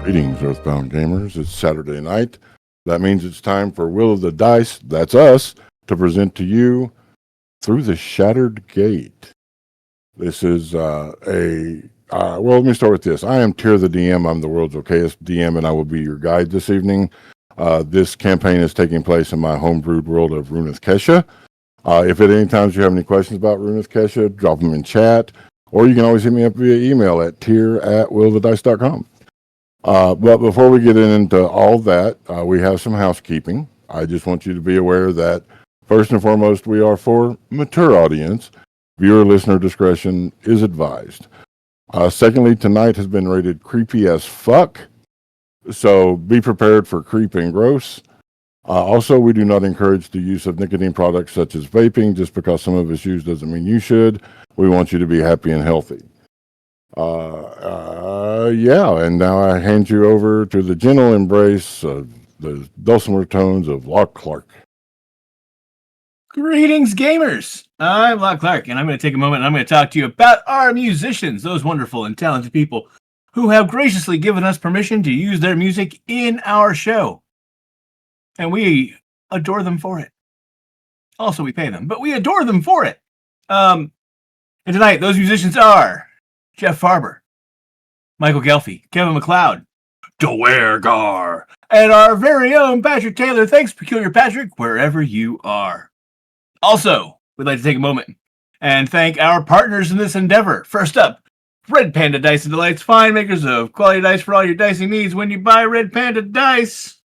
Greetings, Earthbound gamers. It's Saturday night. That means it's time for Will of the Dice, that's us, to present to you Through the Shattered Gate. This is well, let me start with this. I am Tyr the DM. I'm the world's okayest DM, and I will be your guide this evening. This campaign is taking place in my homebrewed world of Runeth Kesha. If at any times you have any questions about Runeth Kesha, drop them in chat, or you can always hit me up via email at tyr@willofthedice.com. But before we get into all that, we have some housekeeping. I just want you to be aware that, first and foremost, we are for mature audience. Viewer listener discretion is advised. Secondly, tonight has been rated creepy as fuck, so be prepared for creep and gross. Also, we do not encourage the use of nicotine products such as vaping. Just because some of us use doesn't mean you should. We want you to be happy and healthy. And now I hand you over to the gentle embrace of the dulcimer tones of Locke Clark. Greetings, gamers! I'm Locke Clark, and I'm going to take a moment and I'm going to talk to you about our musicians, those wonderful and talented people who have graciously given us permission to use their music in our show. And we adore them for it. Also, we pay them, but we adore them for it. And tonight, those musicians are Jeff Farber, Michael Gelfie, Kevin McLeod, Doergar, and our very own Patrick Taylor. Thanks, Peculiar Patrick, wherever you are. Also, we'd like to take a moment and thank our partners in this endeavor. First up, Red Panda Dice and Delights, fine makers of quality dice for all your dicing needs. When you buy Red Panda Dice,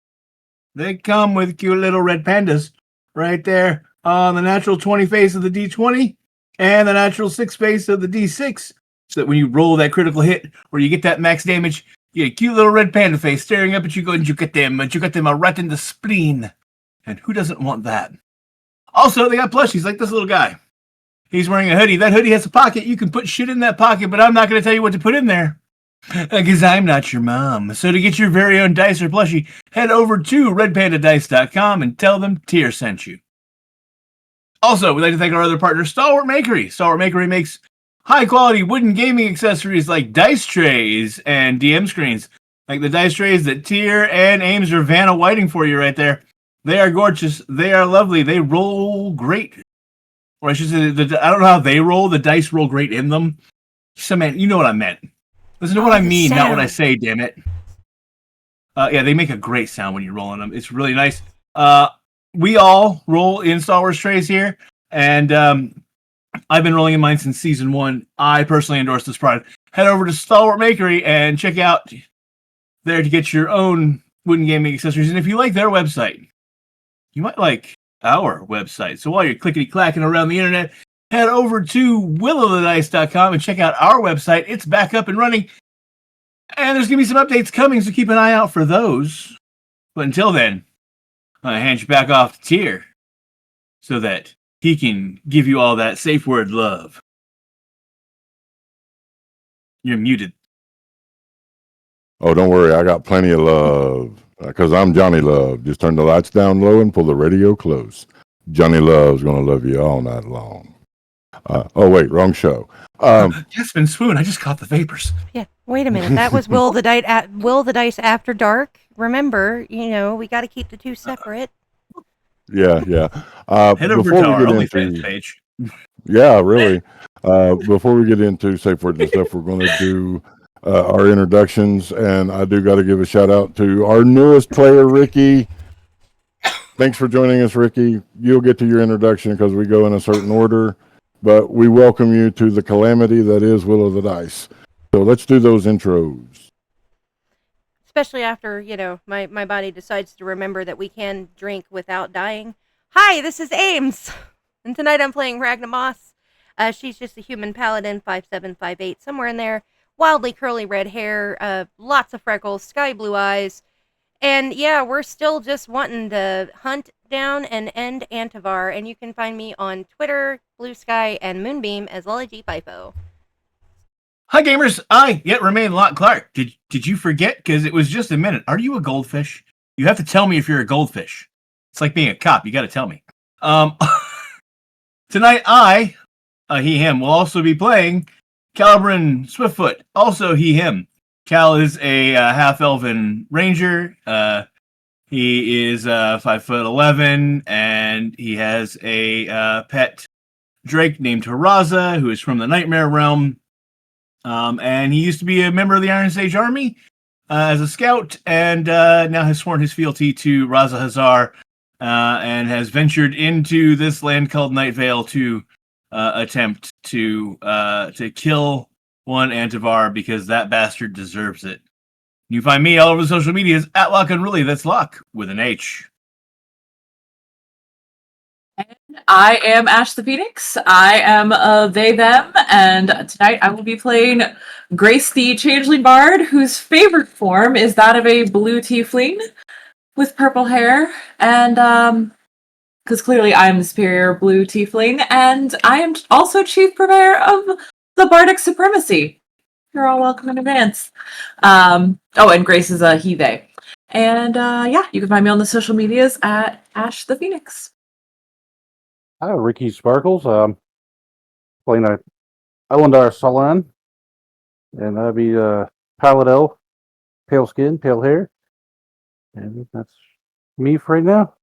they come with cute little red pandas right there on the natural 20 face of the D20 and the natural 6 face of the D6. So that when you roll that critical hit or you get that max damage, you get a cute little red panda face staring up at you going, you get them right in the spleen. And who doesn't want that? Also, they got plushies like this little guy. He's wearing a hoodie. That hoodie has a pocket. You can put shit in that pocket, but I'm not going to tell you what to put in there. Because I'm not your mom. So to get your very own dice or plushie, head over to redpandadice.com and tell them Tyr sent you. Also, we'd like to thank our other partner, Stalwart Makery. Stalwart Makery makes high-quality wooden gaming accessories like dice trays and DM screens. Like the dice trays that Tyr and Ames are Vanna Whiting for you right there. They are gorgeous. They are lovely. They roll great. Or I should say, I don't know how they roll. The dice roll great in them. So, man, you know what I meant. Listen to what I mean, not what I say, damn it. Yeah, they make a great sound when you're rolling them. It's really nice. We all roll in Star Wars trays here. And I've been rolling in mine since season 1. I personally endorse this product. Head over to Stalwart Makery and check out there to get your own wooden gaming accessories. And if you like their website, you might like our website. So while you're clickety-clacking around the internet, head over to willofthedice.com and check out our website. It's back up and running. And there's going to be some updates coming, so keep an eye out for those. But until then, I'm going to hand you back off to Tyr so that he can give you all that safe word love. You're muted. Oh, don't worry. I got plenty of love because I'm Johnny Love. Just turn the lights down low and pull the radio close. Johnny Love's going to love you all night long. Oh, wait, wrong show. Jasmine Swoon, I just caught the vapors. Yeah, wait a minute. That was Will the Dice After Dark. Remember, we got to keep the two separate. Yeah. Head over to our OnlyFans page. Yeah, really. Before we get into safe words and stuff, we're going to do our introductions, and I do got to give a shout out to our newest player, Ricky. Thanks for joining us, Ricky. You'll get to your introduction because we go in a certain order, but we welcome you to the calamity that is Will of the Dice. So let's do those intros. Especially after, my body decides to remember that we can drink without dying. Hi, this is Ames, and tonight I'm playing Ragna Moss. She's just a human paladin, 5'7", 5'8", somewhere in there. Wildly curly red hair, lots of freckles, sky blue eyes. And yeah, we're still just wanting to hunt down and end Antivar, and you can find me on Twitter, Blue Sky, and Moonbeam as Lolly G. Pifo. Hi gamers, I yet remain Locke Clark. Did you forget? Because it was just a minute. Are you a goldfish? You have to tell me if you're a goldfish. It's like being a cop. You got to tell me. Tonight I, he, him, will also be playing Calibran Swiftfoot. Also he, him. Cal is a half-elven ranger. He is 5'11", and he has a pet drake named Haraza, who is from the Nightmare Realm. And he used to be a member of the Iron Sage Army as a scout, and now has sworn his fealty to Raza Hazar, and has ventured into this land called Nightviel to attempt to kill one Antivar, because that bastard deserves it. You find me all over the social medias at Lock Unruly. That's Lock with an H. I am Ash the Phoenix. I am they, them, and tonight I will be playing Grace the Changeling Bard, whose favorite form is that of a blue tiefling with purple hair, and because clearly I'm the superior blue tiefling, and I am also chief purveyor of the Bardic Supremacy. You're all welcome in advance. And Grace is a he, they. And yeah, you can find me on the social medias at Ash the Phoenix. Hi, Ricky Sparkles. Playing a Elendar Solan, and that'd be Palette Elf, pale skin, pale hair, and that's me for right now.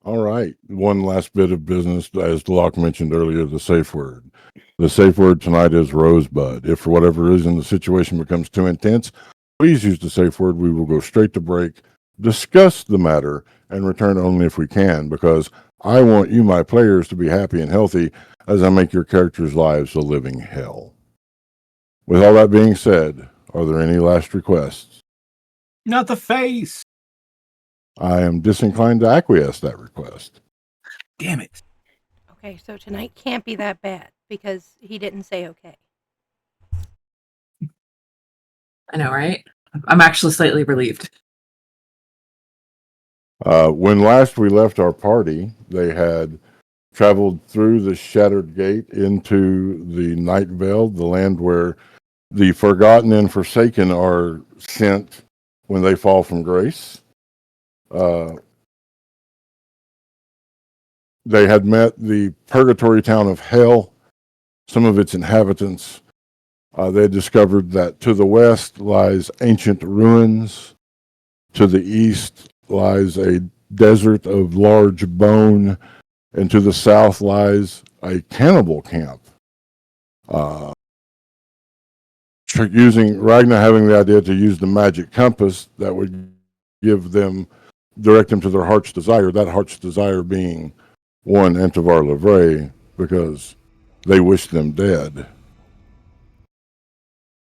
All right. One last bit of business, as Locke mentioned earlier, the safe word. The safe word tonight is Rosebud. If for whatever reason the situation becomes too intense, please use the safe word. We will go straight to break, discuss the matter, and return only if we can, because I want you, my players, to be happy and healthy as I make your characters' lives a living hell. With all that being said, are there any last requests? Not the face. I am disinclined to acquiesce that request. Damn it. Okay, so tonight can't be that bad because he didn't say okay. I know, right? I'm actually slightly relieved. When last we left our party, they had traveled through the Shattered Gate into the Nightviel, the land where the Forgotten and Forsaken are sent when they fall from grace. They had met the purgatory town of Hell, some of its inhabitants. They had discovered that to the west lies ancient ruins. To the east lies a desert of large bone, and to the south lies a cannibal camp. Using Ragnar having the idea to use the magic compass that would direct them to their heart's desire, that heart's desire being one Antivar Livray, because they wish them dead.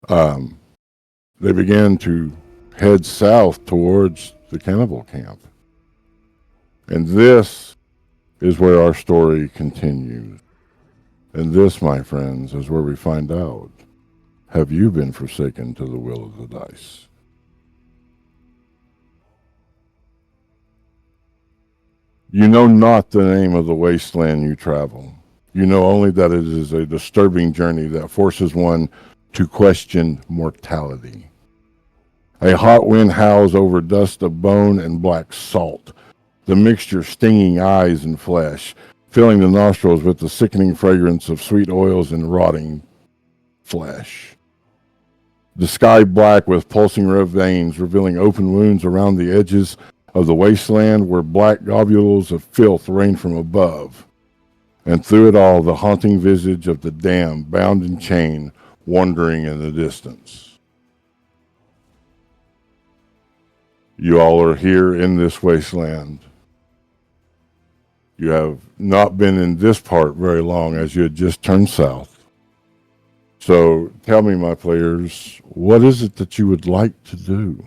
They began to head south towards the cannibal camp. And this is where our story continues. And this, my friends, is where we find out, have you been forsaken to the will of the dice? You know not the name of the wasteland you travel. You know only that it is a disturbing journey that forces one to question mortality. A hot wind howls over dust of bone and black salt, the mixture stinging eyes and flesh, filling the nostrils with the sickening fragrance of sweet oils and rotting flesh. The sky black with pulsing red veins, revealing open wounds around the edges of the wasteland where black globules of filth rain from above. And through it all, the haunting visage of the damned, bound in chain, wandering in the distance. You all are here in this wasteland. You have not been in this part very long, as you had just turned south. So tell me, my players, what is it that you would like to do?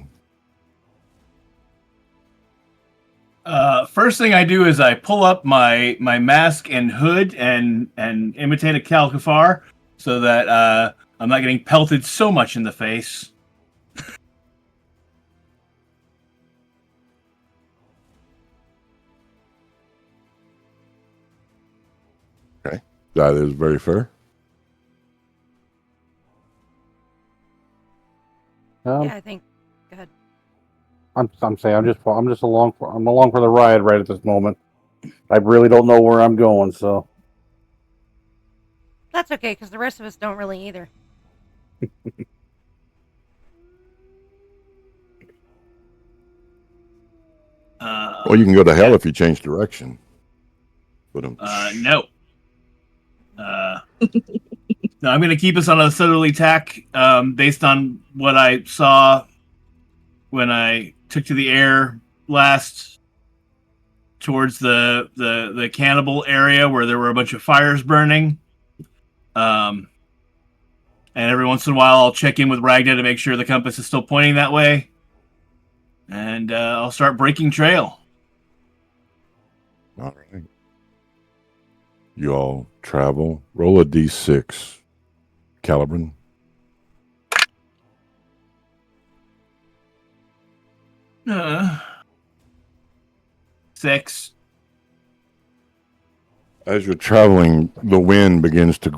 First thing I do is I pull up my mask and hood and imitate a Calcafar so that I'm not getting pelted so much in the face. Okay, that is very fair. Yeah, I think. Go ahead. I'm saying I'm just along for the ride right at this moment. I really don't know where I'm going, so That's okay, because the rest of us don't really either. Well, you can go to hell if you change direction. But No. No, I'm going to keep us on a southerly tack based on what I saw when I took to the air last towards the cannibal area where there were a bunch of fires burning. And every once in a while, I'll check in with Ragna to make sure the compass is still pointing that way. And I'll start breaking trail. all right. You all travel. Roll a d6, Calibran. Uh, 6. As you're traveling, the wind begins to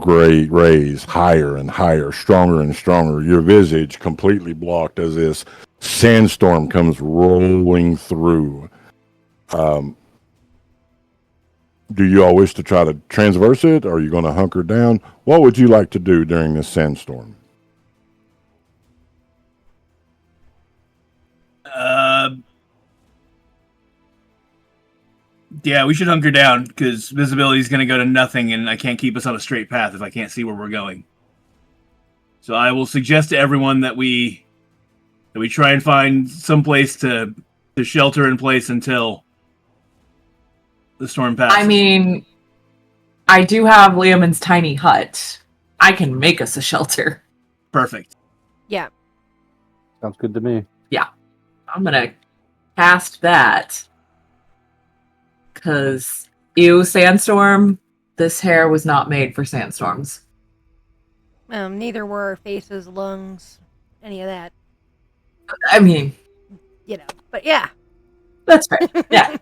raise higher and higher, stronger and stronger. Your visage completely blocked as this sandstorm comes rolling through. Do you all wish to try to transverse it, or are you going to hunker down? What would you like to do during this sandstorm? Yeah, we should hunker down because visibility is going to go to nothing, and I can't keep us on a straight path if I can't see where we're going. So I will suggest to everyone that we try and find some place to shelter in place until the storm passes. I mean, I do have Liamon's tiny hut. I can make us a shelter. Perfect. Yeah. Sounds good to me. I'm gonna cast that. Because, ew, sandstorm, this hair was not made for sandstorms. Neither were our faces, lungs, any of that. I mean, But yeah. that's fair.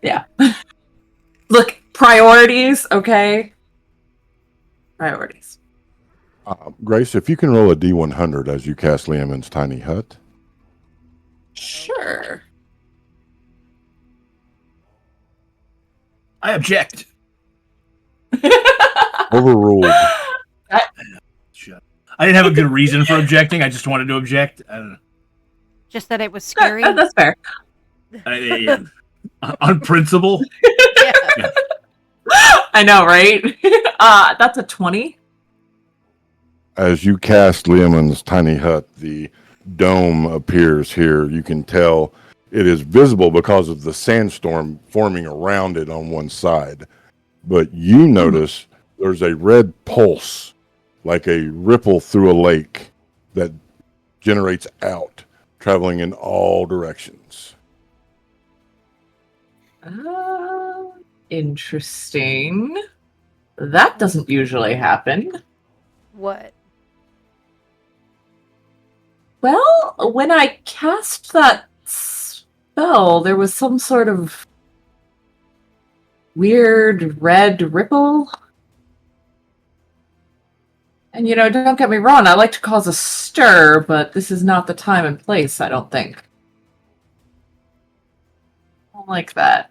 Yeah. Look, priorities, okay? Priorities. Grace, if you can roll a d100 as you cast Liamon's tiny hut. Sure. I object. Overruled. Shut. I didn't have a good reason for objecting. I just wanted to object. I don't know. Just that it was scary. That's fair. On principle. Yeah. I know, right? That's a 20. As you cast Liamon's tiny hut, the dome appears here. You can tell it is visible because of the sandstorm forming around it on one side. But you notice there's a red pulse, like a ripple through a lake, that generates out, traveling in all directions. Interesting. That doesn't usually happen. What? Well, when I cast that spell, there was some sort of weird red ripple. And, don't get me wrong, I like to cause a stir, but this is not the time and place, I don't think. I don't like that.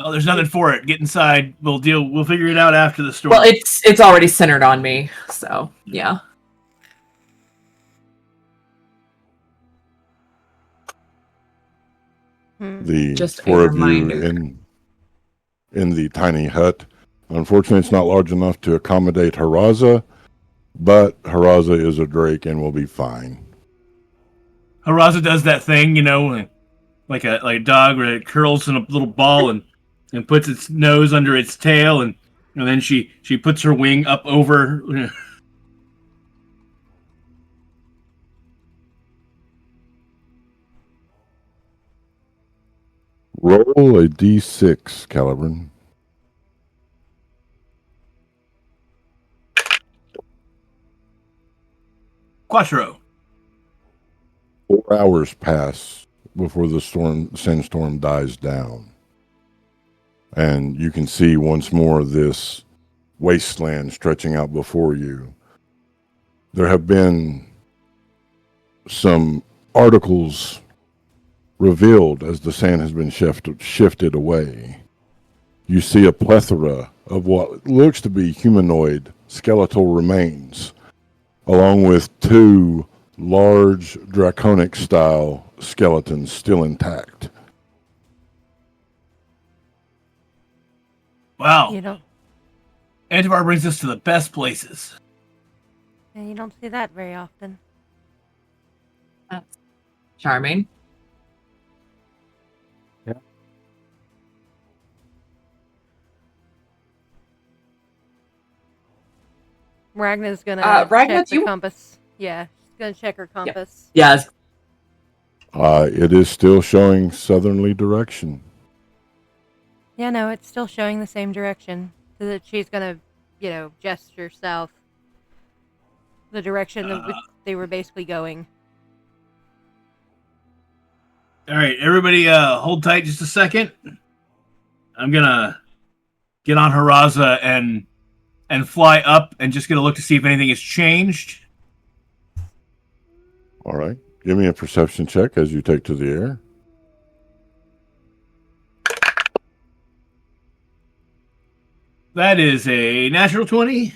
Oh, there's nothing for it. Get inside. We'll figure it out after the storm. Well, it's already centered on me, so yeah. The Just a four of reminder. you in the tiny hut. Unfortunately, it's not large enough to accommodate Haraza, but Haraza is a drake and will be fine. Haraza does that thing, like a dog where it curls in a little ball and puts its nose under its tail, and then she puts her wing up over. Roll a d6, Calibran. Quattro. 4 hours pass before the sandstorm dies down. And you can see once more this wasteland stretching out before you. There have been some articles revealed as the sand has been shifted away. you see a plethora of what looks to be humanoid skeletal remains, along with two large draconic style skeletons still intact. Wow. You don't, Antivar brings us to the best places. you don't see that very often. Charming. Ragna's gonna Ragna, check do the you- compass. Yeah, she's gonna check her compass. Yes. It is still showing southerly direction. Yeah, no, it's still showing the same direction. So that she's gonna, gesture south. The direction of which they were basically going. All right, everybody, hold tight just a second. I'm gonna get on Haraza and fly up and just get a look to see if anything has changed. All right. Give me a perception check as you take to the air. That is a natural 20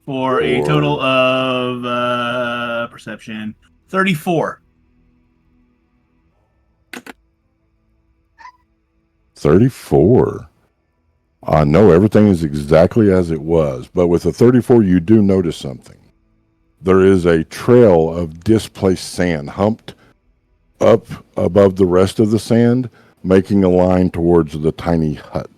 for a total of perception 34. 34. No, everything is exactly as it was, but with a 34, you do notice something. There is a trail of displaced sand humped up above the rest of the sand, making a line towards the tiny hut.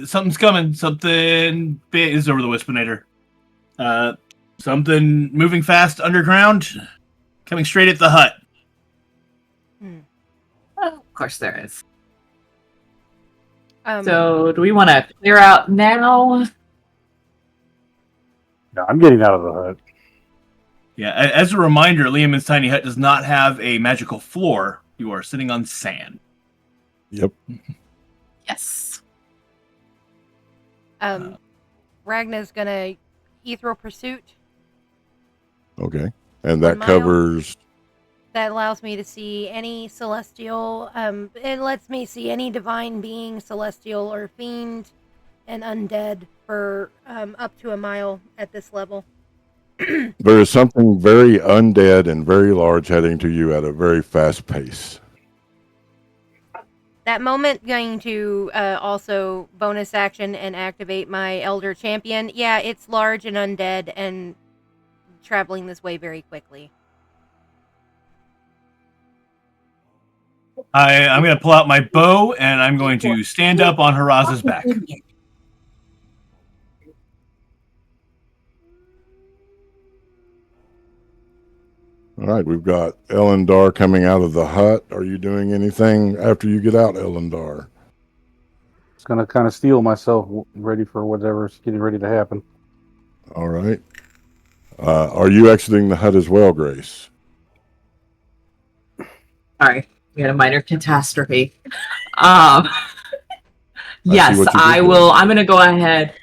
Something's coming. Something big is over the Wispinator. Something moving fast underground, coming straight at the hut. Of course there is. So, Do we want to clear out now? No, I'm getting out of the hut. Yeah, as a reminder, Liam's tiny hut does not have a magical floor. You are sitting on sand. Yep. Yes. Ragna's gonna ethereal pursuit. Okay. And that 1 mile. covers. That allows me to see any celestial. It lets me see any divine being, celestial or fiend, and undead for up to 1 mile at this level. There is something very undead and very large heading to you at a very fast pace. That moment, going to also bonus action and activate my Elder Champion. Yeah, it's large and undead and traveling this way very quickly. I'm going to pull out my bow and I'm going to stand up on Haraza's back. All right, we've got Elendar coming out of the hut. Are you doing anything after you get out, Elendar? It's gonna kind of steel myself, ready for whatever's getting ready to happen. All right. Are you exiting the hut as well, Grace? Sorry, we had a minor catastrophe. see Yes, what you I did will. there. I'm gonna go ahead.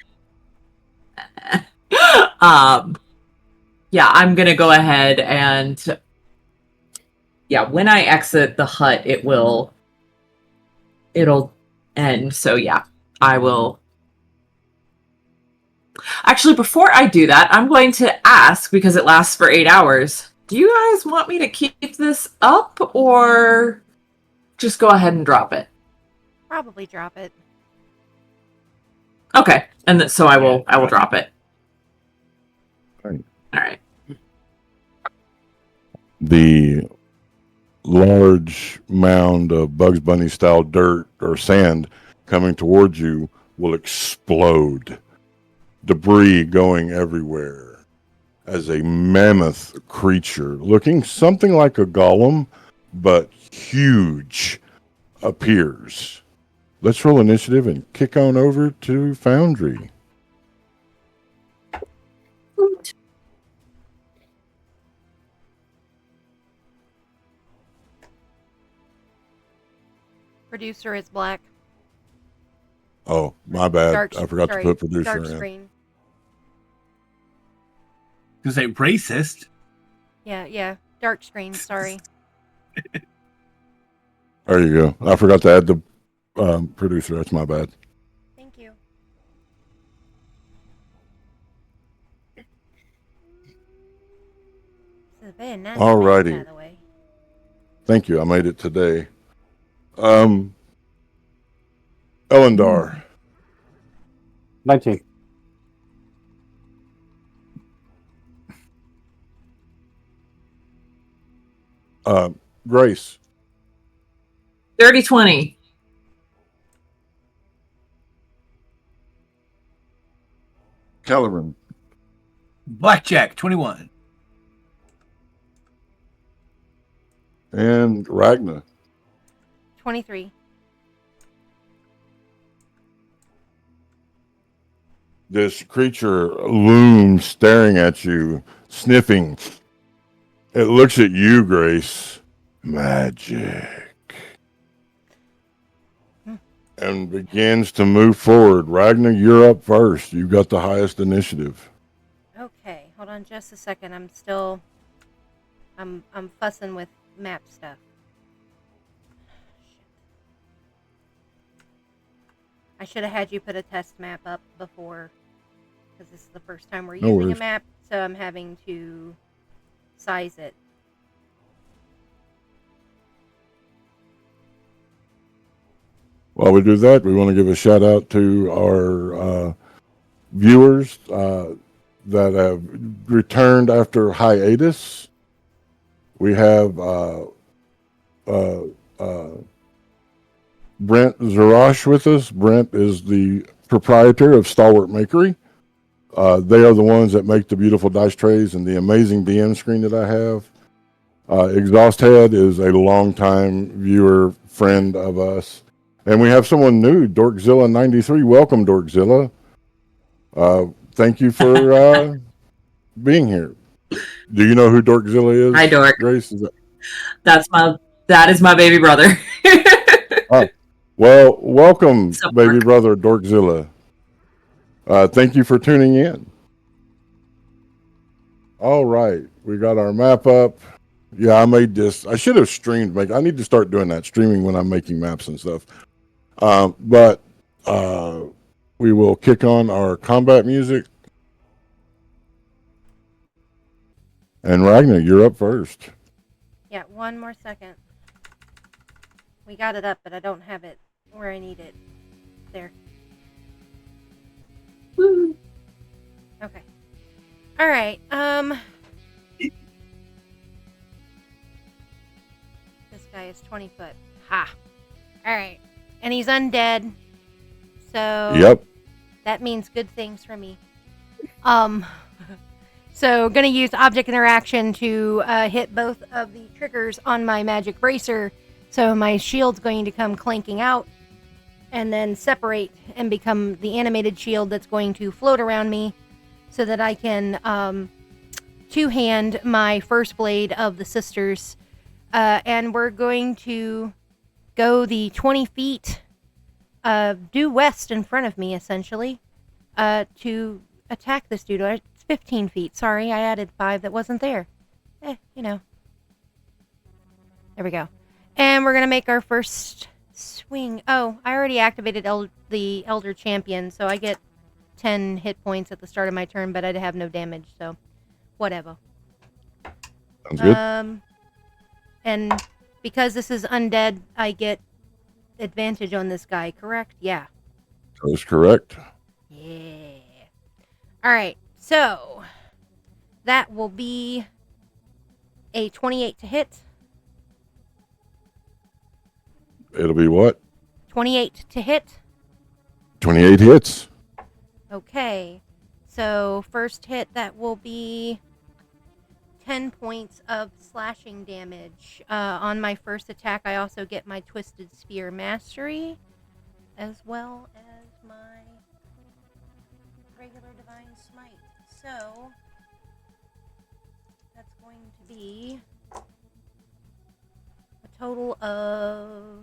Yeah, I'm gonna go ahead and when I exit the hut, it'll end. So yeah, I will. Actually, before I do that, I'm going to ask, because it lasts for 8 hours, do you guys want me to keep this up or just go ahead and drop it? Probably drop it. Okay, and so I will drop it. Right. All right. The large mound of Bugs Bunny style dirt or sand coming towards you will explode, debris going everywhere as a mammoth creature looking something like a golem but huge appears. Let's roll initiative and kick on over to Foundry. Producer is black. Oh, my bad. Dark, I forgot sorry, to put producer dark in. screen. Because they racist. Yeah, dark screen. Sorry. There you go. I forgot to add the producer. That's my bad. Thank you. This is very nice map, Alrighty. by the way. Thank you. I made it today. Elendar. 19. Grace. Dirty 20. Caliban. Blackjack 21. And Ragna. 23. This creature looms staring at you, sniffing. It looks at you, Grace. Magic. And begins to move forward. Ragna, you're up first. You got the highest initiative. Okay, hold on just a second. I'm fussing with map stuff. Shit. I should have had you put a test map up before, because this is the first time we're No using a worries. map, so I'm having to size it. While we do that, we want to give a shout out to our viewers that have returned after hiatus. We have Brent Zarash with us. Brent is the proprietor of Stalwart Makery. They are the ones that make the beautiful dice trays and the amazing DM screen that I have. Exhaust Head is a longtime viewer, friend of us. And we have someone new, Dorkzilla93. Welcome, Dorkzilla. Thank you for being here. Do you know who Dorkzilla is? Hi, Dork. Grace? That is my baby brother. Well, welcome, So, baby Mark. brother Dorkzilla. Thank you for tuning in. All right, we got our map up. Yeah, I made this. I should have streamed. I need to start doing that, streaming when I'm making maps and stuff. But we will kick on our combat music. And Ragnar, you're up first. Yeah, one more second. We got it up, but I don't have it where I need it. There. Woo. Okay. All right. This guy is 20 foot. Ha. All right. And he's undead. So Yep. that means good things for me. So gonna use object interaction to hit both of the triggers on my magic bracer. So my shield's going to come clanking out and then separate and become the animated shield that's going to float around me so that I can two-hand my first blade of the sisters. And we're going to go the 20 feet due west in front of me, essentially, to attack this dude. It's 15 feet. Sorry, I added 5 that wasn't there. You know. There we go. And we're going to make our first swing. Oh, I already activated the Elder Champion, so I get 10 hit points at the start of my turn, but I'd have no damage, so whatever. Sounds good. And because this is undead, I get advantage on this guy, correct? Yeah. That is correct. Yeah. All right. So that will be a 28 to hit. It'll be what? 28 to hit. 28 hits. Okay. So first hit, that will be 10 points of slashing damage. On my first attack, I also get my Twisted Spear Mastery, as well as my regular Divine Smite. So that's going to be a total of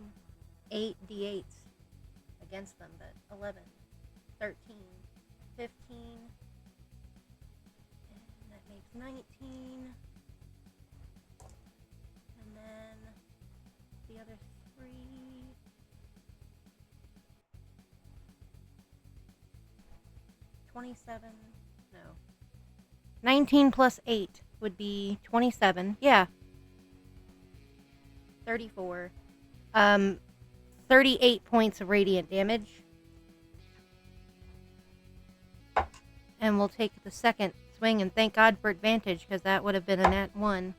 8 d8s against them, but 11, 13, 15, and that makes 19, and then the other 27. No. 19 plus 8 would be 27. Yeah. 34. 38 points of radiant damage. And we'll take the second swing, and thank God for advantage, because that would have been a nat 1.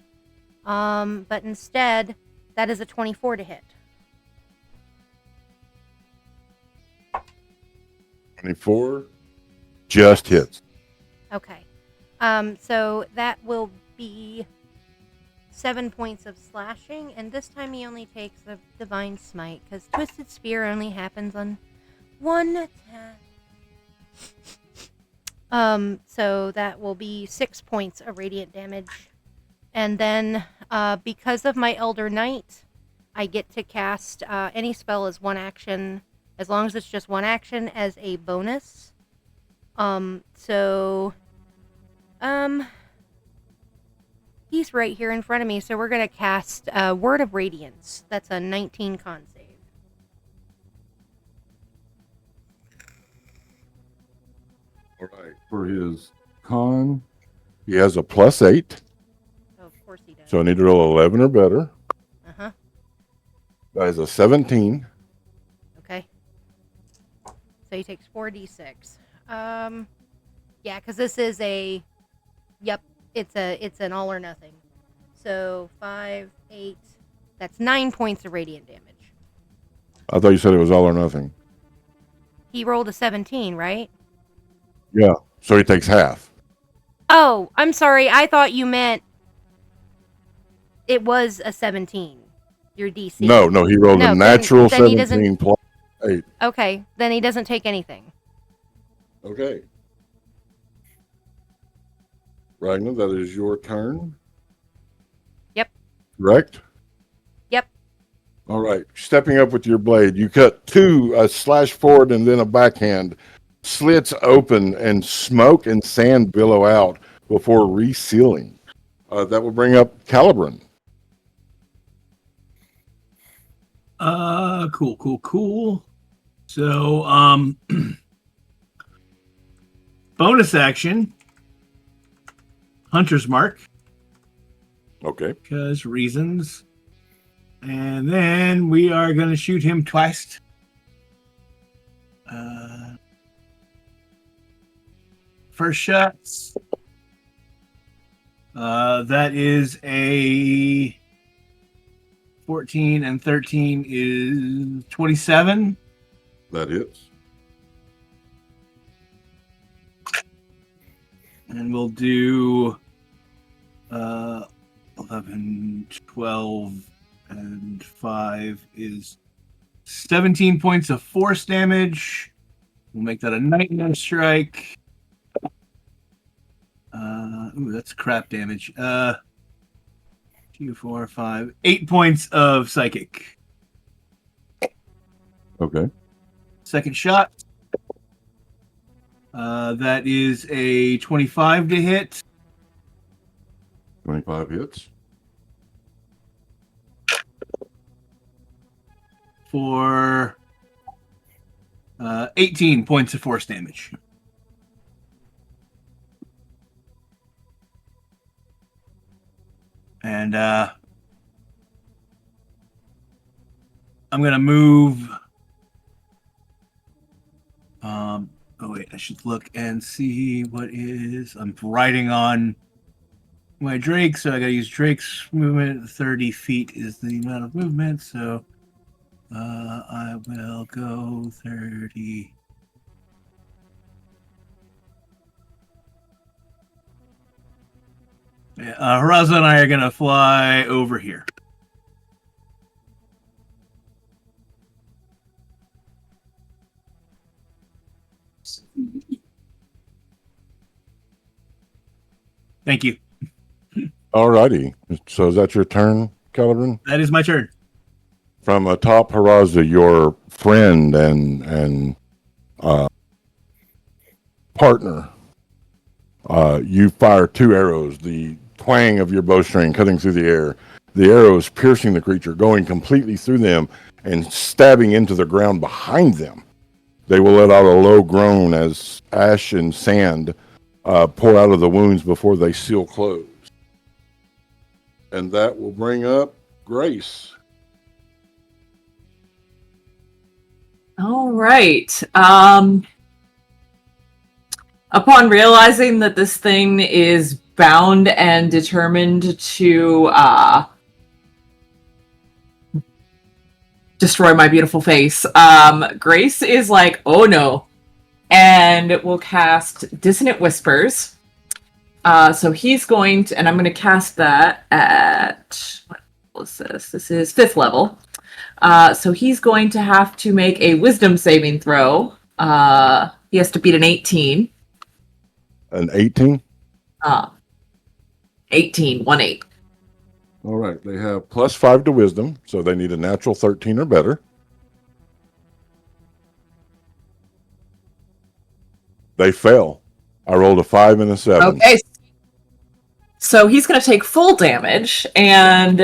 But instead, that is a 24 to hit. 24 just hits. Okay. So that will be 7 points of slashing, and this time he only takes the Divine Smite, because Twisted Spear only happens on one attack. So that will be 6 points of radiant damage. And then, because of my Elder Knight, I get to cast any spell as one action, as long as it's just one action, as a bonus. He's right here in front of me, so we're going to cast Word of Radiance. That's a 19 con save. All right. For his con, he has a +8. Oh, of course he does. So I need to roll 11 or better. Uh-huh. That is a 17. Okay. So he takes 4d6. Yeah, because this is a... Yep, it's an all or nothing. So 5, 8... That's 9 points of radiant damage. I thought you said it was all or nothing. He rolled a 17, right? Yeah. So he takes half. Oh, I'm sorry. I thought you meant it was a 17. Your DC. No, he rolled No, a natural then he doesn't- 17 plus 8. Okay, then he doesn't take anything. Okay. Ragnar, that is your turn. Yep. Correct? Yep. All right. Stepping up with your blade, you cut two, a slash forward and then a backhand. Slits open and smoke and sand billow out before resealing. That will bring up Calibran. Cool. So, bonus action, Hunter's Mark, Okay. because reasons. And then we are going to shoot him twice. First shots. That is a 14 and 13 is 27. That hits. And we'll do 11, 12, and 5 is 17 points of force damage. We'll make that a nightmare strike. Ooh, that's crap damage. 2, 4, 5, 8 points of psychic. Okay. Second shot. That is a 25 to hit. 25 hits. For 18 points of force damage. And I'm going to move. Oh, wait, I should look and see what is. I'm riding on my Drake, so I got to use Drake's movement. 30 feet is the amount of movement, so I will go 30. Yeah, Haraza and I are going to fly over here. Thank you. All righty. So is that your turn, Calibran? That is my turn. From atop Haraza, your friend and partner, you fire 2 arrows, the twang of your bowstring cutting through the air. The arrows piercing the creature, going completely through them and stabbing into the ground behind them. They will let out a low groan as ash and sand pour out of the wounds before they seal close. And that will bring up Grace. All right. Upon realizing that this thing is bound and determined to destroy my beautiful face, Grace is like, oh no, and will cast Dissonant Whispers. So he's going to, and I'm going to cast that at, what level is this? This is 5th level. So he's going to have to make a Wisdom saving throw. He has to beat an 18. An 18? 18, 1-8. All right. They have +5 to wisdom, so they need a natural 13 or better. They fail. I rolled a 5 and a 7. Okay. So he's going to take full damage, and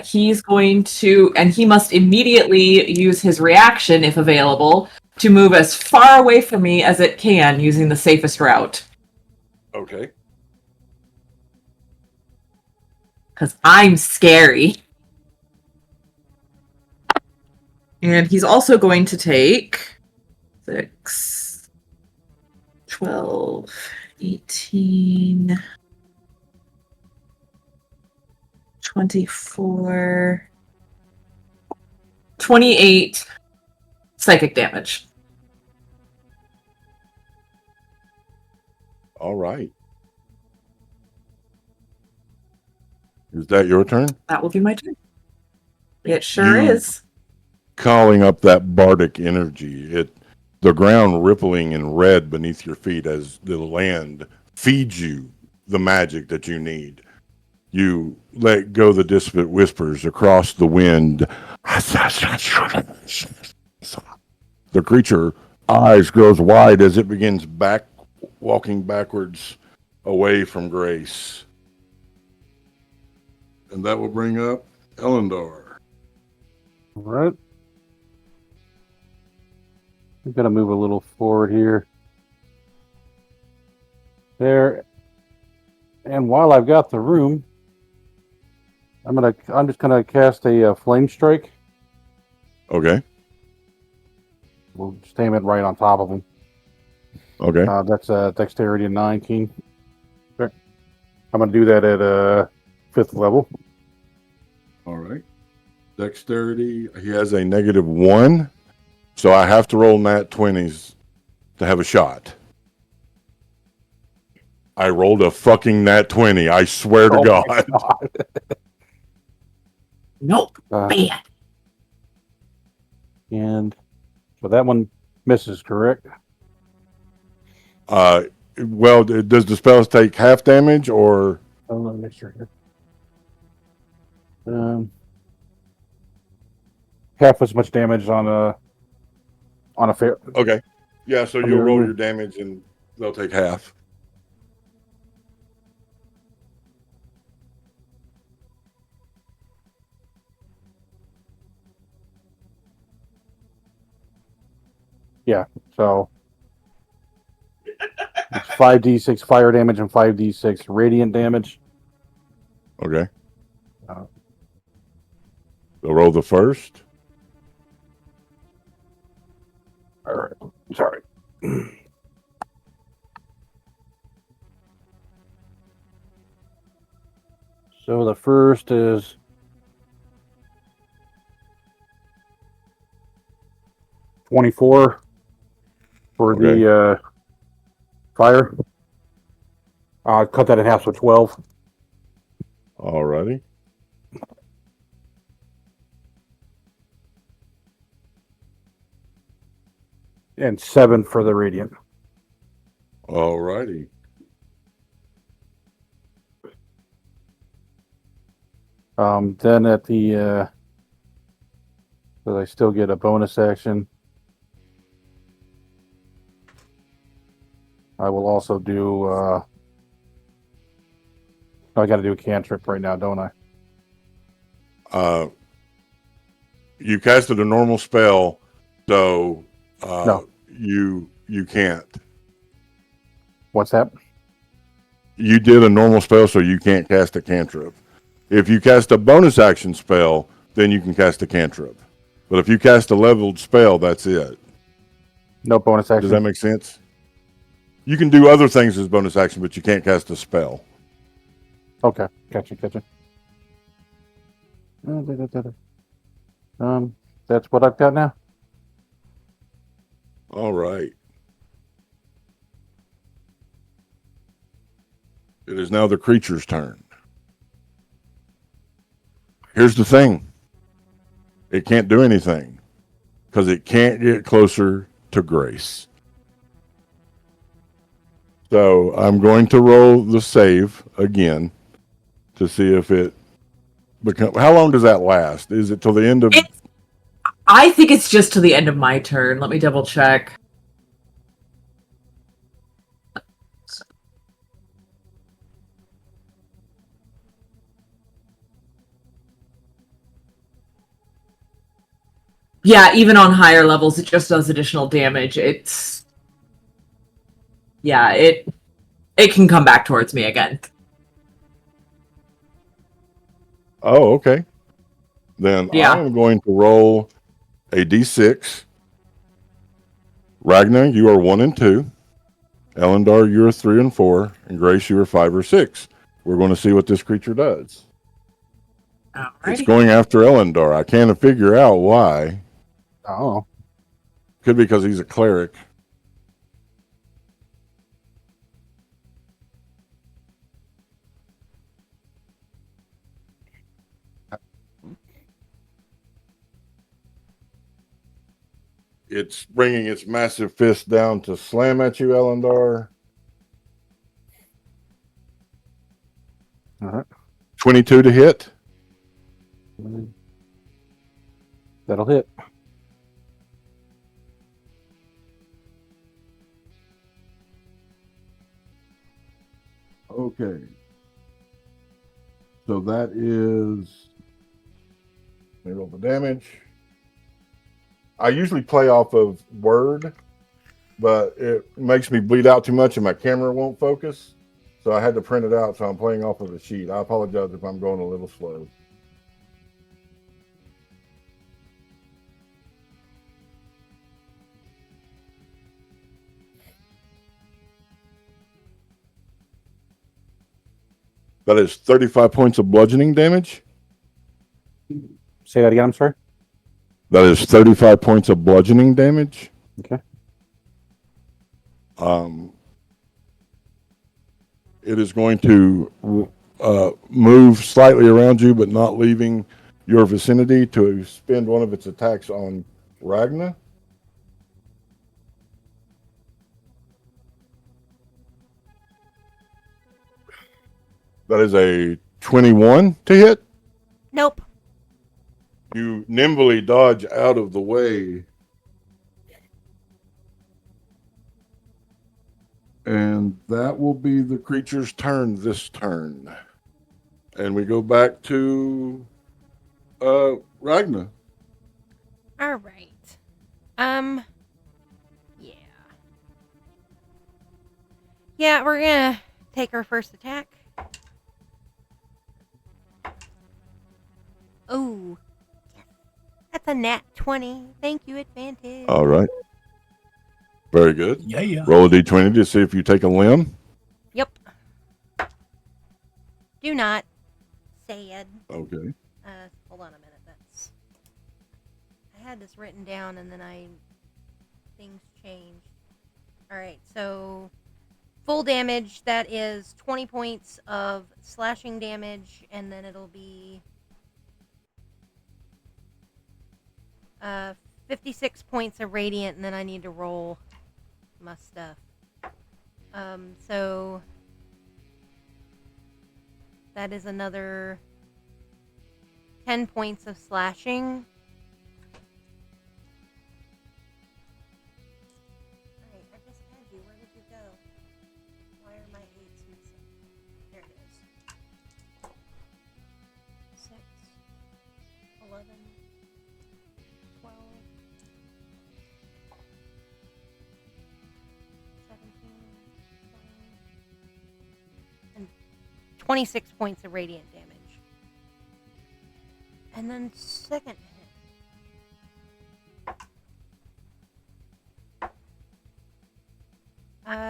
he's going to, and he must immediately use his reaction, if available, to move as far away from me as it can using the safest route. Okay. Because I'm scary. And he's also going to take 6, 12, 18, 24, 28 psychic damage. All right. Is that your turn? That will be my turn. It sure You- is. Calling up that bardic energy, the ground rippling in red beneath your feet as the land feeds you the magic that you need. You let go the dissonant whispers across the wind. The creature eyes grows wide as it begins walking backwards away from Grace. And that will bring up Elendar. All right. I'm going to move a little forward here. There. And while I've got the room, I'm just gonna cast a flame strike. Okay. We'll just aim it right on top of him. Okay. That's dexterity 19. Okay. I'm gonna do that at 5th level. All right. Dexterity. He has a -1, so I have to roll nat 20s to have a shot. I rolled a fucking nat 20. I swear to Oh my God. God. Nope. Uh, Bad. and so that one misses, correct? Well, does the spells take half damage or? Let me make sure here. Half as much damage on a fair. Okay. Yeah, so On you'll your roll room. your damage and they'll take half. So it's 5d6 fire damage and 5d6 radiant damage. Okay. Uh, They'll roll the first. All right. Sorry. So the first is 24 for Okay. the fire. Cut that in half, so 12. Alrighty. And 7 for the radiant. Alrighty. Then at the so I still get a bonus action. I will also do I got to do a cantrip right now, don't I? You casted a normal spell, so No. you can't. What's that? You did a normal spell, so you can't cast a cantrip. If you cast a bonus action spell, then you can cast a cantrip. But if you cast a leveled spell, that's it. No bonus action. Does that make sense? You can do other things as bonus action, but you can't cast a spell. Okay, gotcha. That's what I've got now. All right. It is now the creature's turn. Here's the thing. It can't do anything because it can't get closer to Grace. So I'm going to roll the save again to see if it becomes. How long does that last? Is it till the end of? I think it's just to the end of my turn. Let me double check. Yeah, even on higher levels, it just does additional damage. It can come back towards me again. Oh, okay. Then Yeah. I am going to roll a d6. Ragnar, you are 1 and 2. Elendar, you are 3 and 4. And Grace, you are 5 or 6. We're going to see what this creature does. It's Alrighty. going after Elendar. I can't figure out why. Oh, Could be because he's a cleric. It's bringing its massive fist down to slam at you, Elendar. all right. 22 to hit. That'll hit. Okay. So that is. Let me roll the damage. I usually play off of Word, but it makes me bleed out too much and my camera won't focus. So I had to print it out, so I'm playing off of a sheet. I apologize if I'm going a little slow. That is 35 points of bludgeoning damage. Say that again. I'm sorry. That is 35 points of bludgeoning damage. Okay. It is going to move slightly around you, but not leaving your vicinity to spend one of its attacks on Ragna. That is a 21 to hit. Nope. You nimbly dodge out of the way. And that will be the creature's turn this turn. And we go back to Ragna. All right. Yeah. Yeah, we're gonna take our first attack. Oh, yes. That's a nat 20. Thank you, advantage. All right. Very good. Yeah. Roll a d20 to see if you take a limb. Yep. Do not say it. Okay. Hold on a minute. I had this written down and then things changed. All right, so full damage, that is 20 points of slashing damage, and then it'll be 56 points of radiant, and then I need to roll my stuff. So that is another 10 points of slashing. Alright, I just had you. Where did you go? Why are my 8s missing? There it is. 6, 11, 12, 17, 20, and 26 points of radiant damage. And then second hit.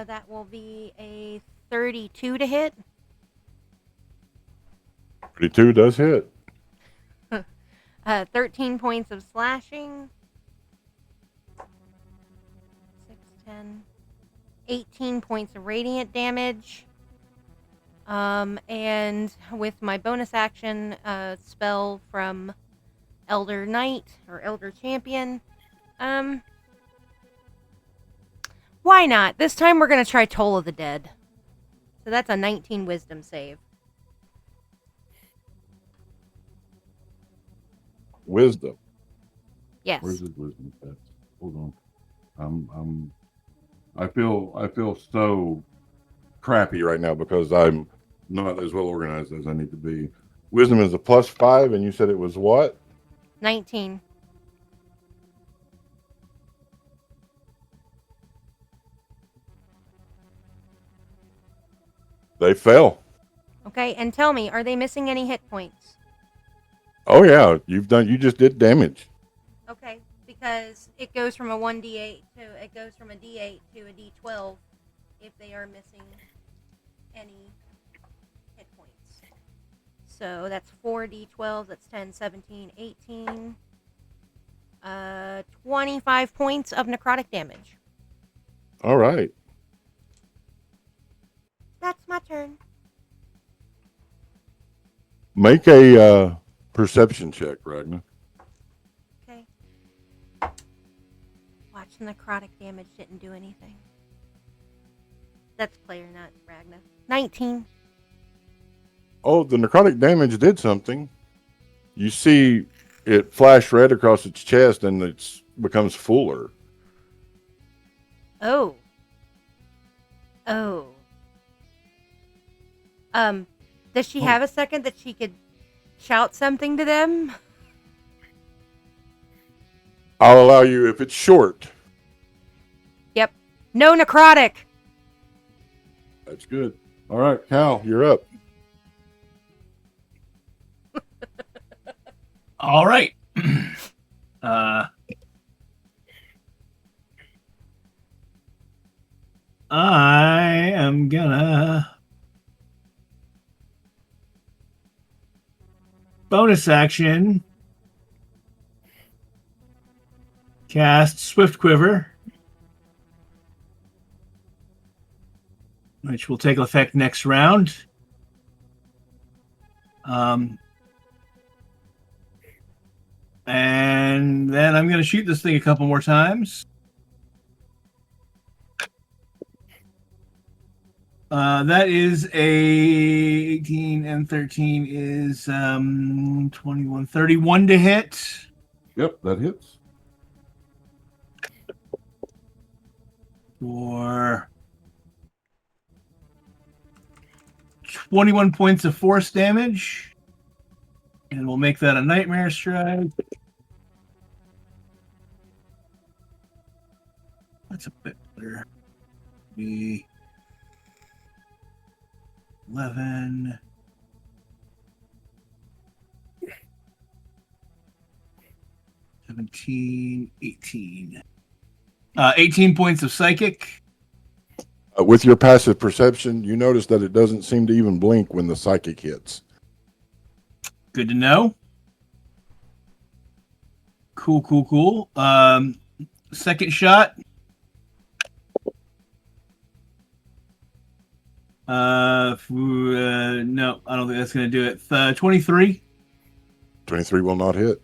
That will be a 32 to hit. 32 does hit. 13 points of slashing. 6, 10, 18 points of radiant damage. And with my bonus action spell from Elder Knight or Elder Champion, why not? This time we're going to try Toll of the Dead. So that's a 19 wisdom save. Wisdom. Yes. Where's his wisdom stats? Hold on. I feel so crappy right now because I'm not as well organized as I need to be. Wisdom is a +5, and you said it was what? 19. They fell. Okay, and tell me, are they missing any hit points? Oh yeah, you just did damage. Okay, because it goes from a 1d8 to a d8 to a d12 if they are missing any hit points. So that's 4d12, that's 10, 17, 18. 25 points of necrotic damage. All right. That's my turn. Make a perception check, Ragnar. Okay. Watch the necrotic damage didn't do anything. That's player, not Ragna. 19. Oh, the necrotic damage did something. You see it flash red across its chest, and it becomes fuller. Oh. Oh. Does she have a second that she could shout something to them? I'll allow you if it's short. Yep. No necrotic. That's good. All right, Cal, you're up. All right. I am gonna bonus action cast Swift Quiver, which will take effect next round. And then I'm going to shoot this thing a couple more times. That is a 18 and 13 is 21, 31 to hit. Yep, that hits. For 21 points of force damage. And we'll make that a nightmare strike. That's a bit better. Be 11. 17, 18. 18 points of psychic. With your passive perception, you notice that it doesn't seem to even blink when the psychic hits. Good to know. Cool. Second shot. No, I don't think that's going to do it. 23. 23 will not hit.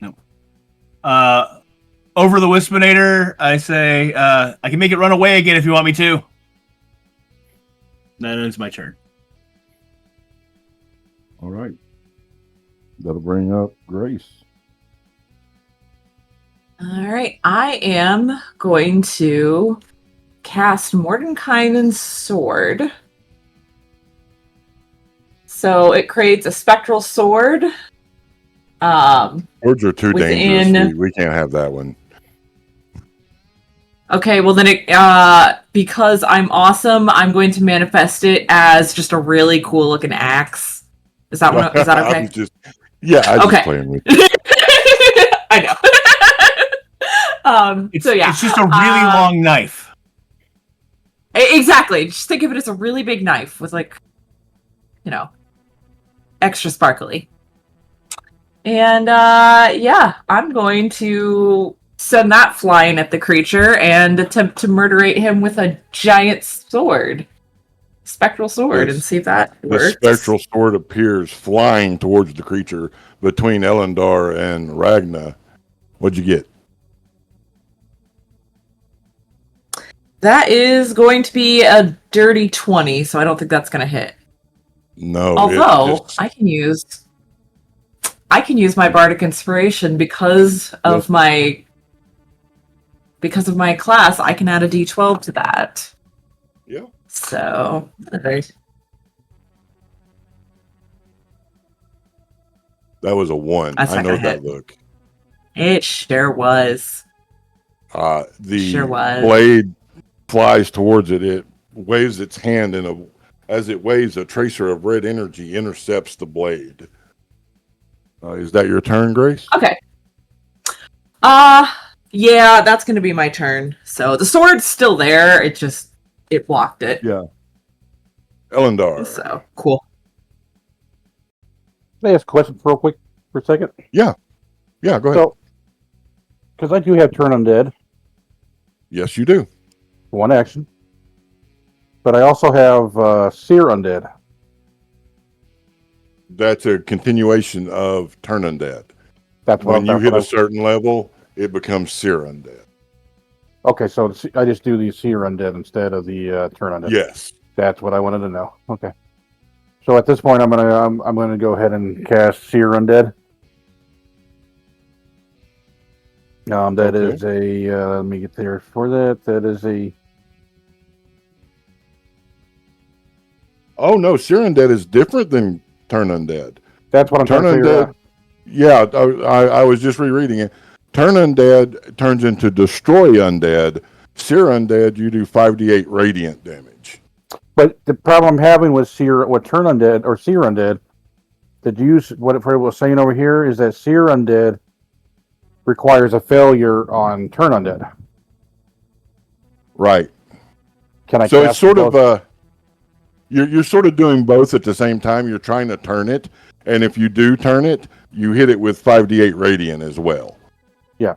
No. Over the Wispinator, I say, I can make it run away again if you want me to. That ends my turn. All right. That'll bring up Grace. All right, I am going to cast Mordenkainen's Sword. So it creates a spectral sword Words are too within- dangerous. We can't have that one. Okay, well then because I'm awesome, I'm going to manifest it as just a really cool looking axe. Is that okay? I'm just playing with you. I know. It's it's just a really long knife. Exactly. Just think of it as a really big knife with extra sparkly. And I'm going to send that flying at the creature and attempt to murderate him with a giant sword. Spectral sword, Yes. and see if that works. The spectral sword appears flying towards the creature between Elendar and Ragna. What'd you get? That is going to be a dirty 20, so I don't think that's going to hit. No. Although I can use my bardic inspiration because of my class. I can add a d12 to that. Yeah. So, alright. That was a 1. That's I not know gonna that hit. look. It sure was. The Sure was. blade flies towards it. It waves its hand, and as it waves, a tracer of red energy intercepts the blade. Is that your turn, Grace? Okay. Yeah, that's gonna be my turn. So the sword's still there. It blocked it. Yeah. Elendar. So cool. Can I ask a question real quick for a second? Yeah, go ahead. So, because I do have turn undead, Yes, you do. one action, but I also have seer undead. That's a continuation of Turn Undead. That's what When you that's hit what a certain level, it becomes Seer Undead. Okay, so I just do the seer undead instead of the turn undead. Yes. That's what I wanted to know. Okay. So at this point, I'm gonna go ahead and cast seer undead. That Okay. is a let me get there for that. That is a Oh, no, Seer Undead is different than Turn Undead. that's what I'm Turn trying to figure out. Undead, yeah, I was just rereading it. Turn Undead turns into Destroy Undead. Seer Undead, you do 5d8 radiant damage. But the problem I'm having with turn undead or seer undead, what it was saying over here is that seer undead requires a failure on turn undead. Right. Can I? So cast it's sort both? of you're sort of doing both at the same time. You're trying to turn it, and if you do turn it, you hit it with 5d8 radiant as well. Yeah.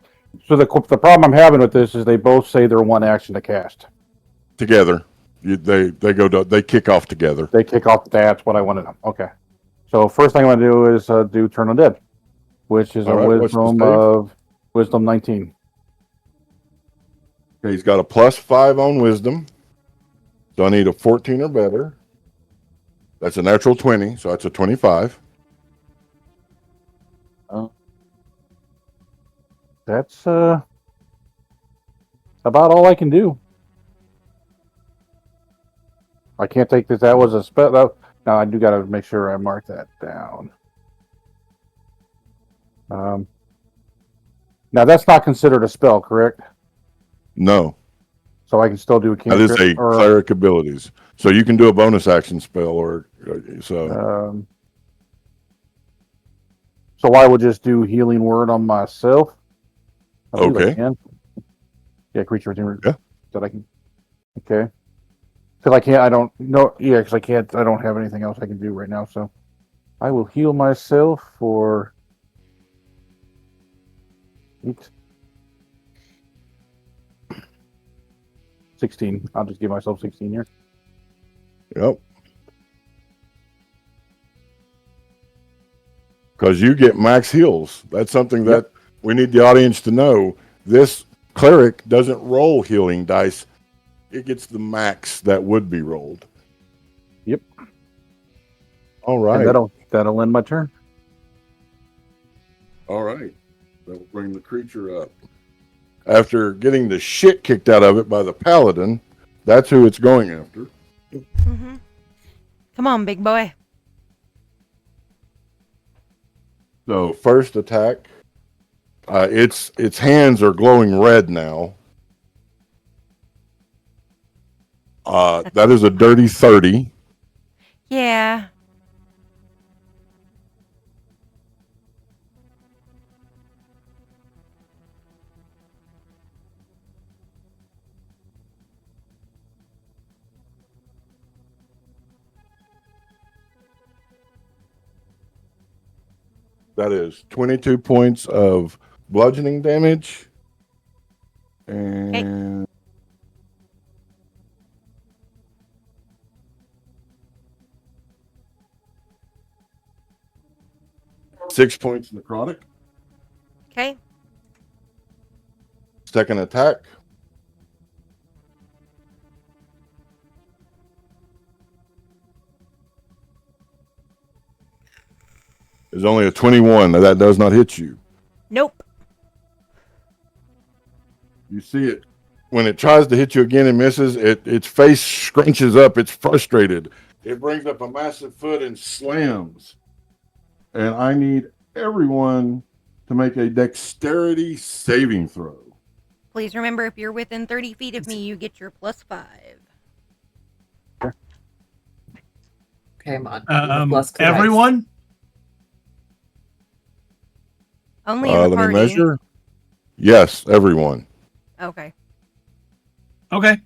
So the problem I'm having with this is they both say they're one action to cast. Together, they kick off together. They kick off. That's what I wanted to know. Okay. So first thing I'm going to do is do turn undead, which is All right, what's the save? wisdom 19. Okay, he's got a +5 on wisdom, so I need a 14 or better. That's a natural 20, so that's a 25. That's about all I can do. I can't take this. That was a spell. No, I do got to make sure I mark that down. Now that's not considered a spell, correct? No, So I can still do a that is cantrip. a cleric abilities. So you can do a bonus action spell, or so. So I will just do healing word on myself. I believe I Okay. can. Yeah, creature within. Yeah. That I can. Okay. Because I can't. I don't know. Yeah, because I can't. I don't have anything else I can do right now. So I will heal myself for 16. I'll just give myself 16 here. Yep. Because you get max heals. That's something that we need the audience to know. This cleric doesn't roll healing dice. It gets the max that would be rolled. Yep. All right. And that'll end my turn. All right. That'll bring the creature up. After getting the shit kicked out of it by the paladin, that's who it's going after. Mm-hmm. Come on, big boy. So first attack, its hands are glowing red now. That is a dirty 30. Yeah. That is 22 points of bludgeoning damage. And 6 points necrotic. Okay. Second attack. Is only a 21. Now that does not hit you. Nope. You see it when it tries to hit you again and misses. Its face scrunches up. It's frustrated. It brings up a massive foot and slams. And I need everyone to make a dexterity saving throw. Please remember, if you're within 30 feet of me, you get your +5. Okay, I'm on. Plus two dice. Everyone? Only in the Let me party. measure. Yes, everyone. Okay. Okay.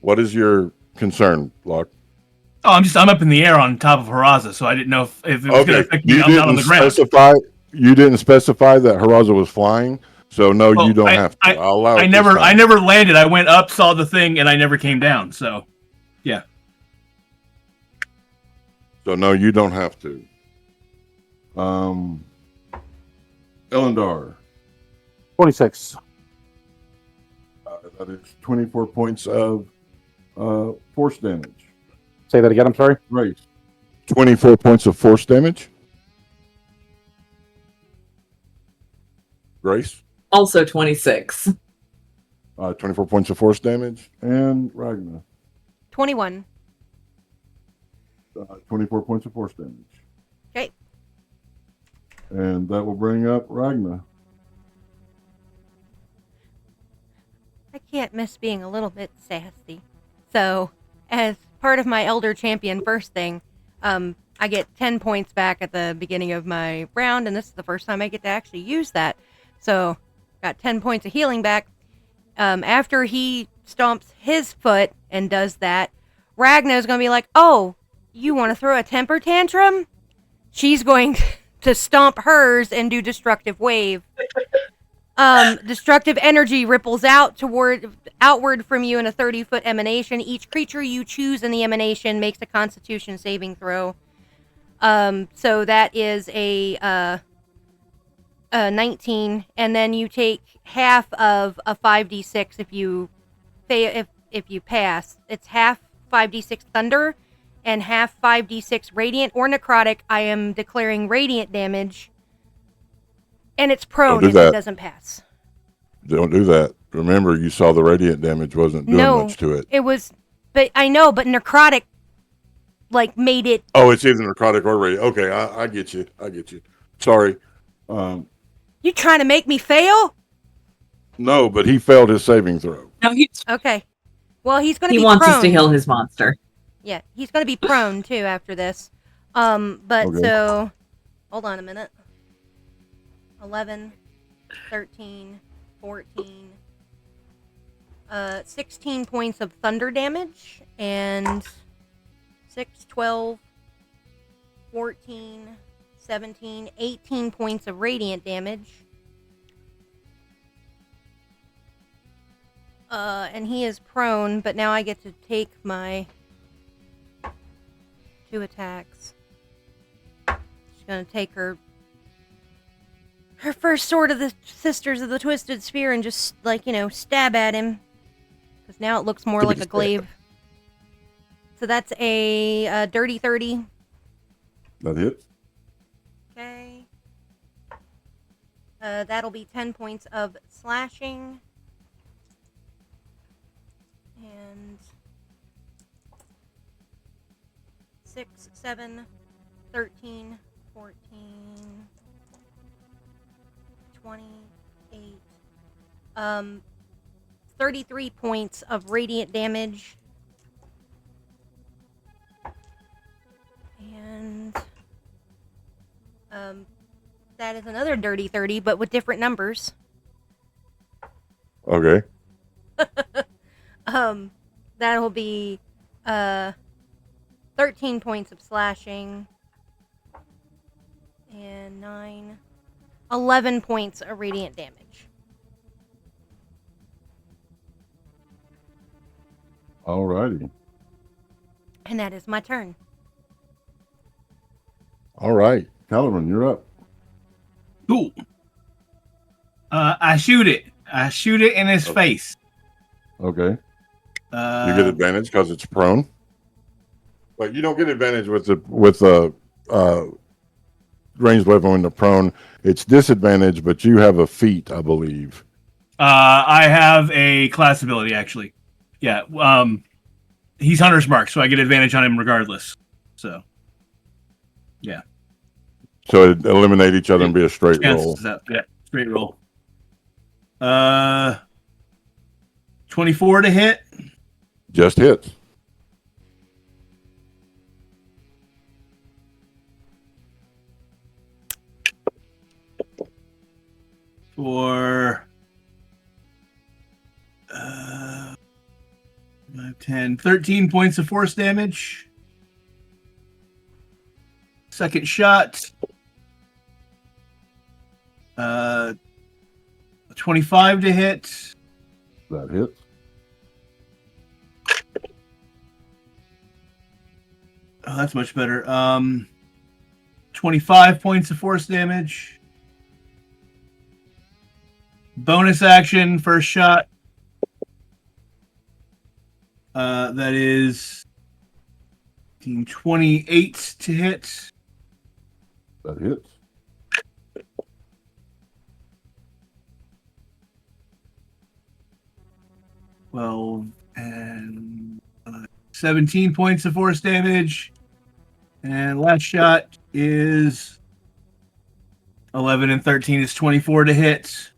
What is your concern, Locke? Oh, I'm up in the air on top of Haraza, so I didn't know if it was going to affect me. You I'm not on the ground. You didn't specify that Haraza was flying, so no, Well, you don't have to. I'll allow it. I never landed. I went up, saw the thing, and I never came down. So, yeah. So no, you don't have to. Elendar. 26. That is 24 points of force damage. Say that again, I'm sorry. Right. 24 points of force damage. Grace. Also 26. 24 points of force damage. And Ragna. 21. 24 points of force damage. Okay. And that will bring up Ragna. I can't miss being a little bit sassy. So, as part of my Elder Champion first thing, I get 10 points back at the beginning of my round, and this is the first time I get to actually use that. So, got 10 points of healing back. After he stomps his foot and does that, Ragna's going to be like, oh, you want to throw a temper tantrum? She's going to stomp hers and do Destructive Wave. Destructive energy ripples outward from you in a 30-foot emanation. Each creature you choose in the emanation makes a Constitution saving throw. So that is a 19, and then you take half of a 5d6 if you pass. It's half 5d6 thunder and half 5d6 radiant or necrotic. I am declaring radiant damage. And it's prone if it doesn't pass. Don't do that. Remember, you saw the radiant damage wasn't doing much to it. It was, but I know, but necrotic, made it. Oh, it's either necrotic or radiant. Okay, I get you. Sorry. You trying to make me fail? No, but he failed his saving throw. No, Okay. Well, he's going to be prone. He wants prone. us to heal his monster. Yeah, he's going to be prone, too, after this. So, hold on a minute. 11, 13, 14, 16 points of thunder damage, and 6, 12, 14, 17, 18 points of radiant damage. And he is prone, but now I get to take my 2 attacks. She's gonna take her first sword of the Sisters of the Twisted Spear and just, stab at him. Because now it looks more like a glaive. So that's a dirty 30. That hits. Okay. That'll be 10 points of slashing. 6, 7, 13, 14, 28, 33 points of radiant damage. And that is another dirty 30, but with different numbers. Okay. That'll be 13 points of slashing and 11 points of radiant damage. Alrighty. And that is my turn. All right. Kellerman, you're up. Cool. I shoot it. I shoot it in his face. Okay. You get advantage because it's prone. But you don't get advantage with the ranged weapon when the prone. It's disadvantage, but you have a feat, I believe. I have a class ability, actually. Yeah. He's Hunter's Mark, so I get advantage on him regardless. So, yeah. So it eliminate each other and be a straight roll. Yeah, straight roll. 24 to hit. Just hits. For 13 points of force damage. Second shot. 25 to hit. That hits. Oh, that's much better. 25 points of force damage. Bonus action, first shot. That is 28 to hit. That hits. Well, and 17 points of force damage. And last shot is 11 and 13 is 24 to hit.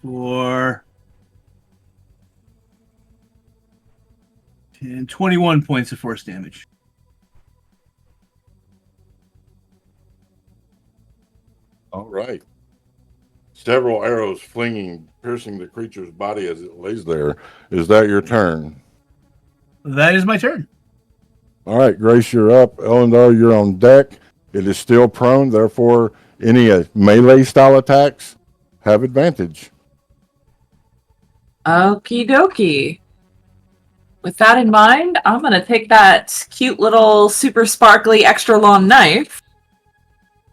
For 21 points of force damage. All right. Several arrows piercing the creature's body as it lays there. Is that your turn? That is my turn. All right, Grace, you're up. Elendar, you're on deck. It is still prone, therefore, any melee style attacks have advantage. Okie dokie. With that in mind, I'm going to take that cute little super sparkly extra long knife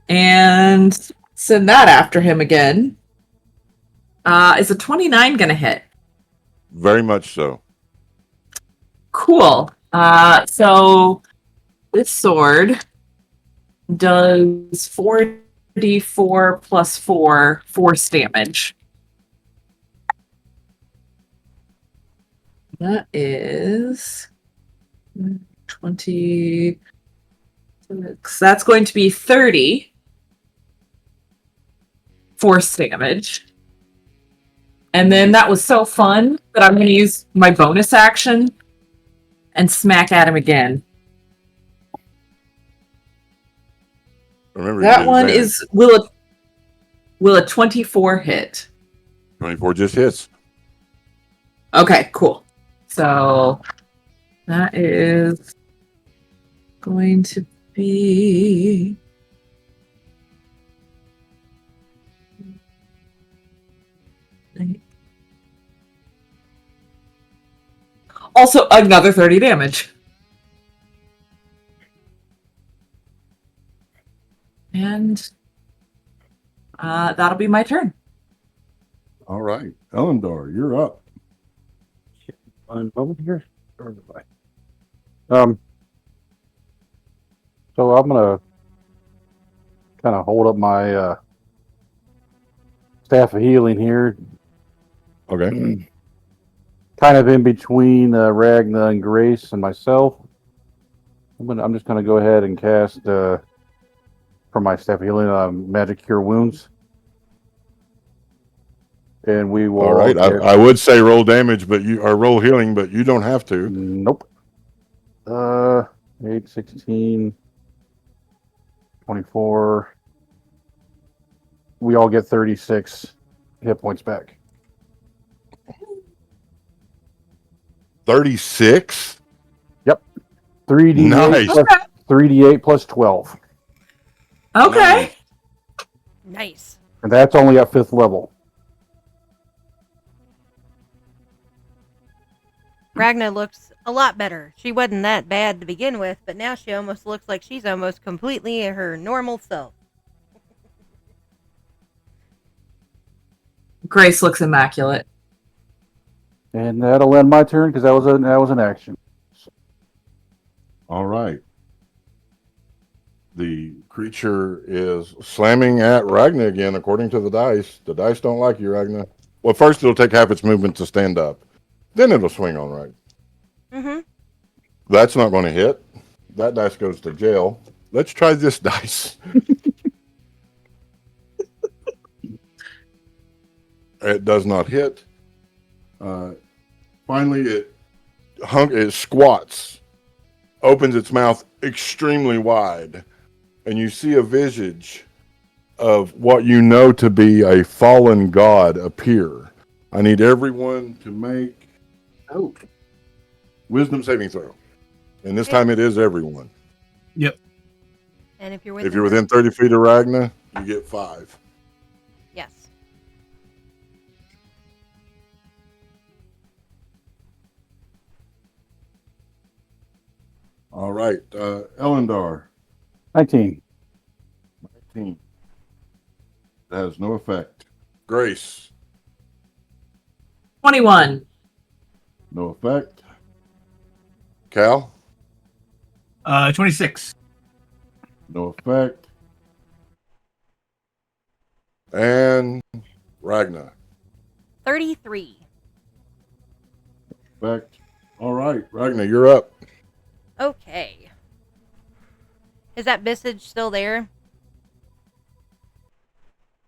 and send that after him again. Is a 29 going to hit? Very much so. Cool. So this sword does 4d4 plus 4 force damage. That is 20. That's going to be 30 force damage. And then that was so fun that I'm going to use my bonus action and smack at him again. Remember, That one is will a 24 hit? 24 just hits. Okay, cool. So that is going to be also another 30 damage. And that'll be my turn. All right. Elendar, you're up. One moment here. So I'm gonna kind of hold up my staff of healing here. Okay. kind of in between Ragna and Grace and myself. I'm just going to go ahead and cast for my staff healing magic cure wounds, and we will. All right. I would say roll damage, but roll healing, but you don't have to. Nope. 8, 16, 24. We all get 36 hit points back. 36. 3d8 Nice. plus 3d8 plus 12, Okay. Nice. and that's only at 5th level. Ragna looks a lot better. She wasn't that bad to begin with, but now she almost looks like she's almost completely her normal self. Grace looks immaculate. And that'll end my turn because that was an action. All right. The creature is slamming at Ragna again, according to the dice. The dice don't like you, Ragna. Well, first it'll take half its movement to stand up. Then it'll swing on Ragna. Mm-hmm. That's not going to hit. That dice goes to jail. Let's try this dice. It does not hit. Finally, it squats, opens its mouth extremely wide, and you see a visage of what you know to be a fallen god appear. I need everyone to make wisdom saving throw. And this time it is everyone. Yep. And if you're If you're within 30 feet of Ragna, you get 5. yes. All right. Elendar, 19. 19. That has no effect. Grace, 21. no effect. Cal, 26. no effect. And Ragna, 33. effect. All right, Ragna, you're up. Okay. Is that visage still there?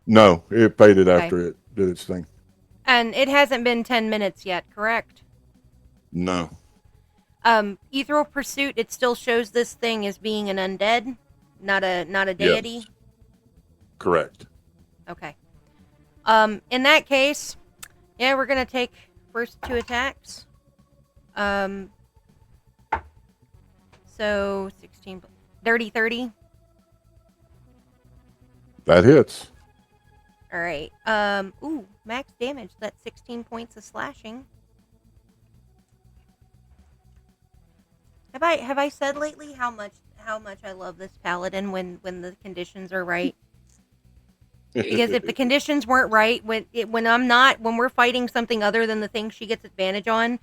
No, it faded Okay. after it did its thing. And it hasn't been 10 minutes yet, correct? No. Ethereal Pursuit, it still shows this thing as being an undead, not a deity. Yes. Correct. Okay. In that case, yeah, we're gonna take first 2 attacks. So 16, dirty 30. That hits. All right. Ooh, max damage. That's 16 points of slashing. Have I said lately how much I love this paladin when the conditions are right? Because if the conditions weren't right, when we're fighting something other than the thing she gets advantage on,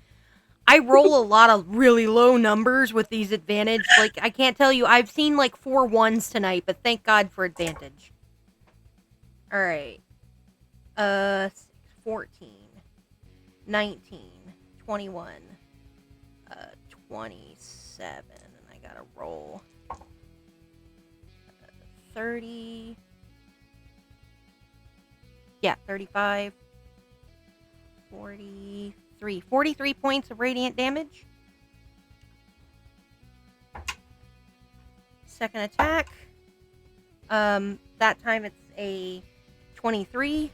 I roll a lot of really low numbers with these advantage. Like, I can't tell you, I've seen like 4 1s tonight, but thank God for advantage. All right. 14, 19, 21, 27, and I gotta roll 30. Yeah, 35, 43 points of radiant damage. Second attack. That time it's a 23.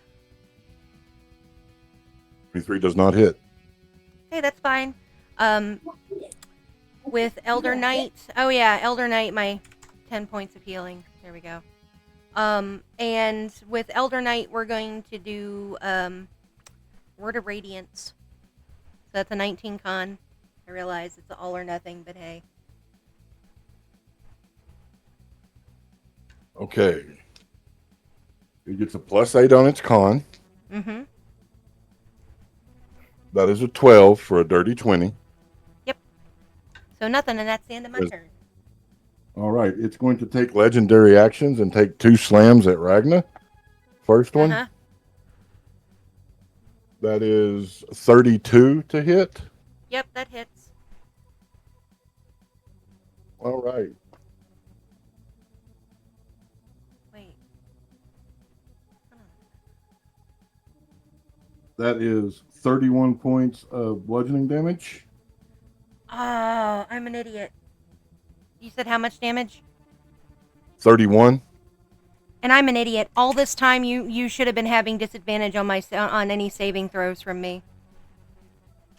23 does not hit. Hey, that's fine. With Elder Knight. Oh yeah, Elder Knight, my 10 points of healing. There we go. And with Elder Knight, we're going to do Word of Radiance. So that's a 19 con. I realize it's all or nothing, but hey. Okay. It gets a +8 on its con. Mm-hmm. That is a 12 for a dirty 20. So nothing, and that's the end of my Yes. turn. All right. It's going to take legendary actions and take 2 slams at Ragna. First one. Uh-huh. That is 32 to hit. Yep, that hits. All right. Wait. That is 31 points of bludgeoning damage. Oh, I'm an idiot. You said how much damage? 31. And I'm an idiot. All this time, you should have been having disadvantage on on any saving throws from me.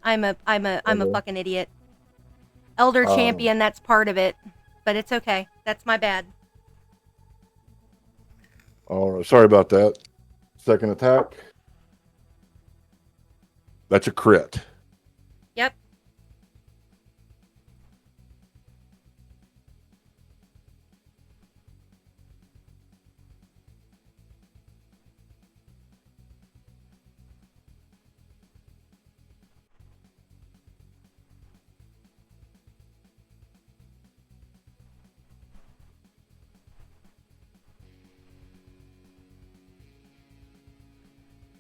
I'm a fucking idiot. Elder champion, that's part of it, but it's okay. That's my bad. All right. Sorry about that. Second attack. That's a crit. Yep.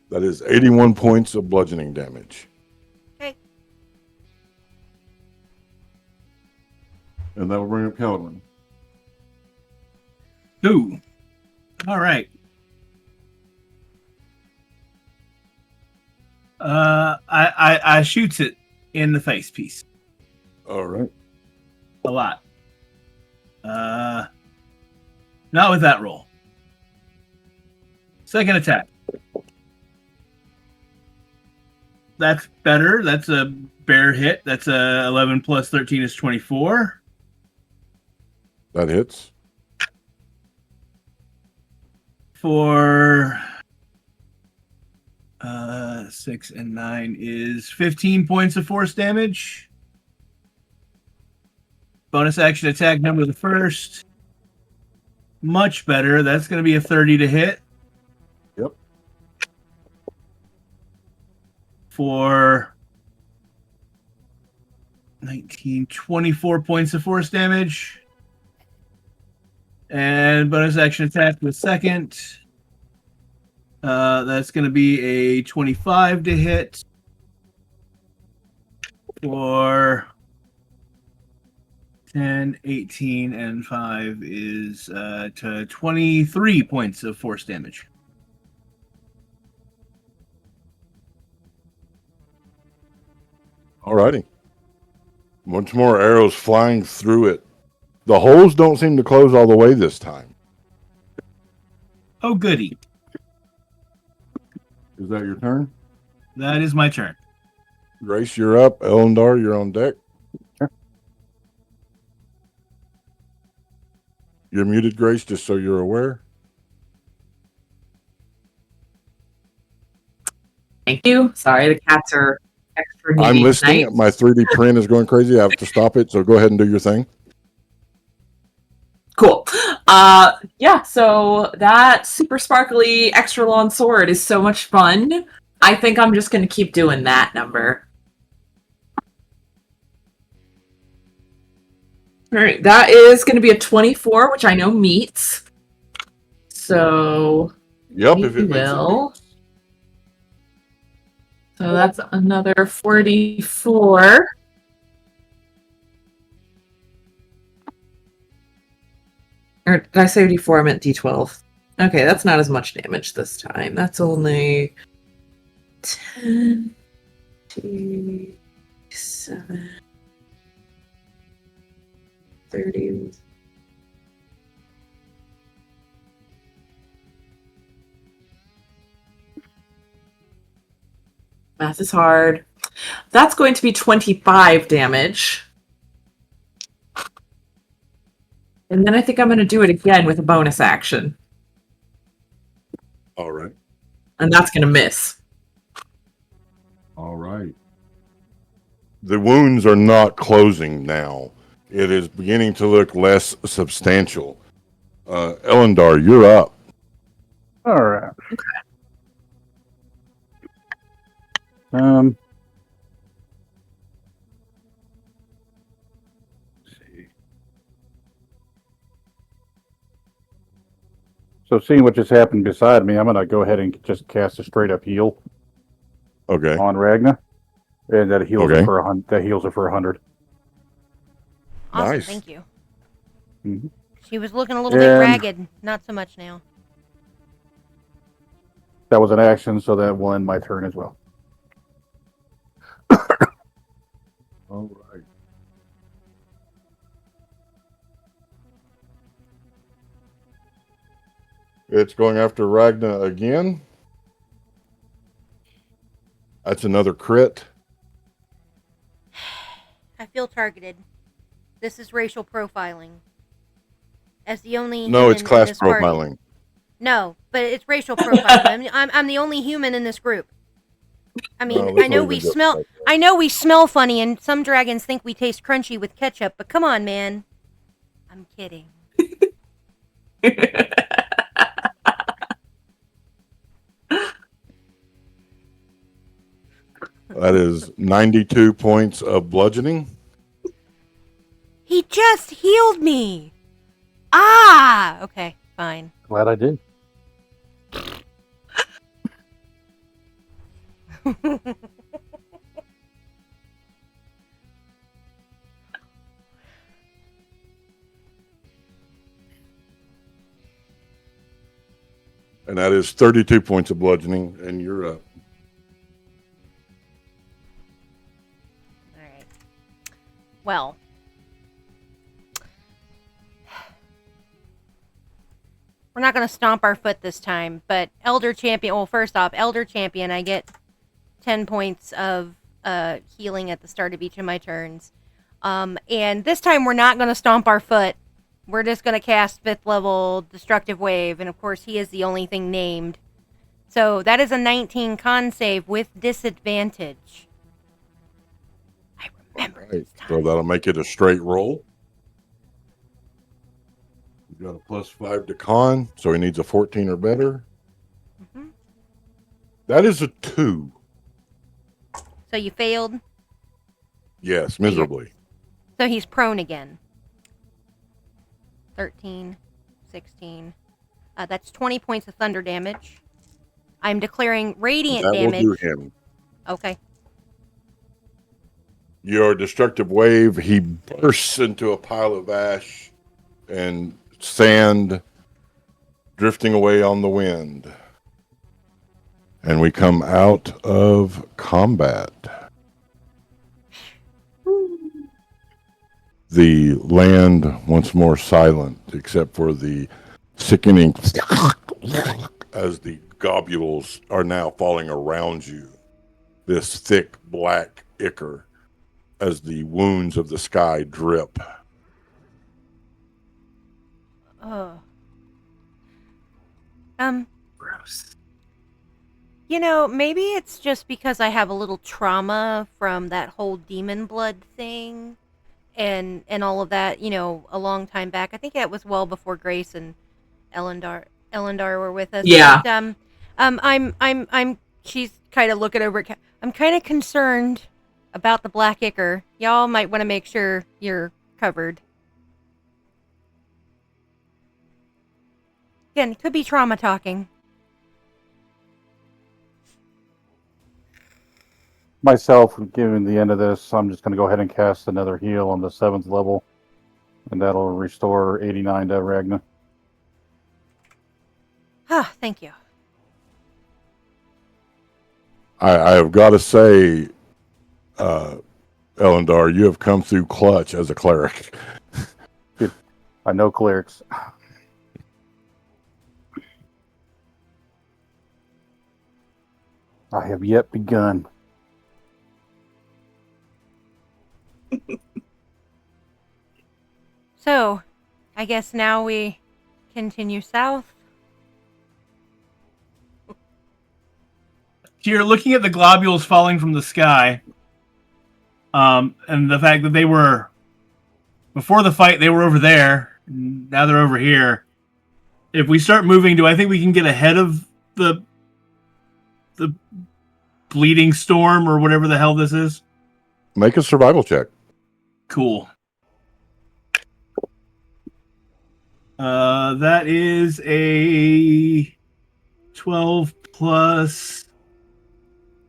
That is 81 points of bludgeoning damage. Okay. And that will bring up Caliban. Ooh. All right. I shoots it in the face piece. All right. A lot. Not with that roll. Second attack. That's better. That's a bear hit. That's a 11 plus 13 is 24. That hits. For 6 and 9 is 15 points of force damage. Bonus action attack number the first. Much better. That's going to be a 30 to hit. Yep. For 19, 24 points of force damage. And bonus action attack the second. That's going to be a 25 to hit. For 10, 18, and 5 is to 23 points of force damage. All righty. Much more arrows flying through it. The holes don't seem to close all the way this time. Oh, goody. Is that your turn? That is my turn. Grace, you're up. Elendar, you're on deck. Sure. You're muted, Grace, just so you're aware. Thank you. Sorry, the cats are extra I'm needy listening. tonight. My 3D print is going crazy. I have to stop it, so go ahead and do your thing. Cool. Yeah, so that super sparkly extra long sword is so much fun. I think I'm just going to keep doing that number. All right, that is going to be a 24, which I know meets. So, Yep, we if it makes it. will. So that's another 44. Or did I say D4? I meant D12. Okay, that's not as much damage this time. That's only 10, 7, 30. Math is hard. That's going to be 25 damage. And then I think I'm going to do it again with a bonus action. All right. And that's going to miss. All right. The wounds are not closing now. It is beginning to look less substantial. Elendar, you're up. All right. Okay. Let's see. So seeing what just happened beside me, I'm gonna go ahead and just cast a straight up heal. Okay. on Ragna, and that heals Okay. her for 100. That heals her for 100. Awesome, Nice. thank you. Mhm. She was looking a little bit And- ragged. Not so much now. That was an action, so that will end my turn as well. All right. It's going after Ragna again. That's another crit. I feel targeted. This is racial profiling. As the only No, human it's class in this party. profiling. No, but it's racial profiling. I'm the only human in this group. I mean, let's I know not we even go smell. like I know we smell funny, and some dragons think we taste crunchy with ketchup. But come on, man. I'm kidding. That is 92 points of bludgeoning. He just healed me. Ah. Okay. Fine. Glad I did. And that is 32 points of bludgeoning, and you're up. All right. Well. We're not going to stomp our foot this time, but Elder Champion, well, first off, Elder Champion, I get 10 points of healing at the start of each of my turns. And this time we're not going to stomp our foot. We're just going to cast 5th level Destructive Wave, and of course he is the only thing named. So that is a 19 con save with disadvantage. I remember Right. this time. So that'll make it a straight roll. You got a +5 to con, so he needs a 14 or better. Mhm. That is a 2. So you failed. Yes, miserably. So he's prone again. 13, 16. That's 20 points of thunder damage. I'm declaring radiant That damage. will do him. Okay. Your destructive wave, he bursts into a pile of ash and sand drifting away on the wind. And we come out of combat. The land once more silent, except for the sickening as the globules are now falling around you. This thick black ichor as the wounds of the sky drip. Oh. Gross. You know, maybe it's just because I have a little trauma from that whole demon blood thing and all of that, you know, a long time back. I think that was well before Grace and Elendar were with us. Yeah. But, I'm she's kind of looking over at I'm kind of concerned about the black ichor. Y'all might want to make sure you're covered. Again, could be trauma talking. Myself, given the end of this, I'm just going to go ahead and cast another heal on the 7th level, and that'll restore 89 to Ragna. Ah, thank you. I have got to say, Elendar, you have come through clutch as a cleric. I know clerics. I have yet begun. So, I guess now we continue south. You're looking at the globules falling from the sky, and the fact that they were before the fight they were over there. Now they're over here. If we start moving, do I think we can get ahead of the bleeding storm or whatever the hell this is? Make a survival check. Cool. That is a 12 plus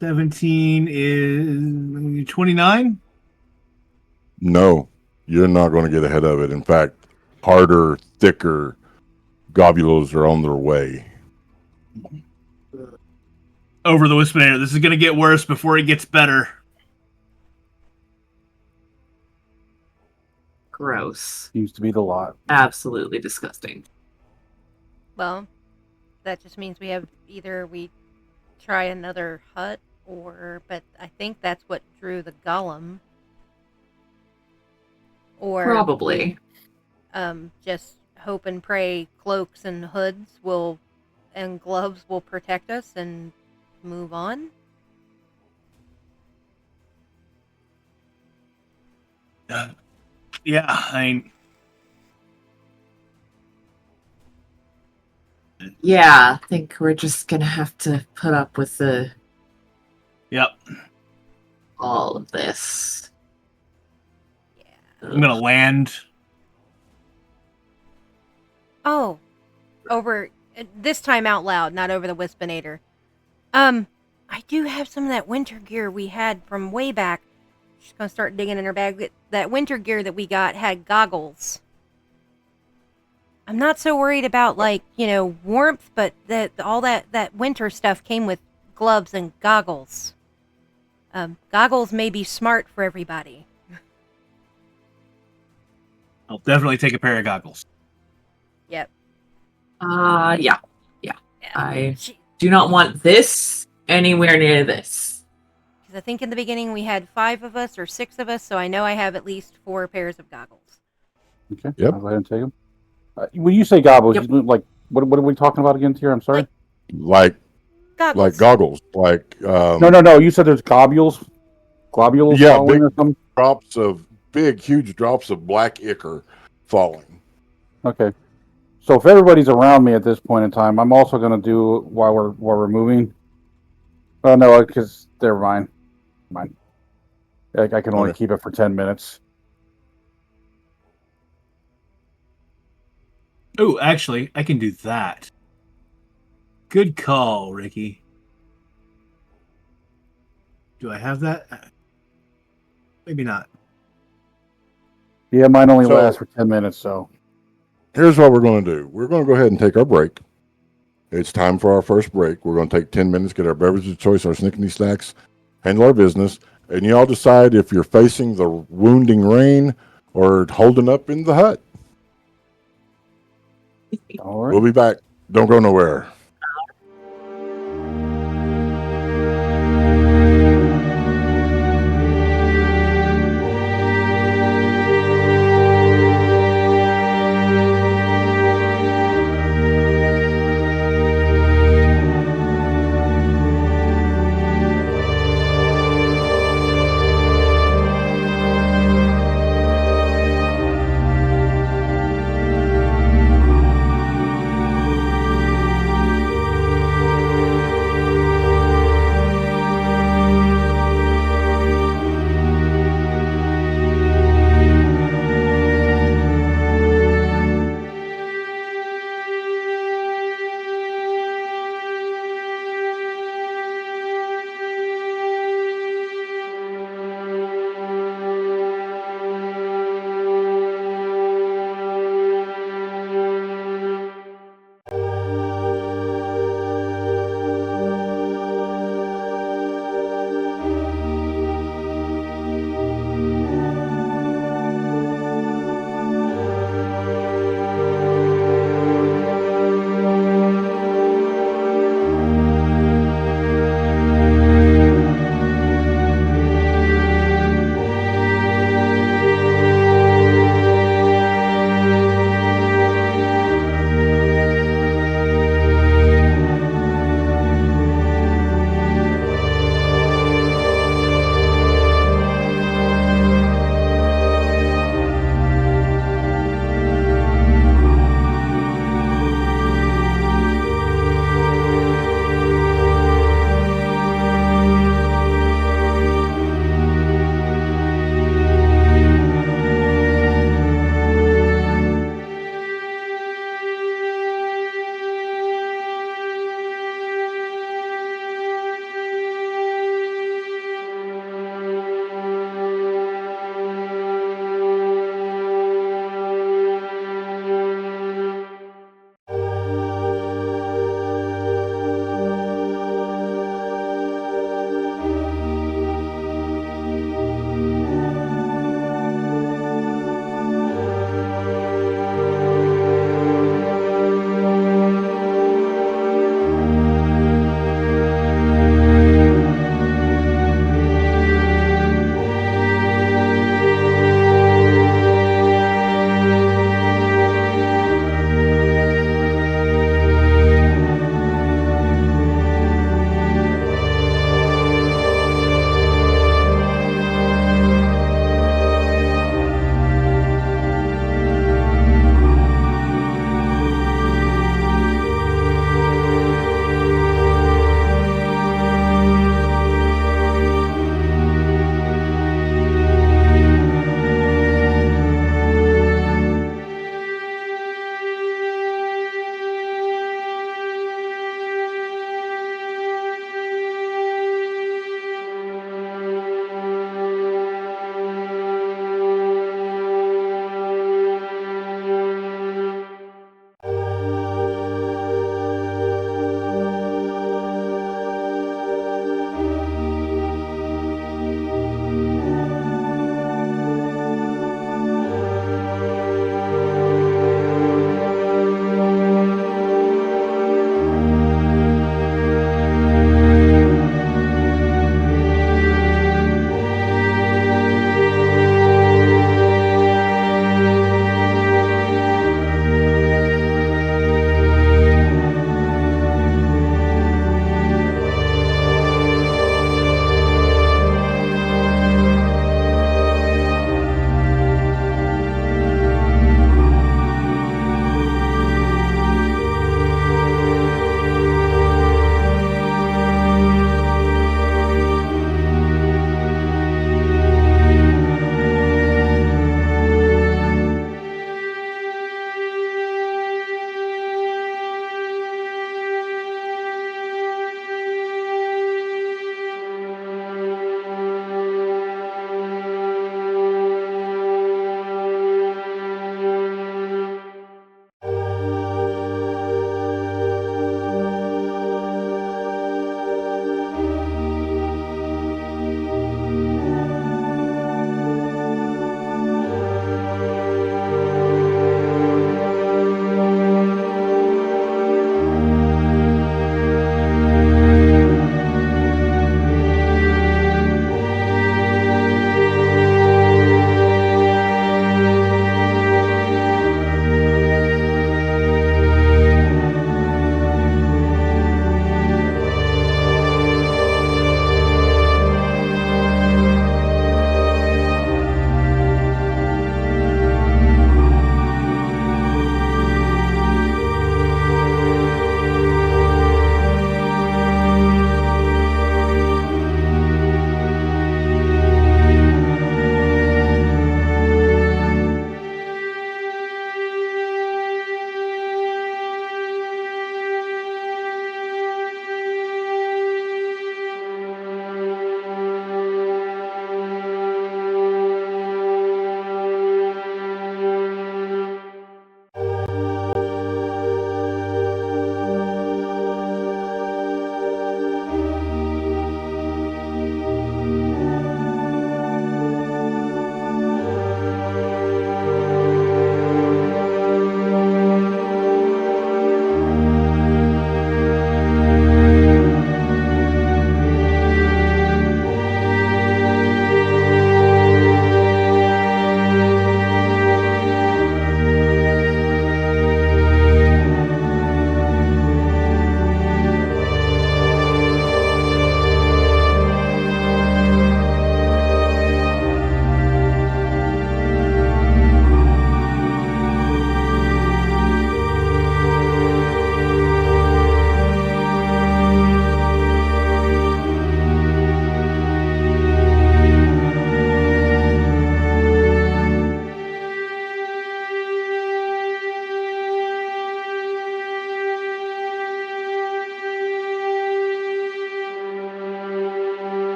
17 is 29. No, you're not going to get ahead of it. In fact, harder, thicker globules are on their way. Over the Wispinator. This is going to get worse before it gets better. Gross. Seems to be the lot. Absolutely disgusting. Well, that just means we try another hut, but I think that's what drew the golem. Or Probably. just hope and pray cloaks and hoods and gloves will protect us and move on. Yeah, I mean, Yeah, I think we're just gonna have to put up with yep. all of this. Yeah. I'm going to land. Oh, over this time out loud, not over the Wispinator. I do have some of that winter gear we had from way back. She's gonna start digging in her bag. That winter gear that we got had goggles. I'm not so worried about warmth, but all that winter stuff came with gloves and goggles. Goggles may be smart for everybody. I'll definitely take a pair of goggles. Yep. Yeah. Yeah. I do not want this anywhere near this. Because I think in the beginning we had 5 of us or 6 of us, so I know I have at least 4 pairs of goggles. Okay. Yep. I'll go ahead and take them. When you say goggles, Yep. you mean, like what are we talking about again here? I'm sorry. Like Goggles. goggles. No. You said there's globules. Globules Yeah, falling big- or something? Huge drops of black ichor falling. Okay. So if everybody's around me at this point in time, I'm also going to do while we're moving. Oh no, because they're mine. I can only Okay. keep it for 10 minutes. Oh, actually, I can do that. Good call, Ricky. Do I have that? Maybe not. Yeah, mine only So- lasts for 10 minutes. So Here's what we're going to do. We're going to go ahead and take our break. It's time for our first break. We're going to take 10 minutes, get our beverage of choice, our snickety snacks, handle our business, and y'all decide if you're facing the wounding rain or holding up in the hut. all right. We'll be back. Don't go nowhere.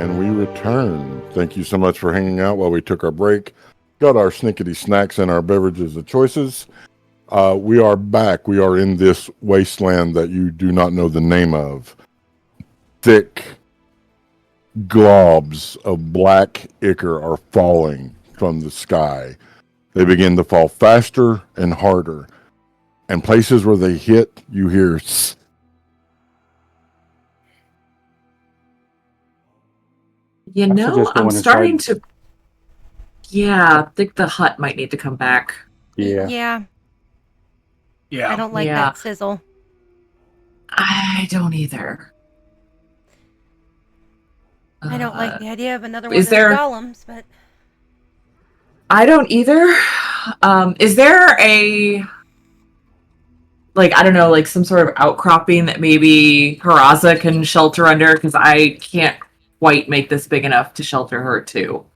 and we return. Thank you so much for hanging out while we took our break. Got our snickety snacks and our beverages of choices. We are back. We are in this wasteland that you do not know the name of. Thick globs of black ichor are falling from the sky. They begin to fall faster and harder. And places where they hit, you hear You I know, suggest I'm going starting inside. to. Yeah, I think the hut might need to come back. Yeah. Yeah. Yeah. I don't like Yeah. that sizzle. I don't either. I don't like the idea of another one is of those there- golems, but I don't either. Is there a I don't know, like some sort of outcropping that maybe Haraza can shelter under? Because I can't quite make this big enough to shelter her too.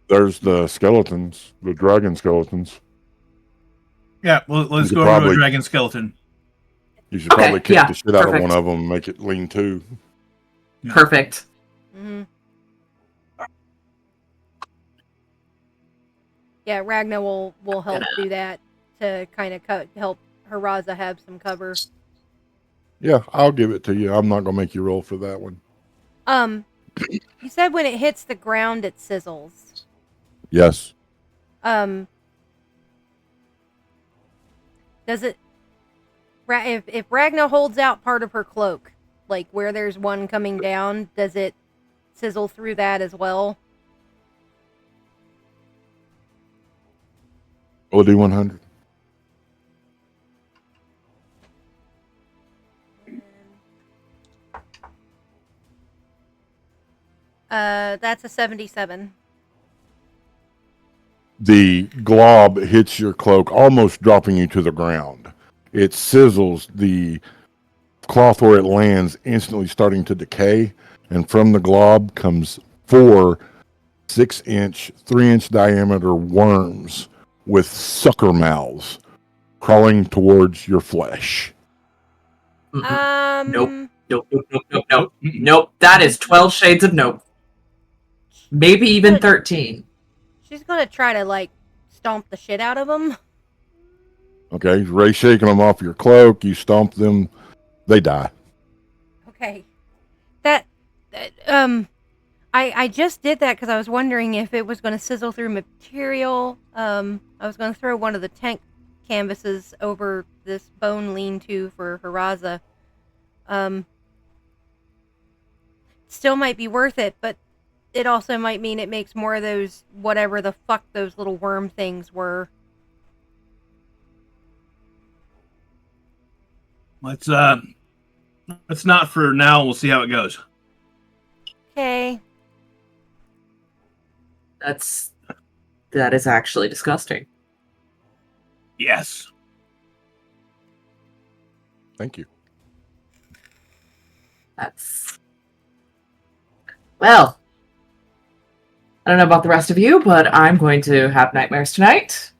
there's the skeletons, the dragon skeletons. Yeah, well, let's You go could over to probably- a dragon skeleton. You should Okay, probably kick yeah, the shit out of perfect. one of them and make it lean too. Yeah. Perfect. mhm. Yeah, Ragna will help do that to kind of help Haraza have some cover. Yeah, I'll give it to you. I'm not gonna make you roll for that one. You said when it hits the ground, it sizzles. Yes. Does it? If Ragna holds out part of her cloak, like where there's one coming down, does it sizzle through that as well? We'll do 100. That's a 77. The glob hits your cloak, almost dropping you to the ground. It sizzles. The cloth where it lands instantly starting to decay, and from the glob comes 4 6-inch, 3-inch diameter worms with sucker mouths crawling towards your flesh. Mhm. Nope. That is 12 shades of nope. Maybe even Good. 13. She's gonna try to stomp the shit out of them. Okay, Ray shaking them off your cloak. You stomp them, they die. Okay. I just did that because I was wondering if it was going to sizzle through material. I was going to throw one of the tent canvases over this bone lean-to for Haraza. Still might be worth it, but it also might mean it makes more of those, whatever the fuck those little worm things were. Let's not for now. We'll see how it goes. Okay. That is actually disgusting. Yes. Thank you. Well, I don't know about the rest of you, but I'm going to have nightmares tonight.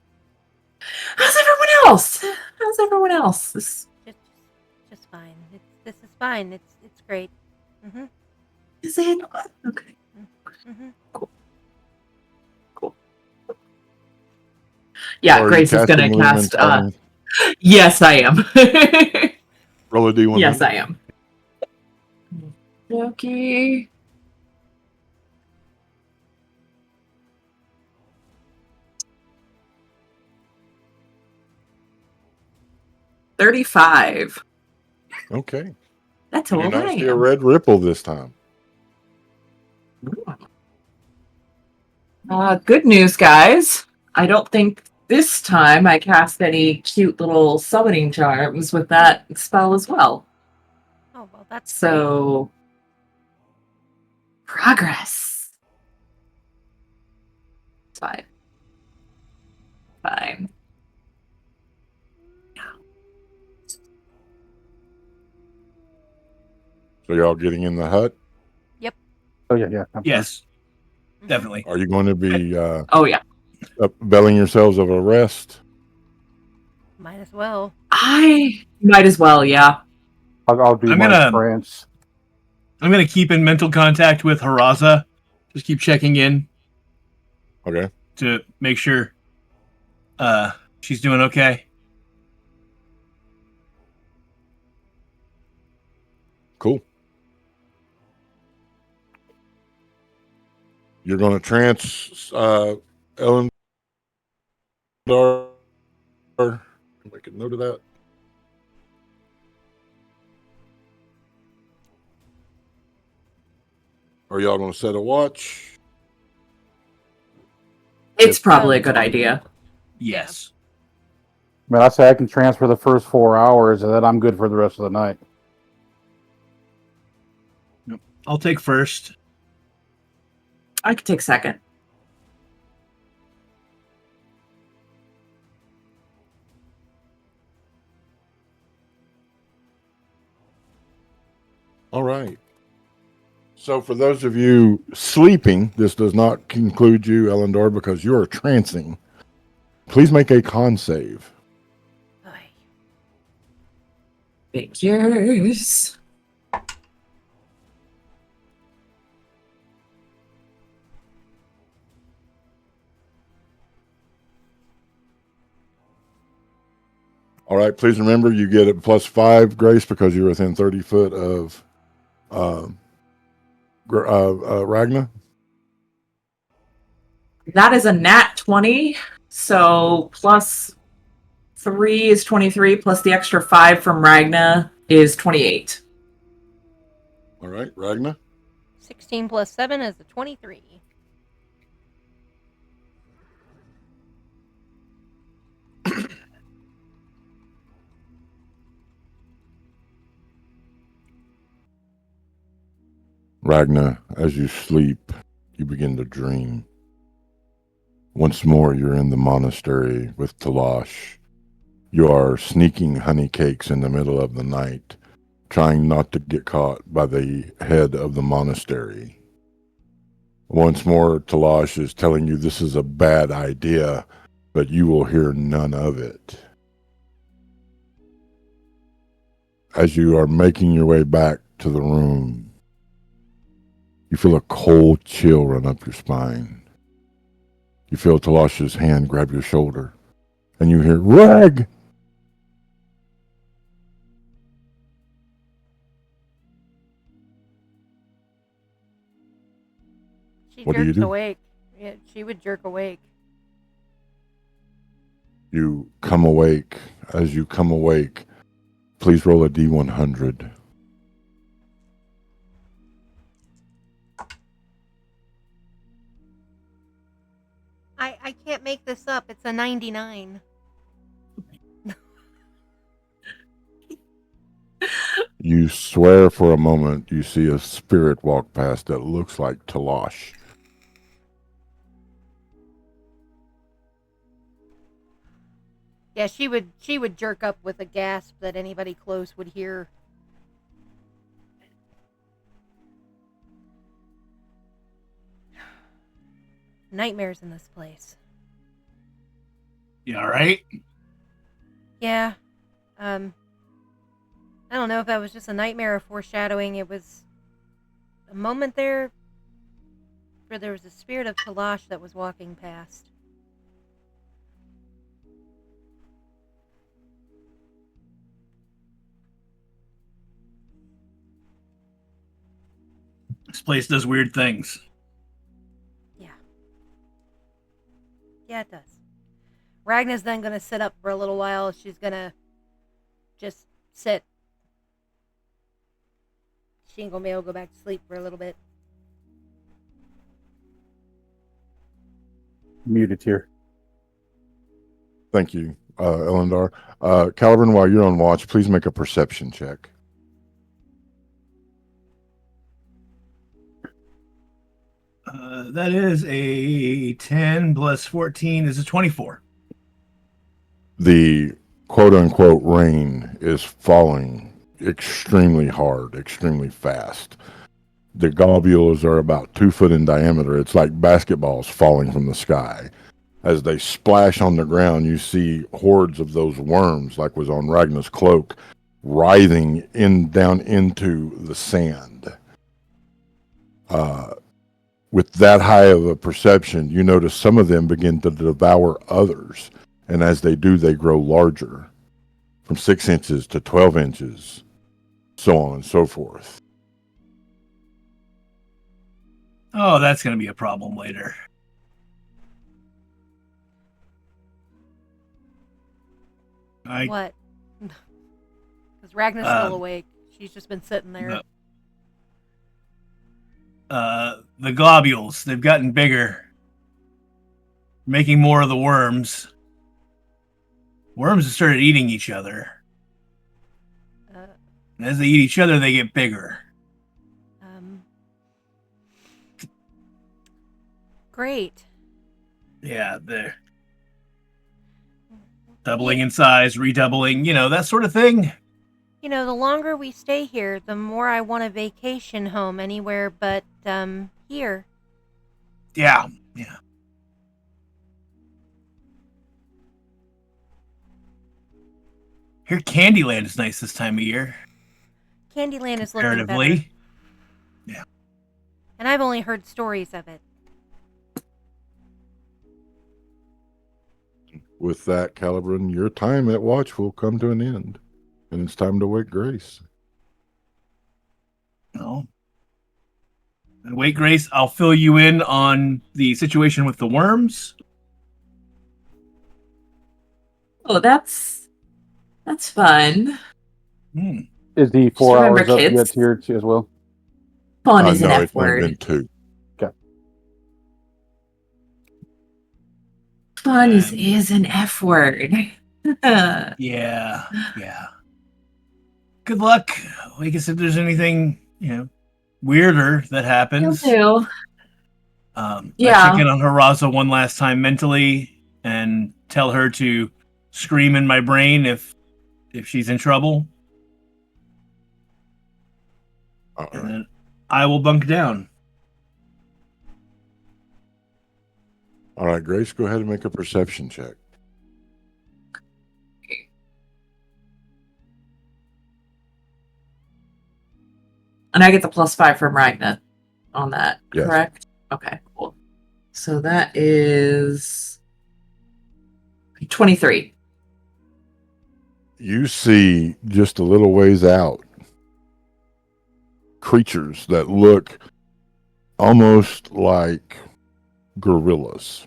How's everyone else? Just fine. This is fine. It's great. Mm-hmm. Is it? Okay. Mm-hmm. Cool. Yeah, Are you Grace is going casting to cast... Lumen yes, I am. Roll a D100. Yes, I am. Okay. $35. Okay. That's You all do not I see a am. red ripple this time. Good news, guys. I don't think this time I cast any cute little summoning charms with that spell as well. Oh, well, that's So, progress. It's fine. Fine. So y'all getting in the hut? Oh yeah. Yes. Definitely. Are you going to be Oh, yeah. belling yourselves of a rest? Might as well. I might as well, yeah. I'll do I'm my gonna- trance. I'm going to keep in mental contact with Haraza. Just keep checking in Okay. to make sure she's doing okay. Cool. You're going to trance Ellen. Make a note of that. Are y'all going to set a watch? It's probably a good idea. Yes. I mean, I say I can transfer the first 4 hours, and then I'm good for the rest of the night. I'll take first. I could take second. All right. So for those of you sleeping, this does not conclude you, Elendor, because you are trancing. Please make a con save. Figures. All right. Please remember you get a +5 grace because you're within 30 foot of Ragna. That is a nat 20. So plus 3 is 23, plus the extra 5 from Ragna is 28. All right, Ragna. 16 plus 7 is a 23. Ragna, as you sleep, you begin to dream. Once more, you're in the monastery with Talash. You are sneaking honey cakes in the middle of the night, trying not to get caught by the head of the monastery. Once more, Talash is telling you this is a bad idea, but you will hear none of it. As you are making your way back to the room, you feel a cold chill run up your spine. You feel Talash's hand grab your shoulder, and you hear, "Rag!" She What do you jerks do? awake. Yeah, she would jerk awake. You come awake. As you come awake, please roll a D100. I can't make this up. It's a 99. You swear for a moment you see a spirit walk past that looks like Talash. Yeah, she would jerk up with a gasp that anybody close would hear. Nightmares in this place. You all right? Yeah. I don't know if that was just a nightmare or foreshadowing. It was a moment there where there was a spirit of Talash that was walking past. This place does weird things. Yeah, it does. Ragna's then going to sit up for a little while. She's going to just sit. She ain't going to be able to go back to sleep for a little bit. Muted here. Thank you, Elendar. Caliburn, while you're on watch, please make a perception check. That is a 10 plus 14 is a 24. The quote-unquote rain is falling extremely hard, extremely fast. The globules are about 2 foot in diameter. It's like basketballs falling from the sky. As they splash on the ground, you see hordes of those worms, like was on Ragnar's cloak, writhing down into the sand. with that high of a perception, you notice some of them begin to devour others. And as they do, they grow larger from 6 inches to 12 inches, so on and so forth. Oh, that's going to be a problem later. What? Because Ragnar's still awake. She's just been sitting there. The globules, they've gotten bigger, making more of the worms. Worms have started eating each other. And as they eat each other, they get bigger. Great. Yeah, they're doubling in size, redoubling, that sort of thing. The longer we stay here, the more I want a vacation home anywhere but here. Yeah. Here, Candyland is nice this time of year. Candyland is looking better. Comparatively. Yeah. And I've only heard stories of it. With that, Calibran, your time at watch will come to an end, and it's time to wake Grace. No. And wait, Grace, I'll fill you in on the situation with the worms. Oh, that's fun. Is the 4 Just remember, hours up kids. yet here too, as well? Fun is an No, F it's only been word. 2. Fun is an F word. Yeah. Good luck. I guess if there's anything, weirder that happens. You'll do. I Yeah. check in on Haraza one last time mentally and tell her to scream in my brain if she's in trouble. And then I will bunk down. All right, Grace, go ahead and make a perception check. And I get the +5 from Ragnar on that, Yes. correct? Okay, cool. So that is 23. You see just a little ways out creatures that look almost like gorillas.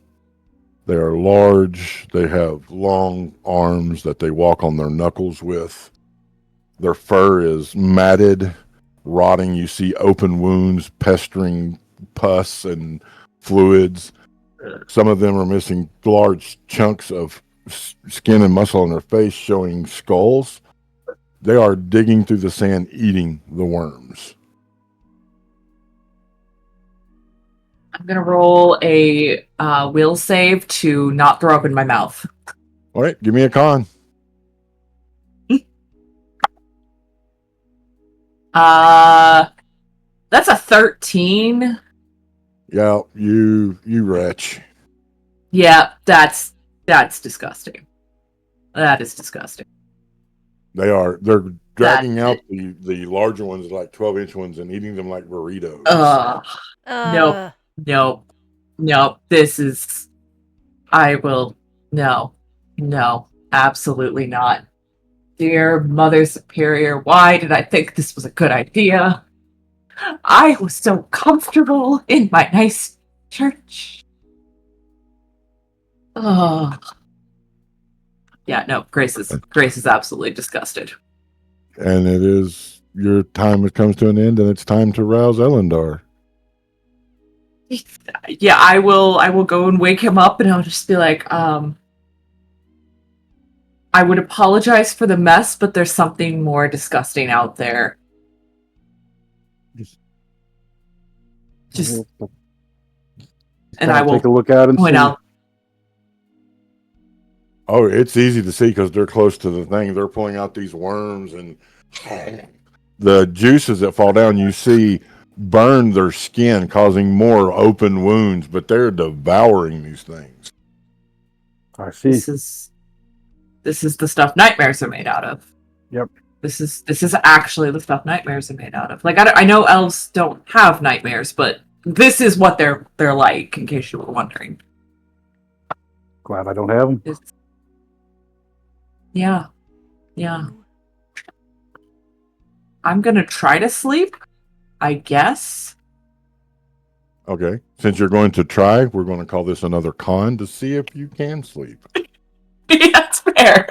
They are large. They have long arms that they walk on their knuckles with. Their fur is matted, rotting. You see open wounds, pestering pus and fluids. Some of them are missing large chunks of skin and muscle on their face, showing skulls. They are digging through the sand, eating the worms. I'm going to roll a will save to not throw up in my mouth. All right, give me a con. That's a 13. Yeah, you wretch. Yeah, that's disgusting. That is disgusting. They're dragging out the larger ones, like 12-inch ones, and eating them like burritos. Nope. This is. I will. No, absolutely not. Dear Mother Superior, why did I think this was a good idea? I was so comfortable in my nice church. Oh. Yeah, no, Grace is absolutely disgusted. And it is your time comes to an end, and it's time to rouse Elendar. Yeah, I will go and wake him up, and I'll just be like, I would apologize for the mess, but there's something more disgusting out there. Just and I will take a look out and point see. out. Oh, it's easy to see because they're close to the thing. They're pulling out these worms, and the juices that fall down, you see, burn their skin, causing more open wounds, but they're devouring these things. I see. This is the stuff nightmares are made out of. Yep. This is actually the stuff nightmares are made out of. Like I know elves don't have nightmares, but this is what they're like. In case you were wondering. Glad I don't have them. Yeah. I'm gonna try to sleep, I guess. Okay. Since you're going to try, we're going to call this another con to see if you can sleep. Yeah, that's fair.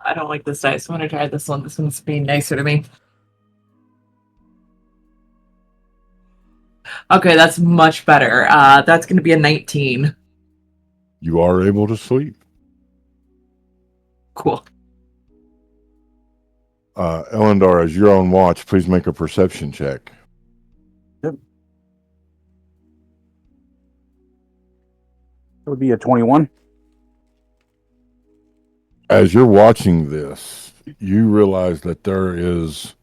I don't like this dice. I'm gonna try this one. This one's being nicer to me. Okay, that's much better. That's gonna be a 19. You are able to sleep. Cool. Elendar, as you're on watch, please make a perception check. Yep. That would be a 21. As you're watching this, you realize that there is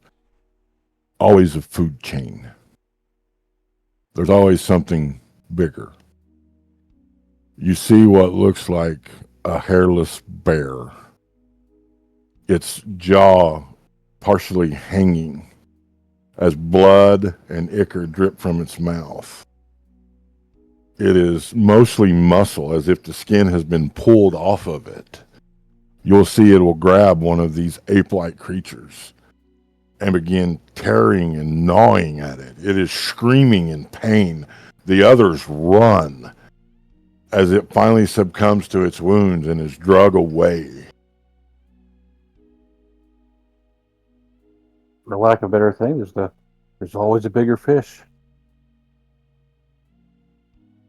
always a food chain. There's always something bigger. You see what looks like a hairless bear. Its jaw partially hanging as blood and ichor drip from its mouth. It is mostly muscle, as if the skin has been pulled off of it. You'll see it will grab one of these ape-like creatures and begin tearing and gnawing at it. It is screaming in pain. The others run as it finally succumbs to its wounds and is dragged away. For lack of a better thing, there's always a bigger fish.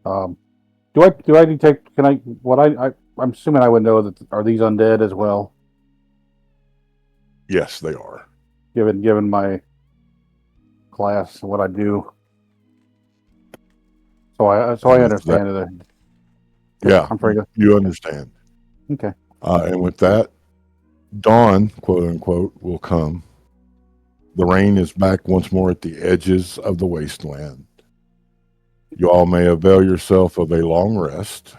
Do I detect? Can I? What I'm assuming I would know that are these undead as well, Yes, they are. given my class and what I do. So I understand that. Yeah, I'm pretty good. you understand. Okay. And with that, dawn, quote unquote, will come. The rain is back once more at the edges of the wasteland. You all may avail yourself of a long rest.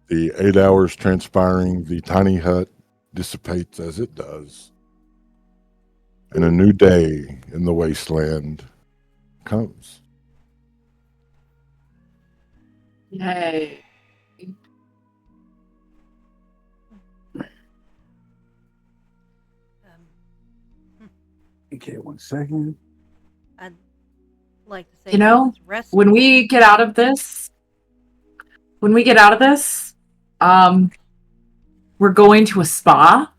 The 8 hours transpiring, the tiny hut dissipates as it does, and a new day in the wasteland comes. Yay. Okay, 1 second. I'd like to say, You know, it's restful. when we get out of this, we're going to a spa.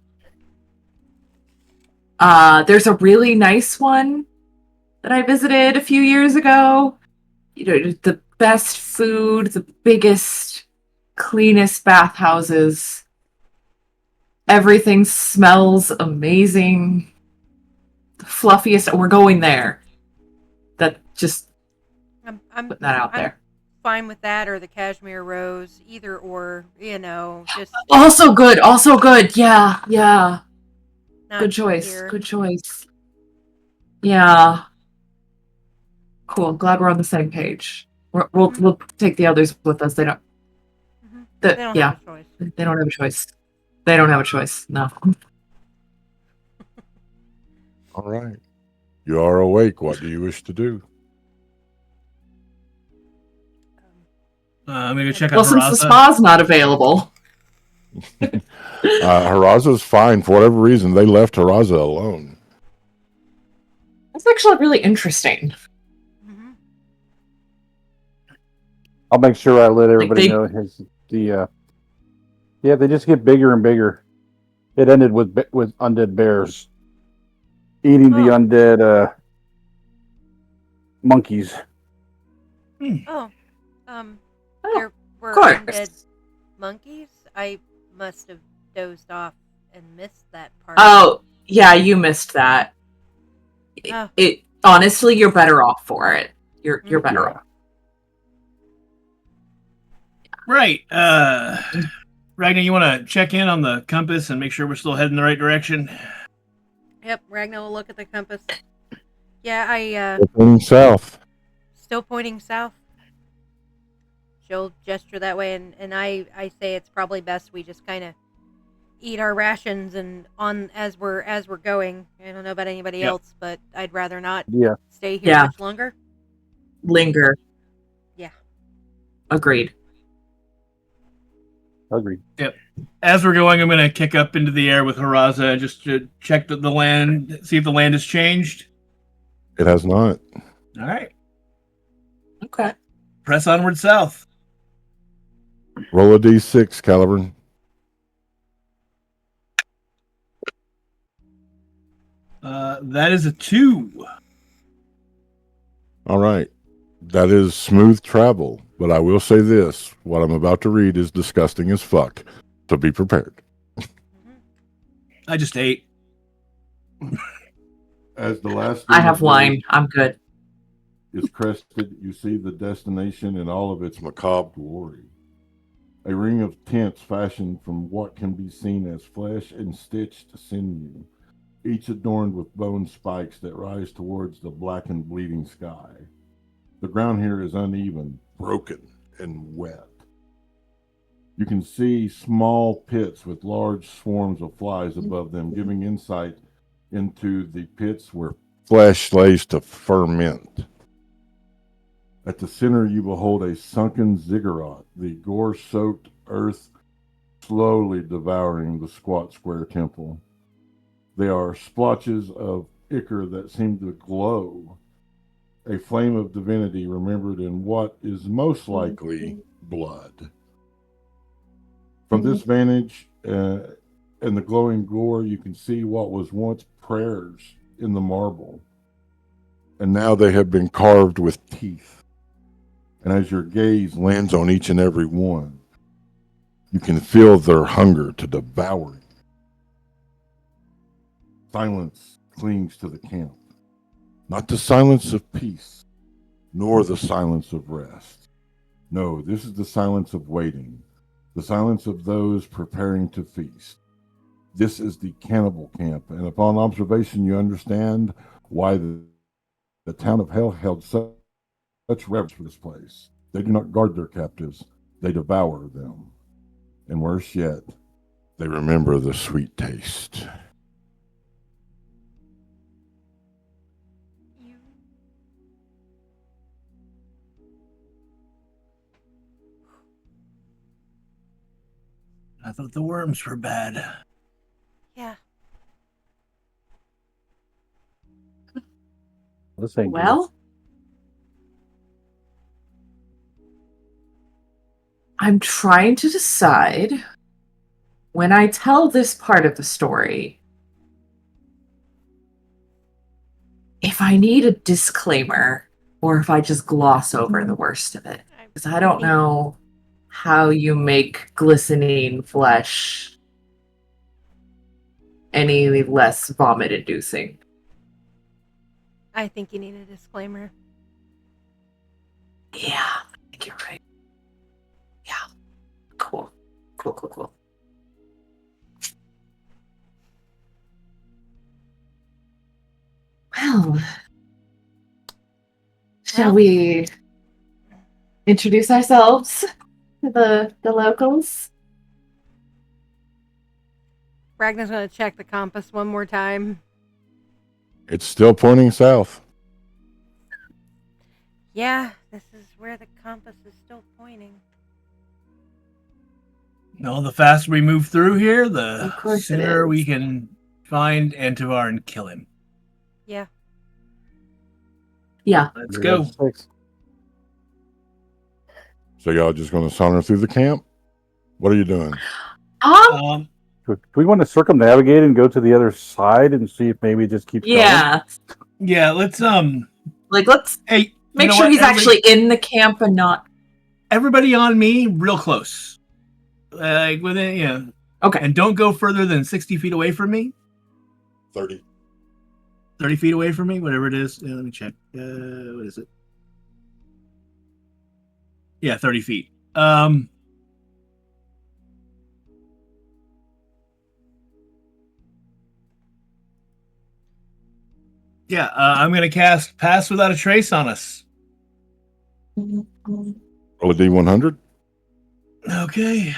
There's a really nice one that I visited a few years ago. You know, the best food, the biggest, cleanest bathhouses. Everything smells amazing. The fluffiest. We're going there. That just I'm putting that out there. fine with that, or the cashmere rose, either or. Just Also good. Yeah. not Good choice. here. Good choice. Yeah. Cool. Glad we're on the same page. We'll take the others with us. They don't. Mhm. They don't have a choice. They don't have a choice. They don't have a choice. No. All right. You are awake. What do you wish to do? I'm gonna go check Well, out since the Haraza. spa's not available, Haraza's fine. For whatever reason, they left Haraza alone. that's actually really interesting. Mhm. I'll make sure I let everybody they- know yeah, they just get bigger and bigger. It ended with undead bears eating the Oh. undead monkeys. Oh, Oh, there were of course. undead monkeys. I must have dozed off and missed that part. Oh, yeah, you missed that. Oh. It honestly, you're better off for it. You're better Yeah. off. Right. Ragnar, you want to check in on the compass and make sure we're still heading the right direction? Yep, Ragnar will look at the compass. Yeah, I Still pointing south. still pointing south. She'll gesture that way, and I say it's probably best we just kind of eat our rations and on as we're going. I don't know about anybody Yep. else, but I'd rather not Yeah, stay here Yeah. much longer. Linger. Yeah. Agreed. agreed. As we're going, I'm going to kick up into the air with Haraza just to check the land, see if the land has changed. It has not. All right. Okay. Press onward south. Roll a d6, Caliburn. That is a 2. All right. That is smooth travel. But I will say this. What I'm about to read is disgusting as fuck. So be prepared. I just ate. As the last I have wine. I'm good. is crested, you see the destination in all of its macabre glory. A ring of tents fashioned from what can be seen as flesh and stitched sinew, each adorned with bone spikes that rise towards the black and bleeding sky. The ground here is uneven, broken, and wet. You can see small pits with large swarms of flies above them, giving insight into the pits where flesh lays to ferment. At the center, you behold a sunken ziggurat, the gore-soaked earth slowly devouring the squat square temple. There are splotches of ichor that seem to glow, a flame of divinity remembered in what is most likely blood. From this vantage and the glowing gore, you can see what was once prayers in the marble, and now they have been carved with teeth. And as your gaze lands on each and every one, you can feel their hunger to devour you. Silence clings to the camp, not the silence of peace, nor the silence of rest. No, this is the silence of waiting, the silence of those preparing to feast. This is the cannibal camp, and upon observation, you understand why the town of Hell held such reverence for this place. They do not guard their captives, they devour them. And worse yet, they remember the sweet taste. I thought the worms were bad. Yeah. This ain't good. Well, I'm trying to decide when I tell this part of the story if I need a disclaimer or if I just gloss over the worst of it. Because I don't know how you make glistening flesh any less vomit inducing. I think you need a disclaimer. Yeah, I think you're right. Yeah. Cool. Cool. Well, shall we introduce ourselves to the locals? Ragnar's gonna check the compass one more time. It's still pointing south. Yeah, this is where the compass is still pointing. No, the faster we move through here, Of the course it sooner is. we can find Antivar and kill him. Yeah. Yeah. Let's go. 6. So y'all just going to saunter through the camp? What are you doing? Do we want to circumnavigate and go to the other side and see if maybe it just keeps going? Yeah, let's Let's hey, make sure he's actually in the camp and not. Everybody on me, real close. Like within, yeah. Okay. And don't go further than 60 feet away from me. 30. 30 feet away from me, whatever it is. Let me check. What is it? Yeah, 30 feet. Yeah, I'm going to cast Pass Without a Trace on us. Roll a D100. Okay.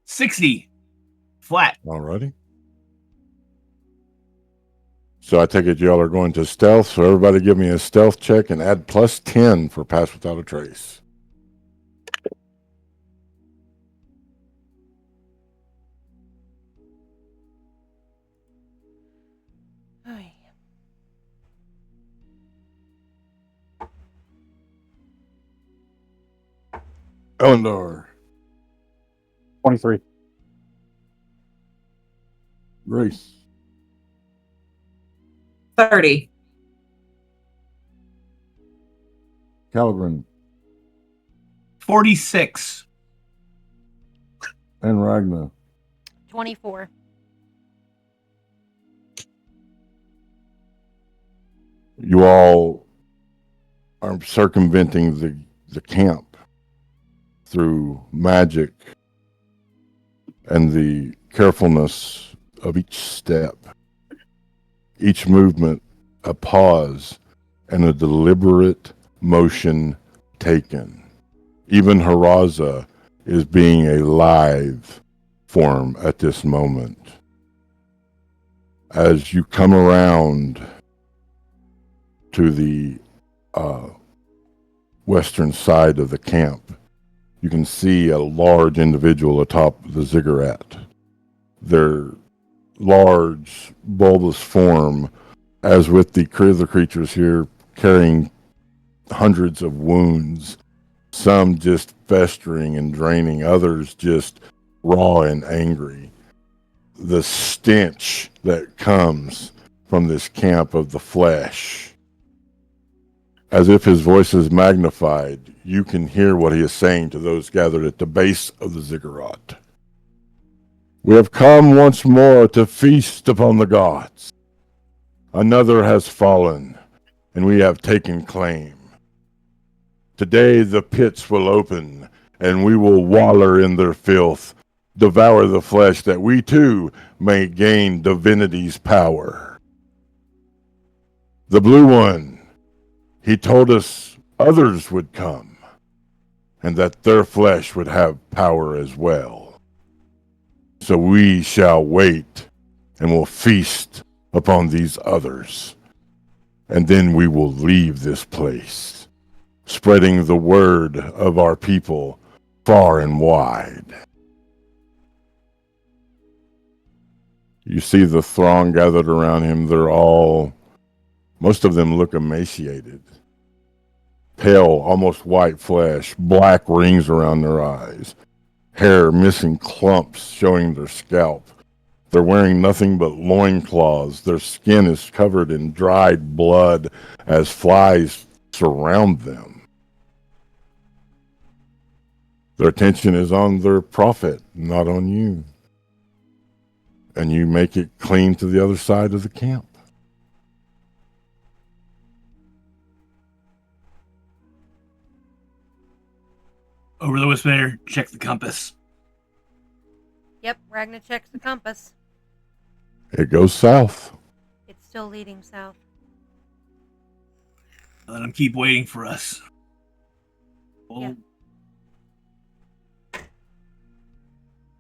$60 flat. Alrighty. So I take it y'all are going to stealth. So everybody give me a stealth check and add plus 10 for Pass Without a Trace. Oy. Elendar, 23. Grace, 30. Calgren, 46. and Ragna. 24. You all are circumventing the camp through magic and the carefulness of each step, each movement, a pause and a deliberate motion taken. Even Haraza is being a live form at this moment. As you come around to the western side of the camp, you can see a large individual atop the ziggurat. Their large, bulbous form, as with the other creatures here, carrying hundreds of wounds, some just festering and draining, others just raw and angry. The stench that comes from this camp of the flesh, as if his voice is magnified, you can hear what he is saying to those gathered at the base of the ziggurat. We have come once more to feast upon the gods. Another has fallen, and we have taken claim. Today the pits will open, and we will waller in their filth, devour the flesh, that we too may gain divinity's power. The blue one, he told us others would come, and that their flesh would have power as well. So we shall wait, and will feast upon these others, and then we will leave this place, spreading the word of our people far and wide. You see the throng gathered around him. Most of them look emaciated. Pale, almost white flesh, black rings around their eyes, hair missing clumps showing their scalp. They're wearing nothing but loincloths. Their skin is covered in dried blood as flies surround them. Their attention is on their prophet, not on you. And you make it clean to the other side of the camp. Over the whisper, check the compass. Yep, Ragna checks the compass. It goes south. It's still leading south. Let them keep waiting for us. We'll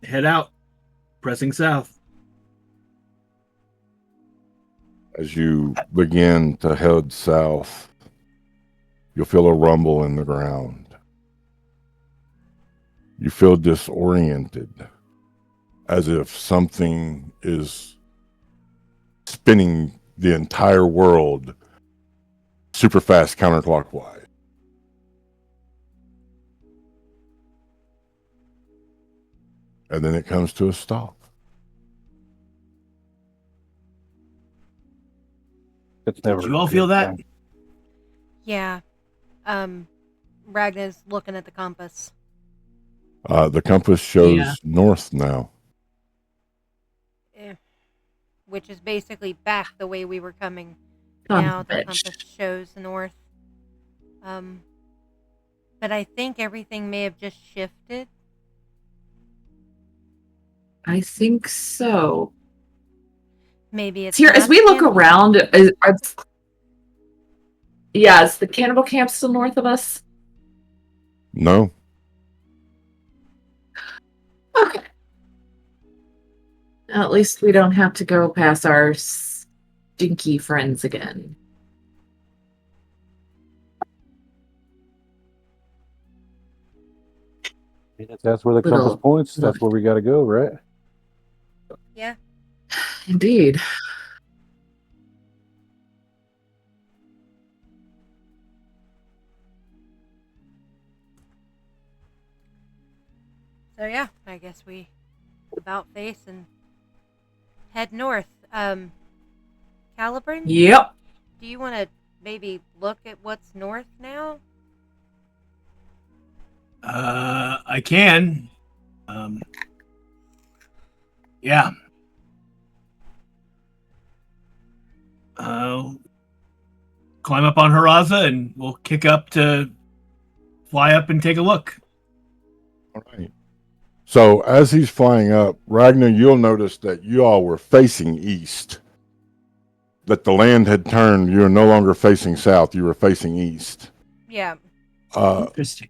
head out, pressing south. As you begin to head south, you'll feel a rumble in the ground. You feel disoriented, as if something is spinning the entire world super fast counterclockwise. And then it comes to a stop. It's never. Did you all feel that? Yeah. Ragna's looking at the compass. The compass shows Yeah. north now. Which is basically back the way we were coming. Son Now of a the bitch. compass shows north. But I think everything may have just shifted. I think so. Maybe it's Here, as not we the look cannibal. around, is the cannibal camp still north of us? No. Okay. At least we don't have to go past our stinky friends again. If that's where the compass Little- points, that's where we got to go, right? Yeah. Indeed. So yeah, I guess we about face and head north. Calibran, Yep. do you want to maybe look at what's north now? I can. Yeah. Climb up on Haraza and we'll kick up to fly up and take a look. All right. So as he's flying up, Ragnar, you'll notice that you all were facing east. That the land had turned. You're no longer facing south. You were facing east. Yeah. Interesting.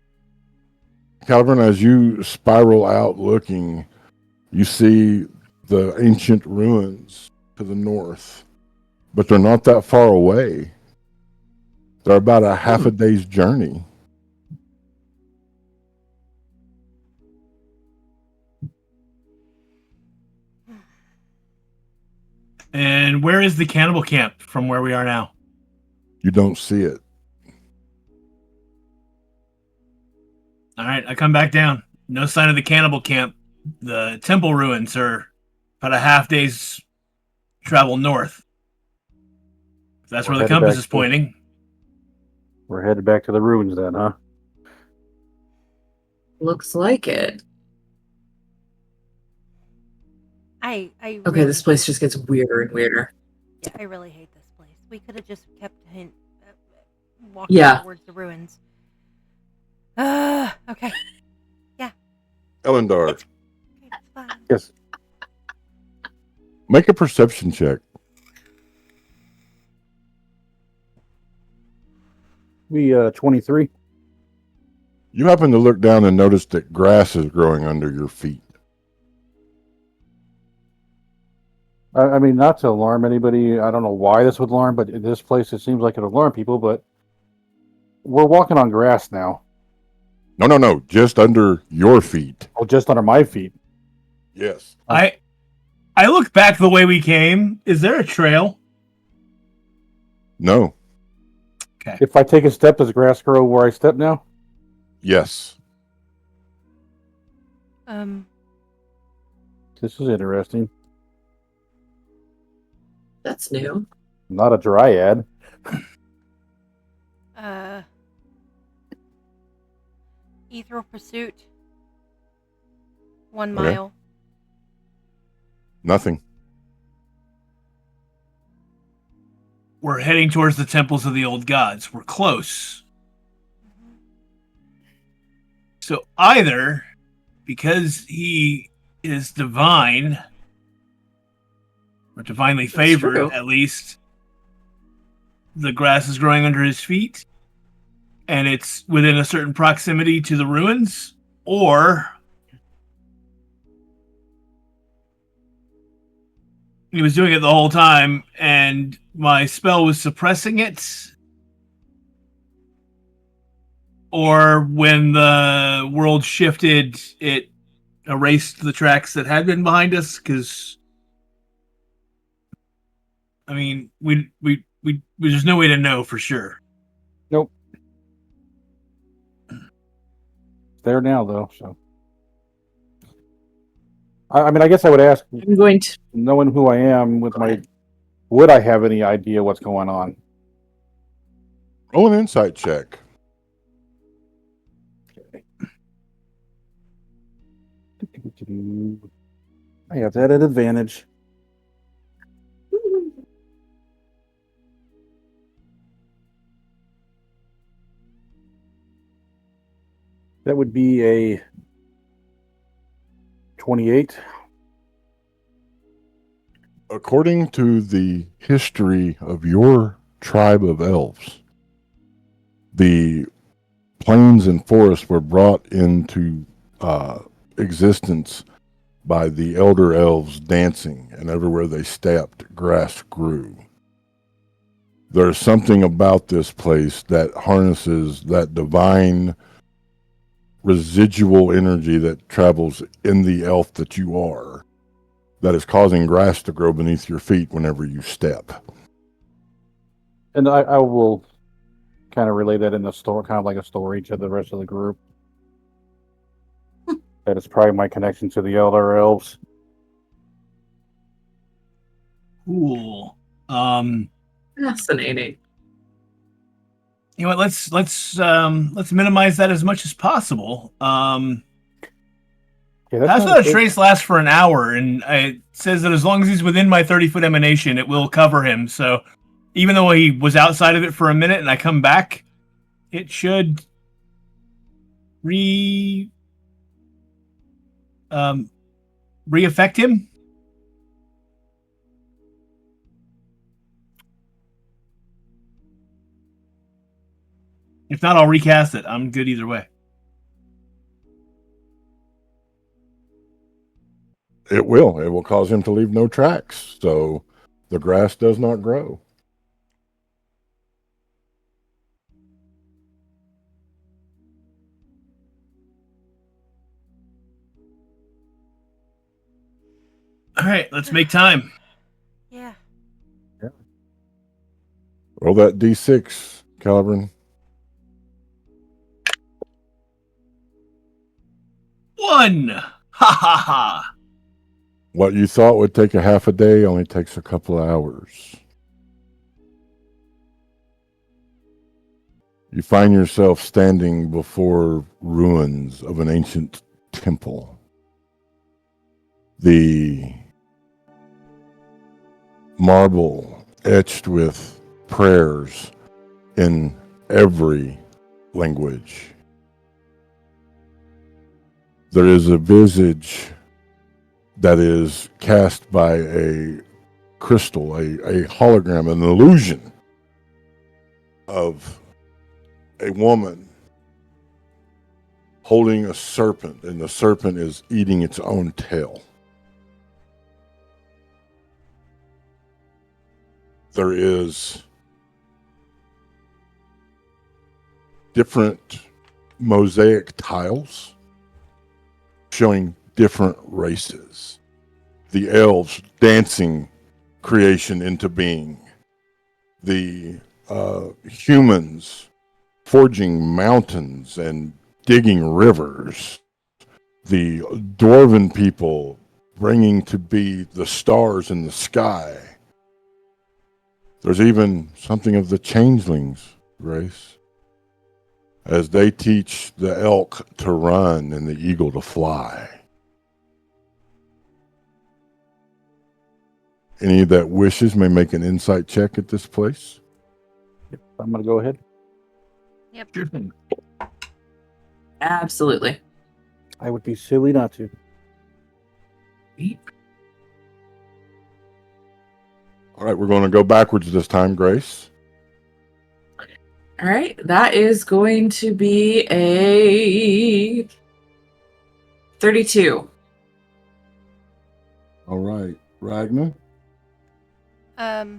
Calvin, as you spiral out looking, you see the ancient ruins to the north, but they're not that far away. They're about a half a day's journey. And where is the cannibal camp from where we are now? You don't see it. All right, I come back down. No sign of the cannibal camp. The temple ruins are about a half day's travel north. That's We're where the headed compass back is to- pointing. We're headed back to the ruins then, huh? Looks like it. I Okay, really this place just gets weirder and weirder. Yeah, I really hate this place. We could have just kept walking Yeah. towards the ruins. Okay. Elendar, It's fine. Yes. make a perception check. We 23. You happen to look down and notice that grass is growing under your feet. I mean, not to alarm anybody. I don't know why this would alarm, but in this place it seems like it would alarm people. But we're walking on grass now. No. Just under your feet. Oh, just under my feet. Yes. I look back the way we came. Is there a trail? No. If I take a step, does grass grow where I step now? Yes. This is interesting. That's new. Not a dryad. Ethereal Pursuit. 1 Okay. mile. Nothing. We're heading towards the temples of the old gods. We're close. So either because he is divine, or divinely That's favored, true. at least, the grass is growing under his feet, and it's within a certain proximity to the ruins, or he was doing it the whole time, and my spell was suppressing it, or when the world shifted, it erased the tracks that had been behind us, because I mean, we there's no way to know for sure. Nope. There now, though. So, I mean, I guess I would ask, I'm going to. knowing who I am, with my, would I have any idea what's going on? Roll an insight check. I have that at advantage. That would be a 28. according to the history of your tribe of elves, the plains and forests were brought into existence by the elder elves dancing, and everywhere they stepped, grass grew. There's something about this place that harnesses that divine residual energy that travels in the elf that you are, that is causing grass to grow beneath your feet whenever you step. And I will kind of relay that in the story, kind of like a story to the rest of the group. That is probably my connection to the Elder Elves. Cool. Fascinating. You know what? Let's minimize that as much as possible. Yeah, That's not not a trace lasts for an hour, and it says that as long as he's within my 30-foot emanation, it will cover him. So even though he was outside of it for a minute and I come back, it should re-affect him. If not, I'll recast it. I'm good either way. It will. It will cause him to leave no tracks, so the grass does not grow. All right, let's make time. Yeah. Roll that D6, Calvin. 1. Ha ha ha. What you thought would take a half a day only takes a couple of hours. You find yourself standing before ruins of an ancient temple. The marble etched with prayers in every language. There is a visage that is cast by a crystal, a hologram, an illusion of a woman holding a serpent, and the serpent is eating its own tail. There is different mosaic tiles showing different races. The elves dancing creation into being. The humans forging mountains and digging rivers. The dwarven people bringing to be the stars in the sky. There's even something of the changelings, Grace, as they teach the elk to run and the eagle to fly. Any that wishes may make an insight check at this place. Yep, I'm going to go ahead. Yep. Sure thing. Absolutely. I would be silly not to. All right, we're going to go backwards this time, Grace. All right, that is going to be a 32. All right, Ragnar. I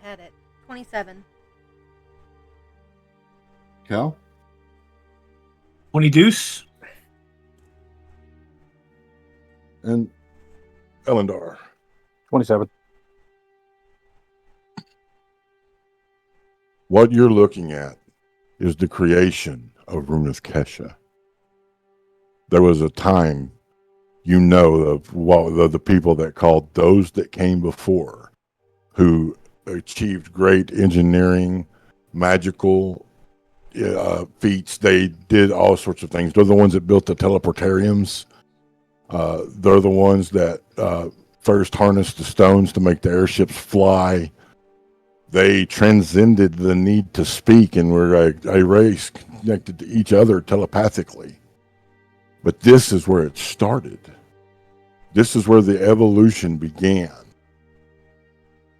had it. 27. Cal. 20 deuce. And Elendar. 27. What you're looking at is the creation of Runeth Kesha. There was a time, you know, of the people that called those that came before, who achieved great engineering, magical feats. They did all sorts of things. They're the ones that built the teleportariums. They're the ones that first harnessed the stones to make the airships fly. They transcended the need to speak and were a race connected to each other telepathically. But this is where it started. This is where the evolution began.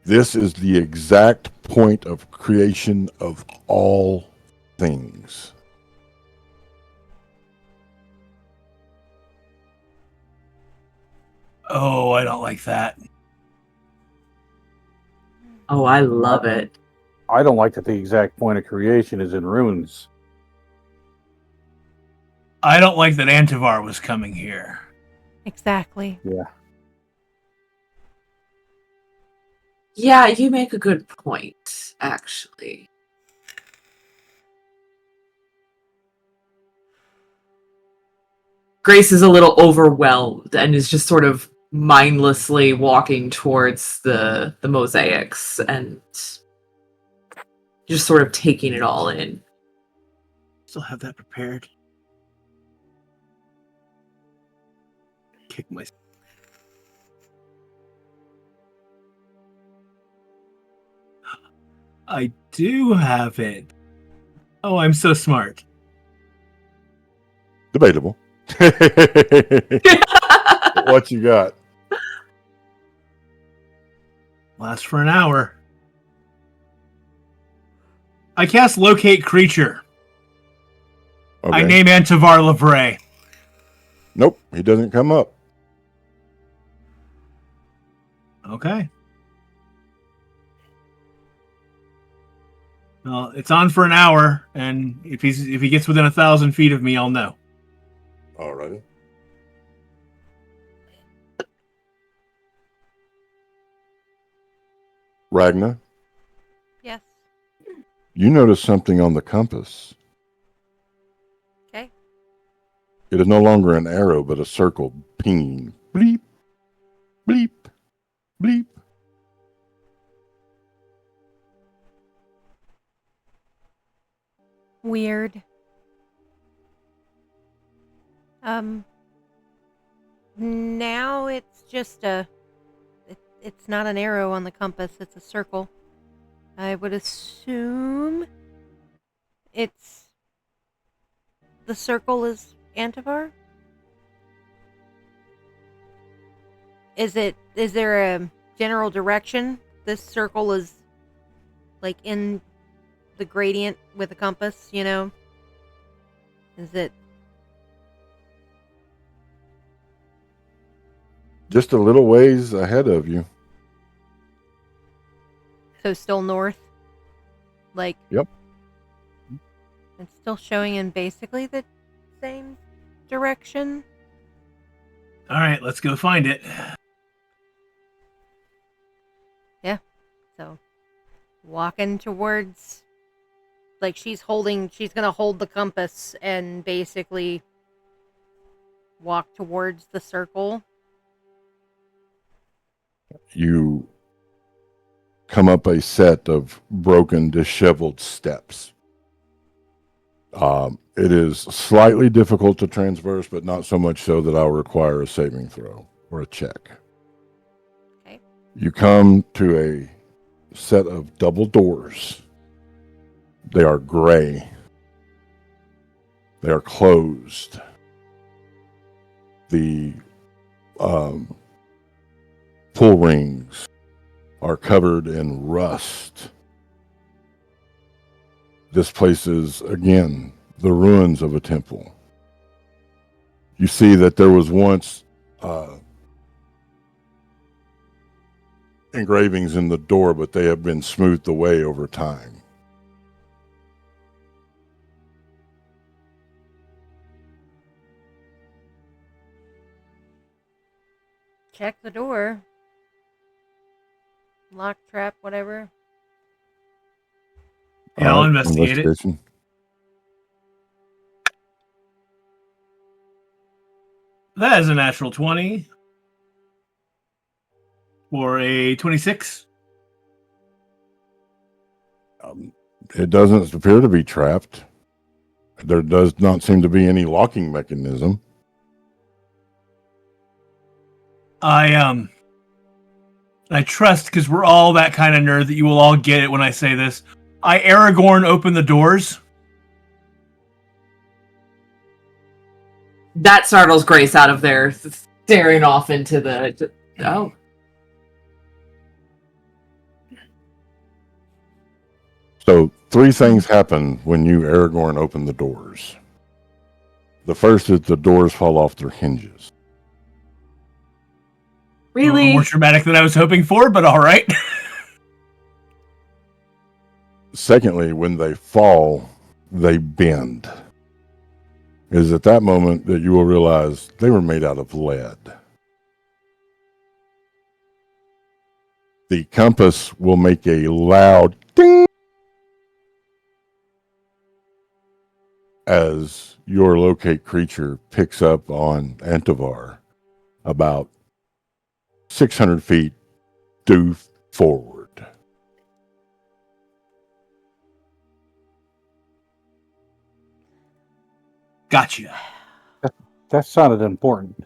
This is the exact point of creation of all things. Oh, I don't like that. Oh, I love it. I don't like that the exact point of creation is in ruins. I don't like that Antivar was coming here. Exactly. Yeah, you make a good point, actually. Grace is a little overwhelmed and is just sort of mindlessly walking towards the mosaics and just sort of taking it all in. Still have that prepared. Kick my. I do have it. Oh, I'm so smart. Debatable. What you got? Lasts for an hour. I cast Locate Creature. Okay. I name Antivar Lavray. Nope, he doesn't come up. Okay. Well, it's on for an hour, and if he gets within 1,000 feet of me, I'll know. Alrighty. Ragna, Yes. you notice something on the compass. Okay. It is no longer an arrow, but a circle pinging. Bleep, bleep, bleep. Weird. Now it's just it's not an arrow on the compass, it's a circle. I would assume it's the circle is Antivar? Is there a general direction? This circle is like in the gradient with a compass, you know? Is it Just a little ways ahead of you. so still north? Like Yep. It's still showing in basically the same direction. All right, let's go find it. So walking towards like she's gonna hold the compass and basically walk towards the circle. You come up a set of broken, disheveled steps. It is slightly difficult to transverse, but not so much so that I'll require a saving throw or a check. Okay. You come to a set of double doors. They are gray. They are closed. The pull rings are covered in rust. This place is, again, the ruins of a temple. You see that there was once engravings in the door, but they have been smoothed away over time. Check the door. Lock, trap, whatever. Yeah, I'll All right, investigate it. investigation. That is a natural 20 for a 26. It doesn't appear to be trapped. There does not seem to be any locking mechanism. I trust, because we're all that kind of nerd, that you will all get it when I say this. I Aragorn open the doors. That startles Grace out of there. staring off into the. Oh. So 3 things happen when you, Aragorn, open the doors. The first is the doors fall off their hinges. A little Really? more dramatic than I was hoping for, but all right. Secondly, when they fall, they bend. It is at that moment that you will realize they were made out of lead. The compass will make a loud ding as your locate creature picks up on Antivar about 600 feet due forward. Gotcha. That sounded important.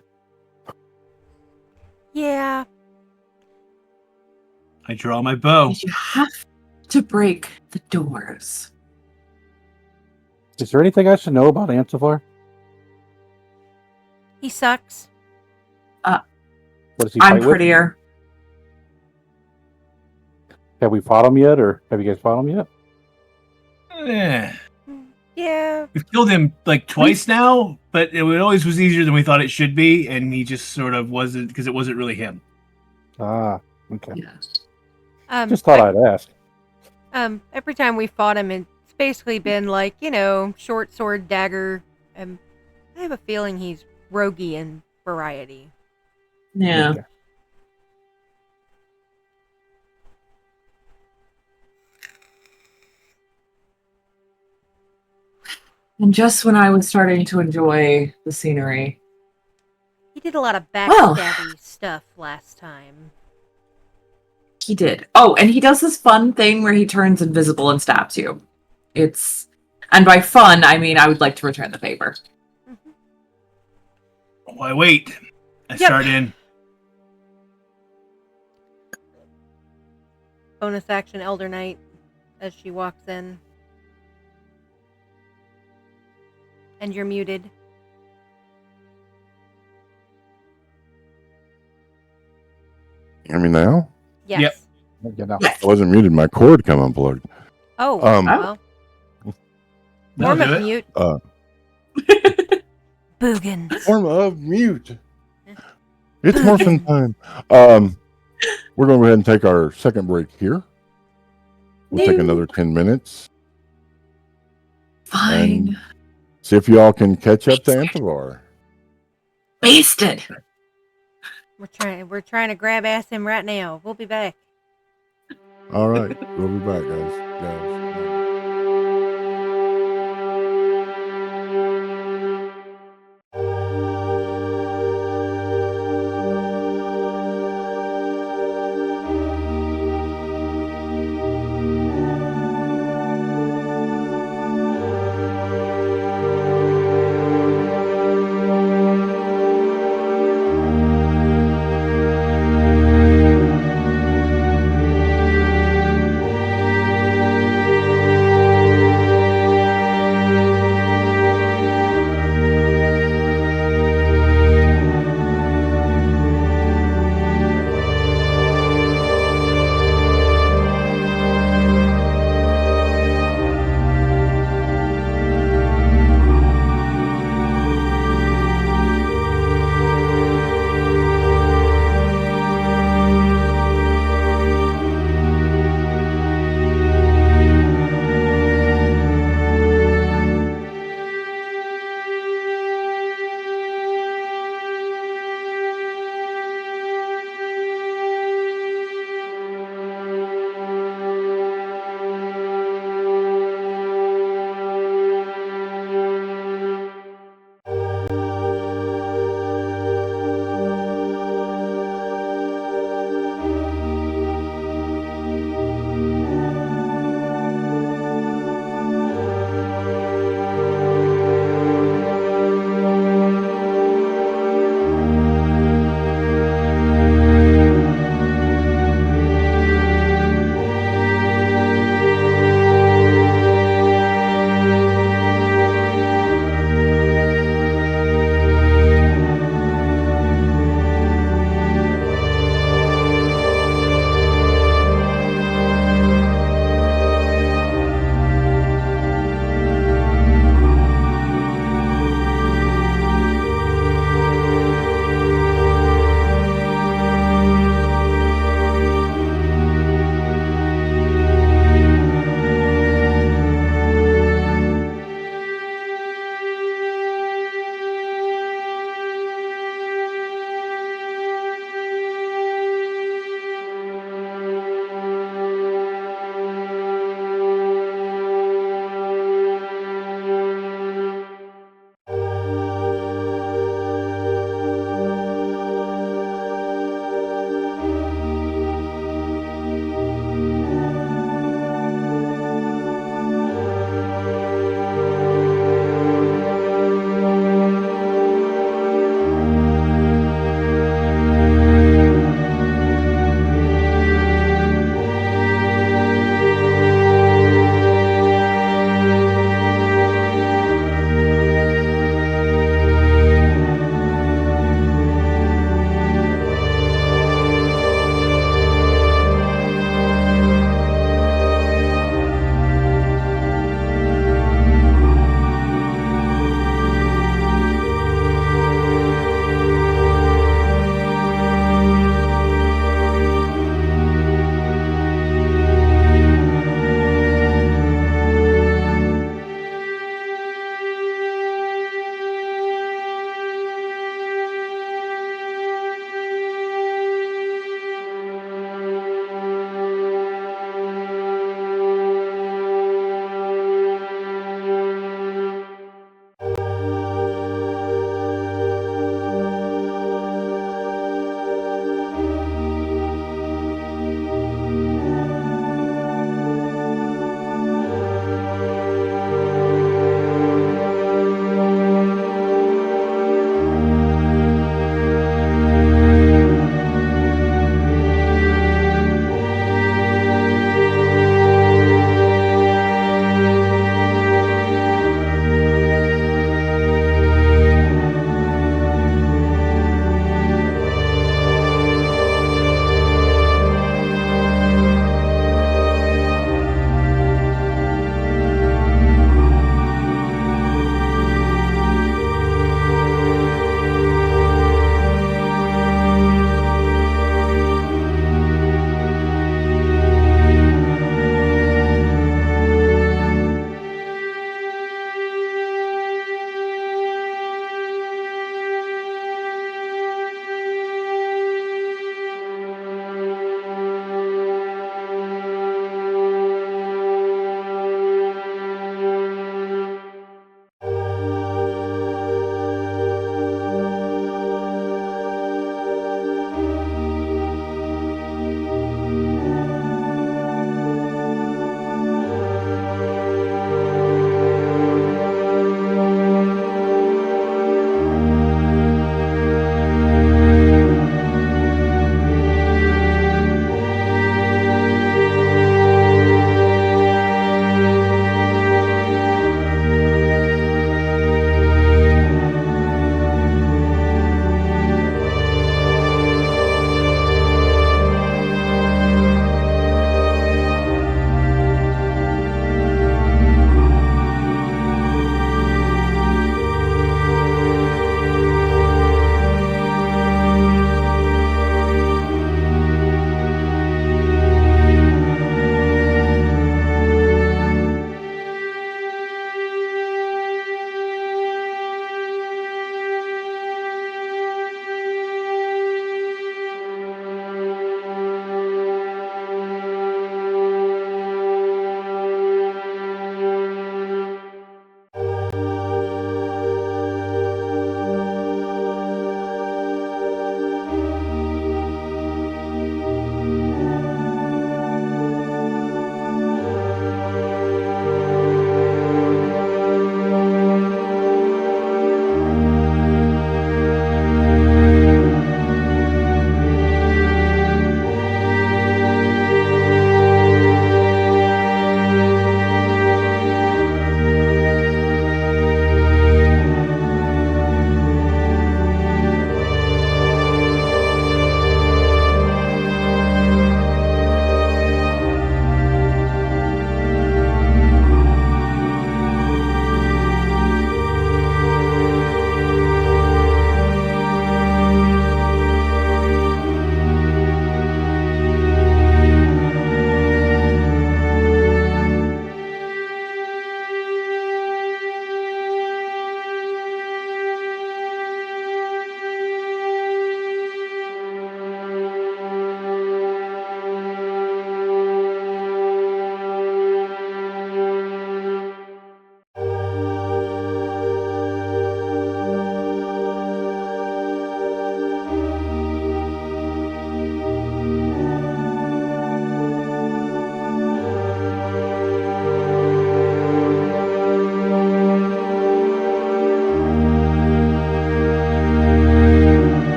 Yeah. I draw my bow. You have to break the doors. Is there anything I should know about Antivar? He sucks. What does he I'm fight with? prettier. Have we fought him yet, or have you guys fought him yet? Eh. Yeah. We've killed him like twice now, but it always was easier than we thought it should be, and he just sort of wasn't, because it wasn't really him. Ah, okay. Yeah. Just thought I'd ask. Every time we fought him, it's basically been like, short sword, dagger. I have a feeling he's roguey in variety. Yeah. Okay. And just when I was starting to enjoy the scenery. He did a lot of Well. backstabby stuff last time. He did. Oh, and he does this fun thing where he turns invisible and stabs you. And by fun, I mean I would like to return the favor. Why wait? I Yep. start in. Bonus action Elder Knight as she walks in. And you're muted. Hear me now? Yes. Yep. You know. Yes. I wasn't muted. My cord come unplugged. Oh, Oh. well. That'll Form do of it. mute. Boogans. Form of mute. It's morphin time. We're going to go ahead and take our second break here. We'll take No. another 10 minutes. Fine. And see if y'all can catch up to Antivar. Wasted. We're trying to grab ass him right now. We'll be back. All right. We'll be back, guys.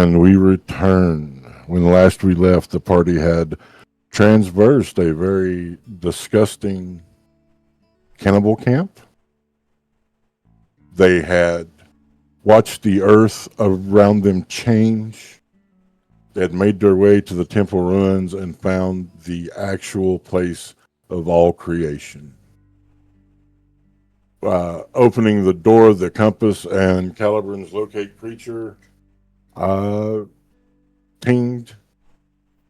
And we return. When last we left, the party had transversed a very disgusting cannibal camp. They had watched the earth around them change. They had made their way to the temple ruins and found the actual place of all creation. Opening the door of the compass and Calibran's locate creature pinged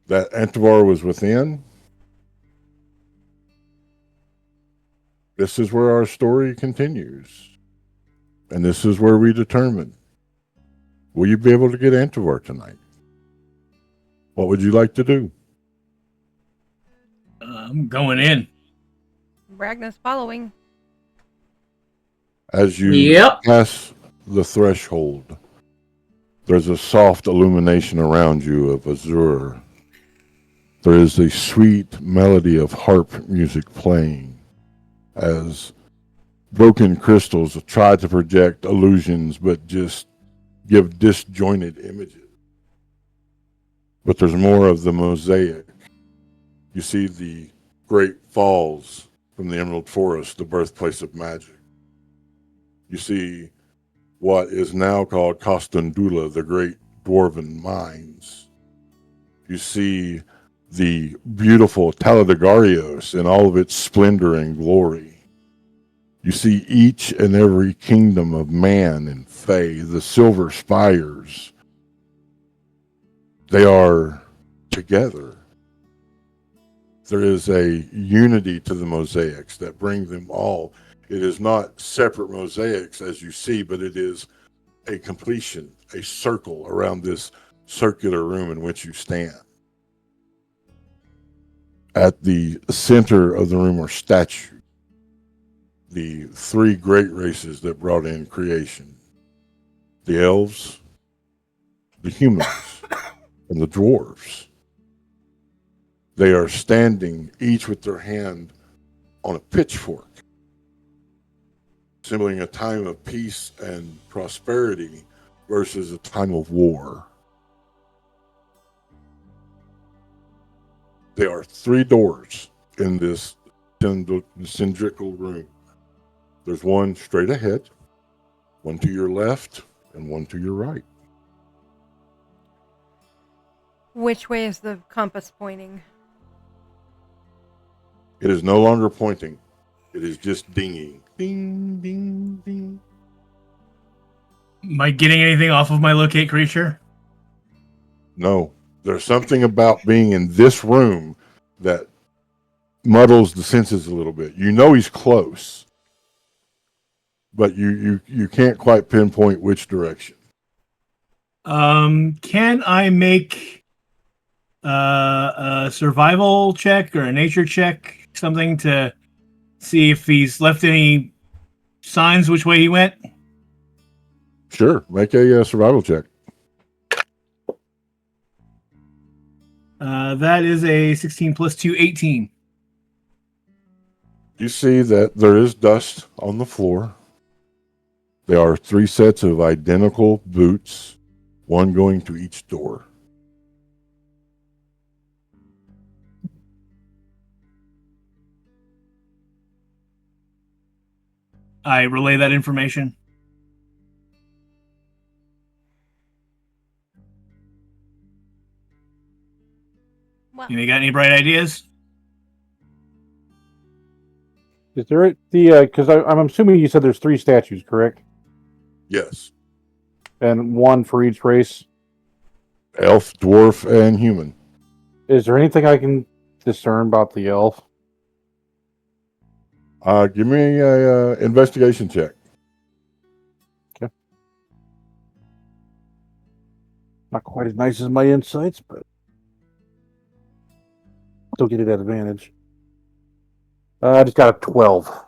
that Antivar was within. This is where our story continues. And this is where we determine, will you be able to get Antivar tonight? What would you like to do? I'm going in. Ragnar's following. As you Yep. pass the threshold, there's a soft illumination around you of azure. There is a sweet melody of harp music playing as broken crystals try to project illusions but just give disjointed images. But there's more of the mosaic. You see the great falls from the Emerald Forest, the birthplace of magic. You see what is now called Costandula, the great dwarven mines. You see the beautiful Taladegarios in all of its splendor and glory. You see each and every kingdom of man and fae, the silver spires. They are together. There is a unity to the mosaics that bring them all. It is not separate mosaics as you see, but it is a completion, a circle around this circular room in which you stand. At the center of the room are statues, the three great races that brought in creation: the elves, the humans, and the dwarves. They are standing each with their hand on a pitchfork, symboling a time of peace and prosperity versus a time of war. There are three doors in this cylindrical room. There's one straight ahead, one to your left, and one to your right. Which way is the compass pointing? It is no longer pointing. It is just dinging. Ding, ding, ding. Am I getting anything off of my locate creature? No, there's something about being in this room that muddles the senses a little bit. You know he's close, but you can't quite pinpoint which direction. Can I make a survival check or a nature check, something to see if he's left any signs which way he went? Sure, make a survival check. That is a 16 plus 2, 18. You see that there is dust on the floor. There are three sets of identical boots, one going to each door. I relay that information. Well, You got any bright ideas? Is there the because I'm assuming you said there's three statues, correct? Yes, And one for each race. elf, dwarf, and human. Is there anything I can discern about the elf? Give me a investigation check. Not quite as nice as my insights, but still get it at advantage. I just got a 12.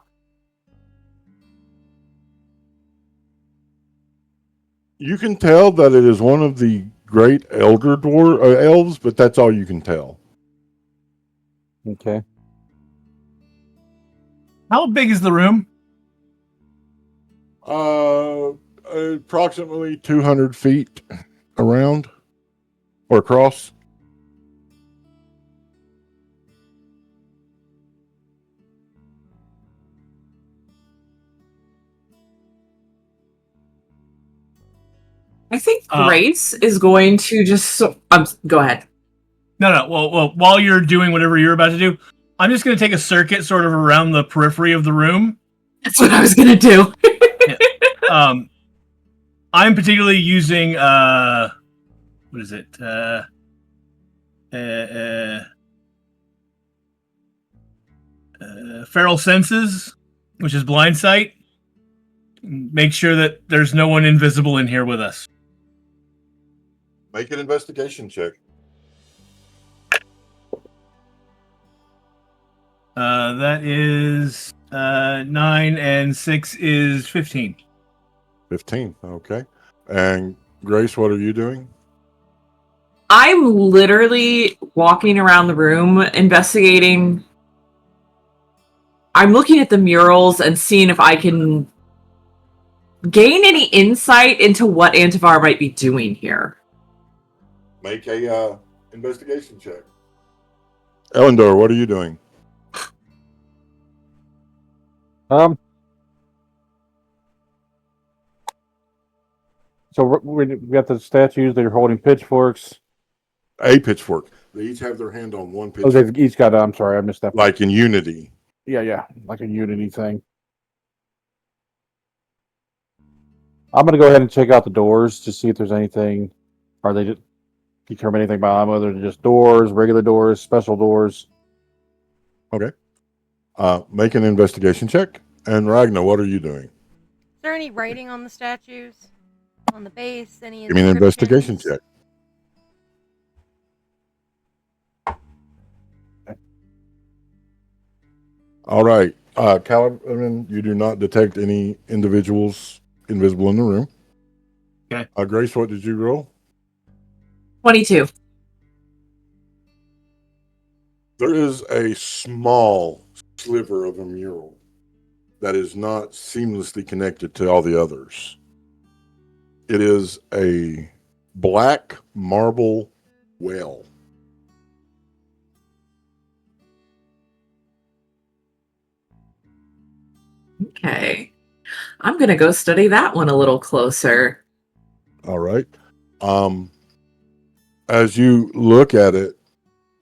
You can tell that it is one of the great elder elves, but that's all you can tell. Okay. How big is the room? Approximately 200 feet around or across? I think Grace is going to just. Go ahead. No. Well, while you're doing whatever you're about to do, I'm just going to take a circuit sort of around the periphery of the room. That's what I was going to do. Yeah. I'm particularly using what is it? Feral senses, which is blind sight. Make sure that there's no one invisible in here with us. Make an investigation check. That is 9 and 6 is 15. 15. Okay. And Grace, what are you doing? I'm literally walking around the room investigating. I'm looking at the murals and seeing if I can gain any insight into what Antivar might be doing here. Make a investigation check. Elendor, what are you doing? So we got the statues. They're holding pitchforks. A pitchfork. They each have their hand on one Oh, pitchfork. they've each got. I'm sorry, I missed that. Like in Unity. Yeah, like a Unity thing. I'm gonna go ahead and check out the doors to see if there's anything. Are they just determine anything by them, whether they're just doors, regular doors, special doors? Okay. Make an investigation check. And Ragnar, what are you doing? Is there any writing on the statues? On the base? Any Give me an investigation inscriptions? check. All right. Caliban, you do not detect any individuals invisible in the room. Okay. Grace, what did you roll? 22. There is a small sliver of a mural that is not seamlessly connected to all the others. It is a black marble well. Okay. I'm going to go study that one a little closer. All right. As you look at it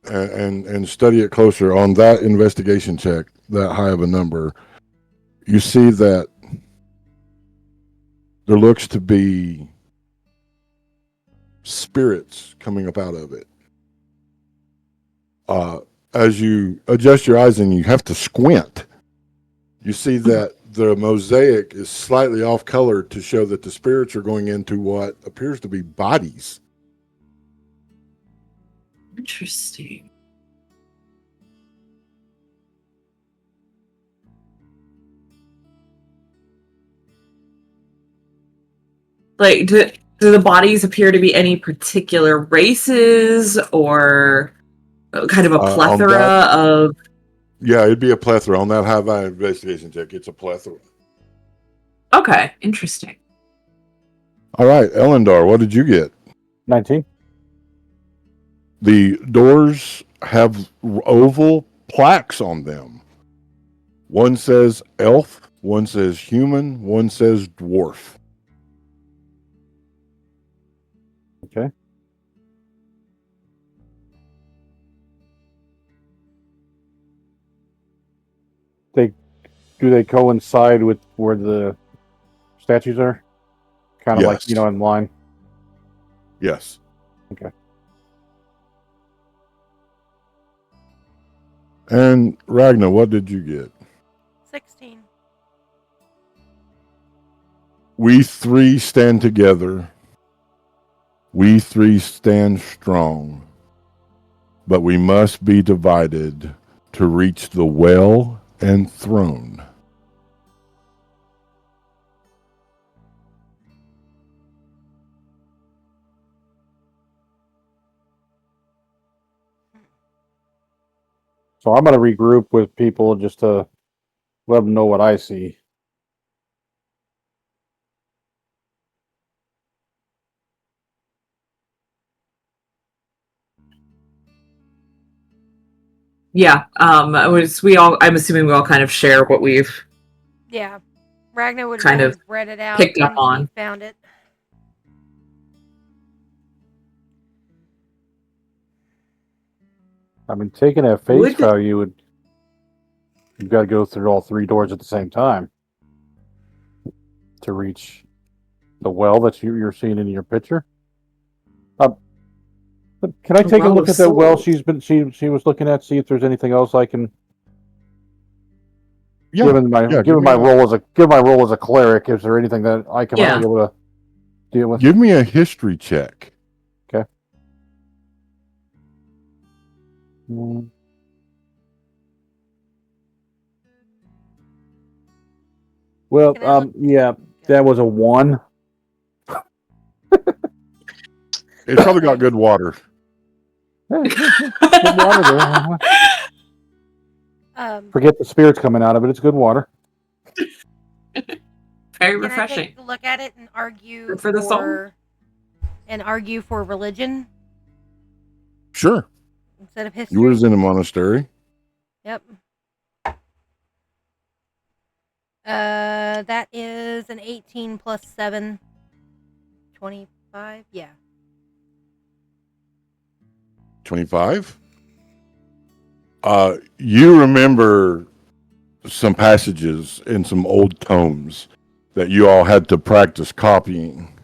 and study it closer on that investigation check, that high of a number, you see that there looks to be spirits coming up out of it. As you adjust your eyes and you have to squint, you see that the mosaic is slightly off color to show that the spirits are going into what appears to be bodies. Interesting. Like, do the bodies appear to be any particular races or kind of a plethora of... Yeah, it'd be a plethora. On that high investigation check, it's a plethora. Okay, interesting. All right, Elendar, what did you get? 19. The doors have oval plaques on them. One says elf, one says human, one says dwarf. Okay. Do they coincide with where the statues are? Kind of like, Yes. in line. Yes. Okay. And Ragnar, what did you get? 16. We three stand together. We three stand strong. But we must be divided to reach the well and throne. So I'm going to regroup with people just to let them know what I see. Yeah. I'm assuming we all kind of share what we've Yeah. Ragnar would Kind of have read it out picked up when on. he found it. I mean, taking at face Would- value, you've got to go through all 3 doors at the same time to reach the well that you're seeing in your picture. Can I The take a well look of at that well souls. she was looking at? See if there's anything else I can. Yeah. Given my role as a cleric, is there anything that I can be able to deal with? Give me a history check. Okay. Mm. Well, Can I look- yeah, that was a 1. It's probably got good water. Good water there. Forget the spirits coming out of it. It's good water. Very Can I refreshing. take a look at it and argue Good for the soul. for religion Sure. instead of history? You was in a monastery. Yep. That is an 18 plus 7. 25? Yeah. 25. You remember some passages in some old tomes that you all had to practice copying.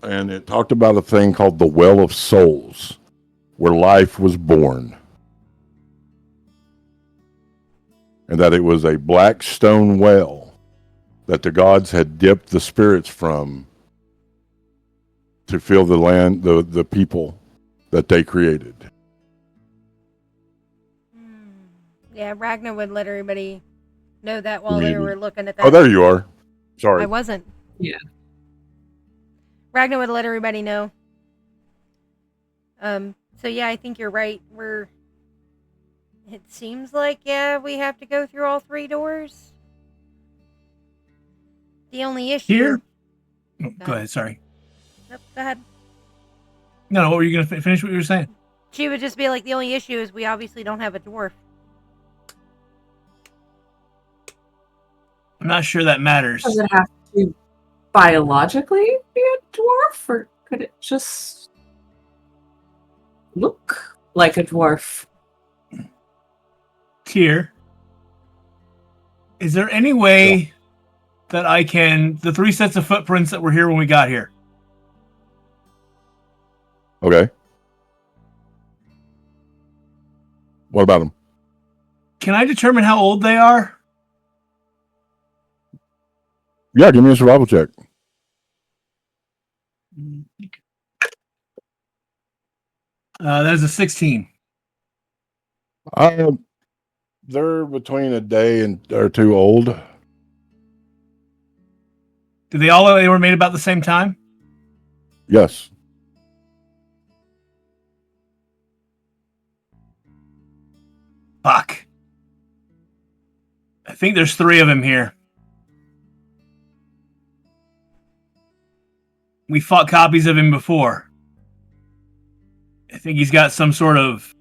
And it talked about a thing called the Well of Souls, where life was born. And that it was a black stone well that the gods had dipped the spirits from to fill the land, the people that they created. Yeah, Ragnar would let everybody know that while they were looking at that. Oh, there you are. Sorry. I wasn't. Yeah. Ragnar would let everybody know. So yeah, I think you're right. It seems like, we have to go through all 3 doors. The only issue Here? Oh, go ahead, sorry. Nope, go ahead. No, what were you going to finish what you were saying? She would just be like, the only issue is we obviously don't have a dwarf. I'm not sure that matters. Does it have to biologically be a dwarf, or could it just look like a dwarf? Here. Is there any way that I can... The 3 sets of footprints that were here when we got here. Okay. What about them? Can I determine how old they are? Yeah, give me a survival check. That is a 16. They're between a day or 2 old. Did they were made about the same time? Yes. Fuck. I think there's 3 of them here. We fought copies of him before. I think he's got some sort of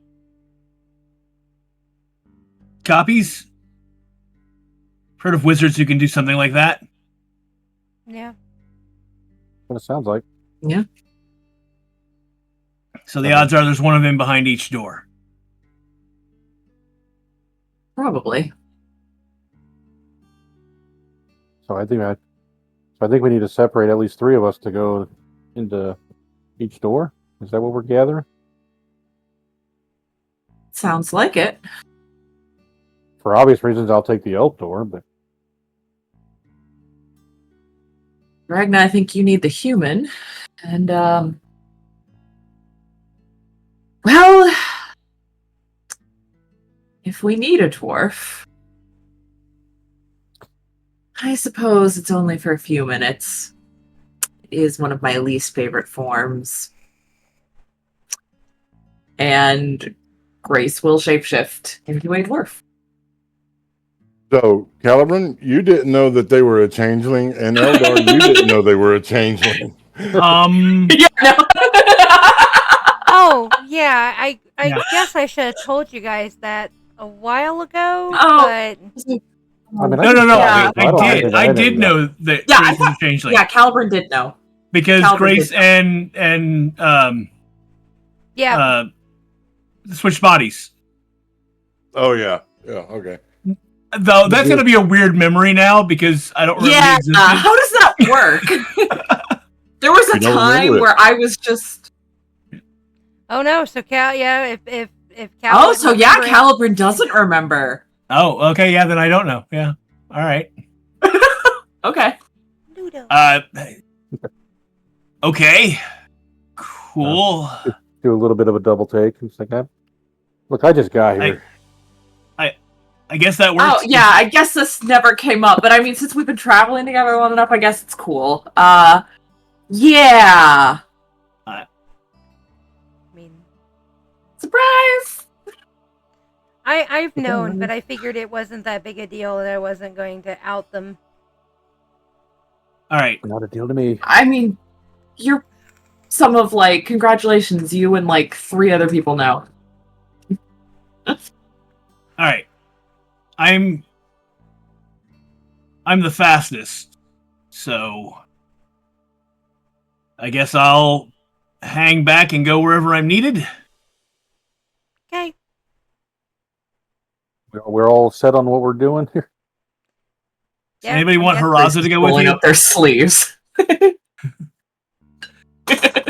copies. Heard of wizards who can do something like that? Yeah. What it sounds like. Yeah. So the odds are there's one of them behind each door. Probably. So I think we need to separate at least 3 of us to go into each door. Is that what we're gathering? Sounds like it. For obvious reasons, I'll take the elk door, but Ragnar, I think you need the human. And, well, if we need a dwarf, I suppose it's only for a few minutes. It is one of my least favorite forms. And Grace will shapeshift into a dwarf. So, Calibran, you didn't know that they were a changeling, and Eldar, you didn't know they were a changeling. Yeah, no. Oh, yeah. I Yeah. guess I should have told you guys that a while ago, Oh. but I mean, No, no, no. Yeah. I don't think I I did know. know that Yeah, Grace was a changeling. Yeah, Calvin did know. Because Calvin Grace did and yeah. switched bodies. Oh yeah. Yeah. Okay. Though that's gonna be a weird memory now because I don't remember the Yeah, existence. how does that work? There was a You don't time remember it. where I was just. Oh no. So Cal, yeah. If Cal. Oh, wouldn't so yeah, remember it- Calibrin doesn't remember. Oh, okay, yeah, then I don't know. Yeah. All right. Okay. Ludo. Okay. Cool. Do a little bit of a double take. It's like, look, I just got here. I guess that works. Oh yeah, I guess this never came up, but I mean, since we've been traveling together long enough, I guess it's cool. Yeah. I mean, Surprise. I've known, but I figured it wasn't that big a deal, and I wasn't going to out them. All right. Not a deal to me. I mean, you're some of like congratulations, you and like 3 other people now. All right. I'm the fastest, so I guess I'll hang back and go wherever I'm needed. Okay. We're all set on what we're doing here. Does anybody want I guess- Haraza to go with Pulling you? up their sleeves.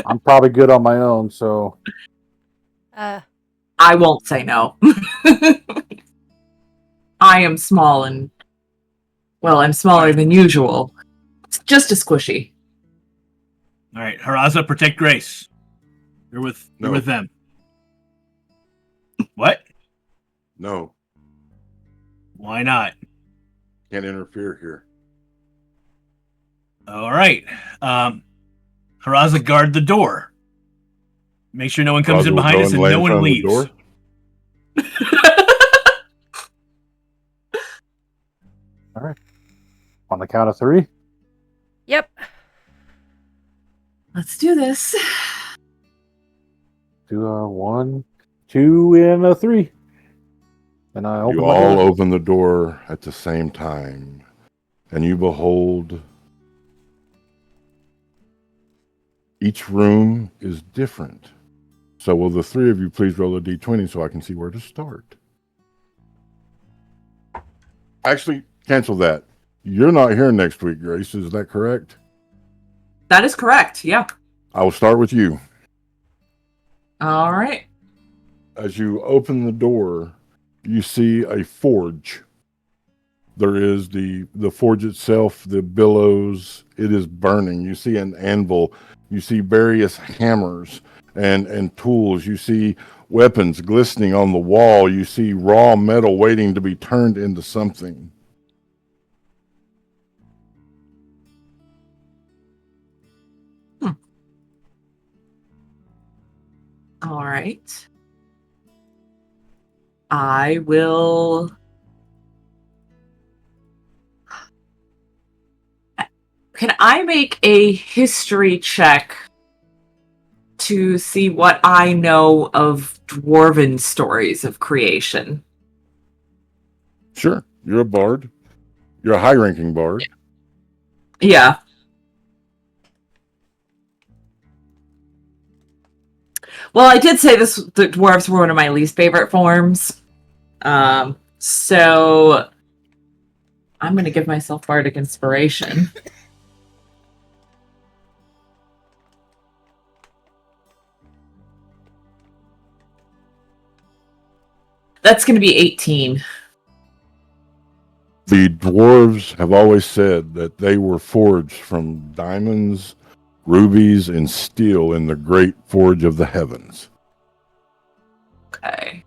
I'm probably good on my own, so Uh, I won't say no. I am small and, well, I'm smaller than usual. It's just a squishy. All right, Haraza, protect Grace. You're with No. them. What? No, Why not? can't interfere here. All right. Haraza, guard the door. Make sure no one comes Haraza in will behind go us and lay no in one front of the leaves. door. on the count of 3. yep. Let's do this. Do a 1, 2, and a 3. And I open You my all door. open the door at the same time, and you behold each room is different. So will the 3 of you please roll a d20 so I can see where to start? Actually, cancel that. You're not here next week, Grace. Is that correct? That is correct, yeah. I will start with you. All right. As you open the door, you see a forge. There is the forge itself, the billows, it is burning. You see an anvil. You see various hammers and tools. You see weapons glistening on the wall. You see raw metal waiting to be turned into something. All right. I will. Can I make a history check to see what I know of dwarven stories of creation? Sure, you're a bard. You're a high-ranking bard. Yeah. Well, I did say this. The dwarves were one of my least favorite forms. So I'm going to give myself bardic inspiration. That's going to be 18. The dwarves have always said that they were forged from diamonds, rubies, and steel in the great forge of the heavens. Okay.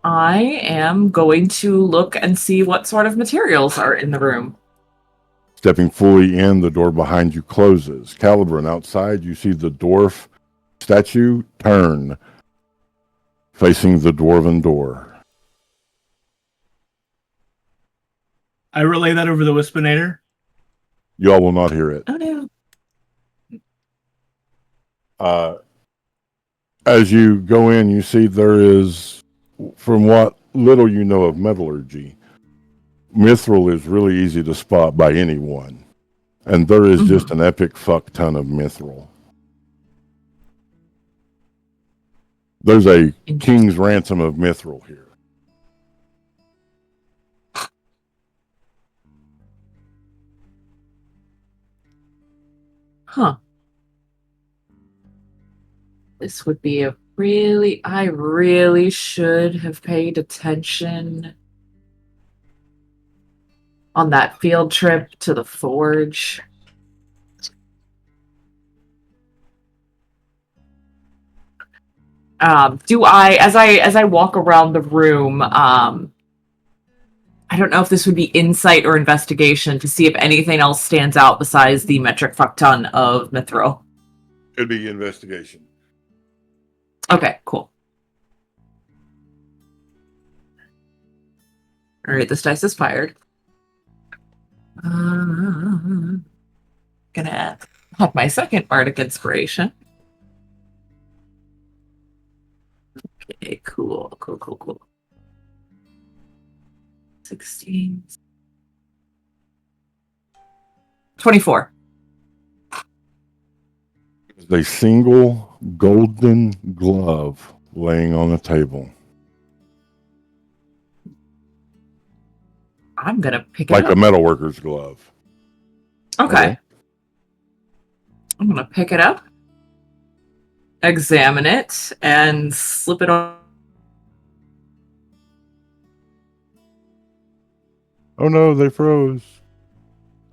I am going to look and see what sort of materials are in the room. Stepping fully in, the door behind you closes. Calibrin, outside, you see the dwarf statue turn, facing the dwarven door. I relay that over the Wispinator. You all will not hear it. Oh no. As you go in, you see there is, from what little you know of metallurgy, mithril is really easy to spot by anyone. And there is just an epic fuck ton of mithril. There's a king's ransom of mithril here. Huh. This would be I really should have paid attention on that field trip to the forge. As I walk around the room, I don't know if this would be insight or investigation to see if anything else stands out besides the metric fuck ton of mithril. It'd be investigation. Okay, cool. All right, this dice is fired. Gonna have my second bardic inspiration. Okay, cool. 16. 24. There's a single golden glove laying on the table. I'm gonna pick it Like up. a metalworker's glove. Okay. I'm gonna pick it up, examine it, and slip it on. Oh no, they froze.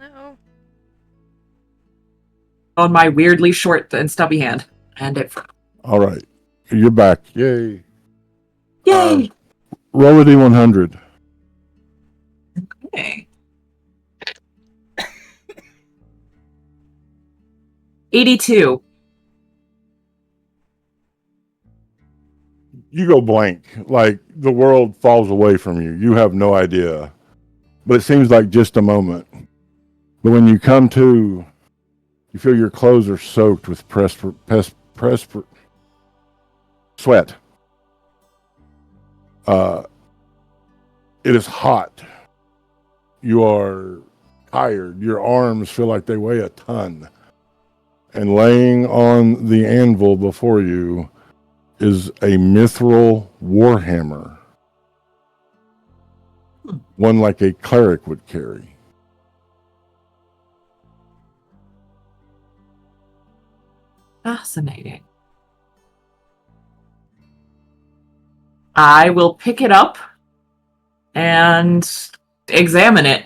Uh-oh. On my weirdly short and stubby hand. And it froze. All right. You're back. Yay. Yay! Roll a D100. Okay. 82. You go blank. Like the world falls away from you. You have no idea. But it seems like just a moment. But when you come to, you feel your clothes are soaked with sweat. It is hot. You are tired. Your arms feel like they weigh a ton. And laying on the anvil before you is a mithril warhammer. One like a cleric would carry. Fascinating. I will pick it up and examine it.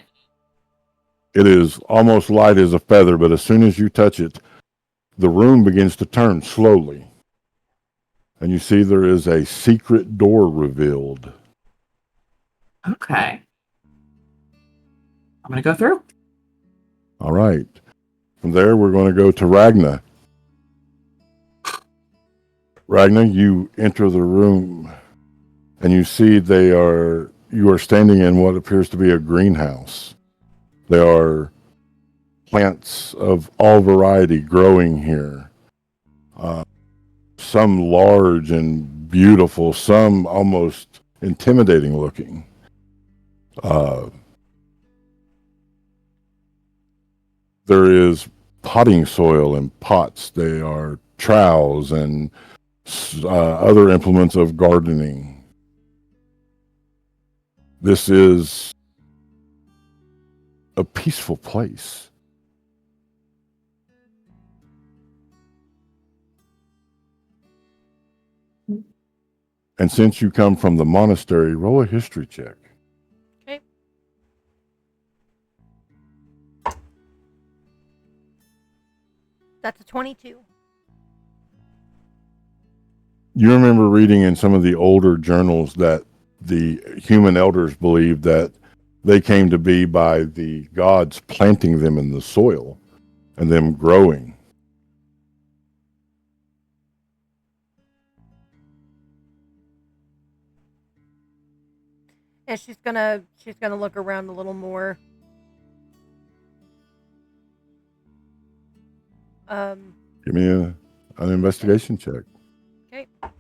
It is almost light as a feather, but as soon as you touch it, the room begins to turn slowly. And you see there is a secret door revealed. Okay. I'm going to go through. All right. From there, we're going to go to Ragna. Ragna, you enter the room and you see you are standing in what appears to be a greenhouse. There are plants of all variety growing here. Some large and beautiful, some almost intimidating looking. There is potting soil in pots. They are trowels and other implements of gardening. This is a peaceful place. And since you come from the monastery, roll a history check. Okay. That's a 22. You remember reading in some of the older journals that the human elders believed that they came to be by the gods planting them in the soil and them growing. And she's gonna look around a little more. Give me an investigation check. Okay. Of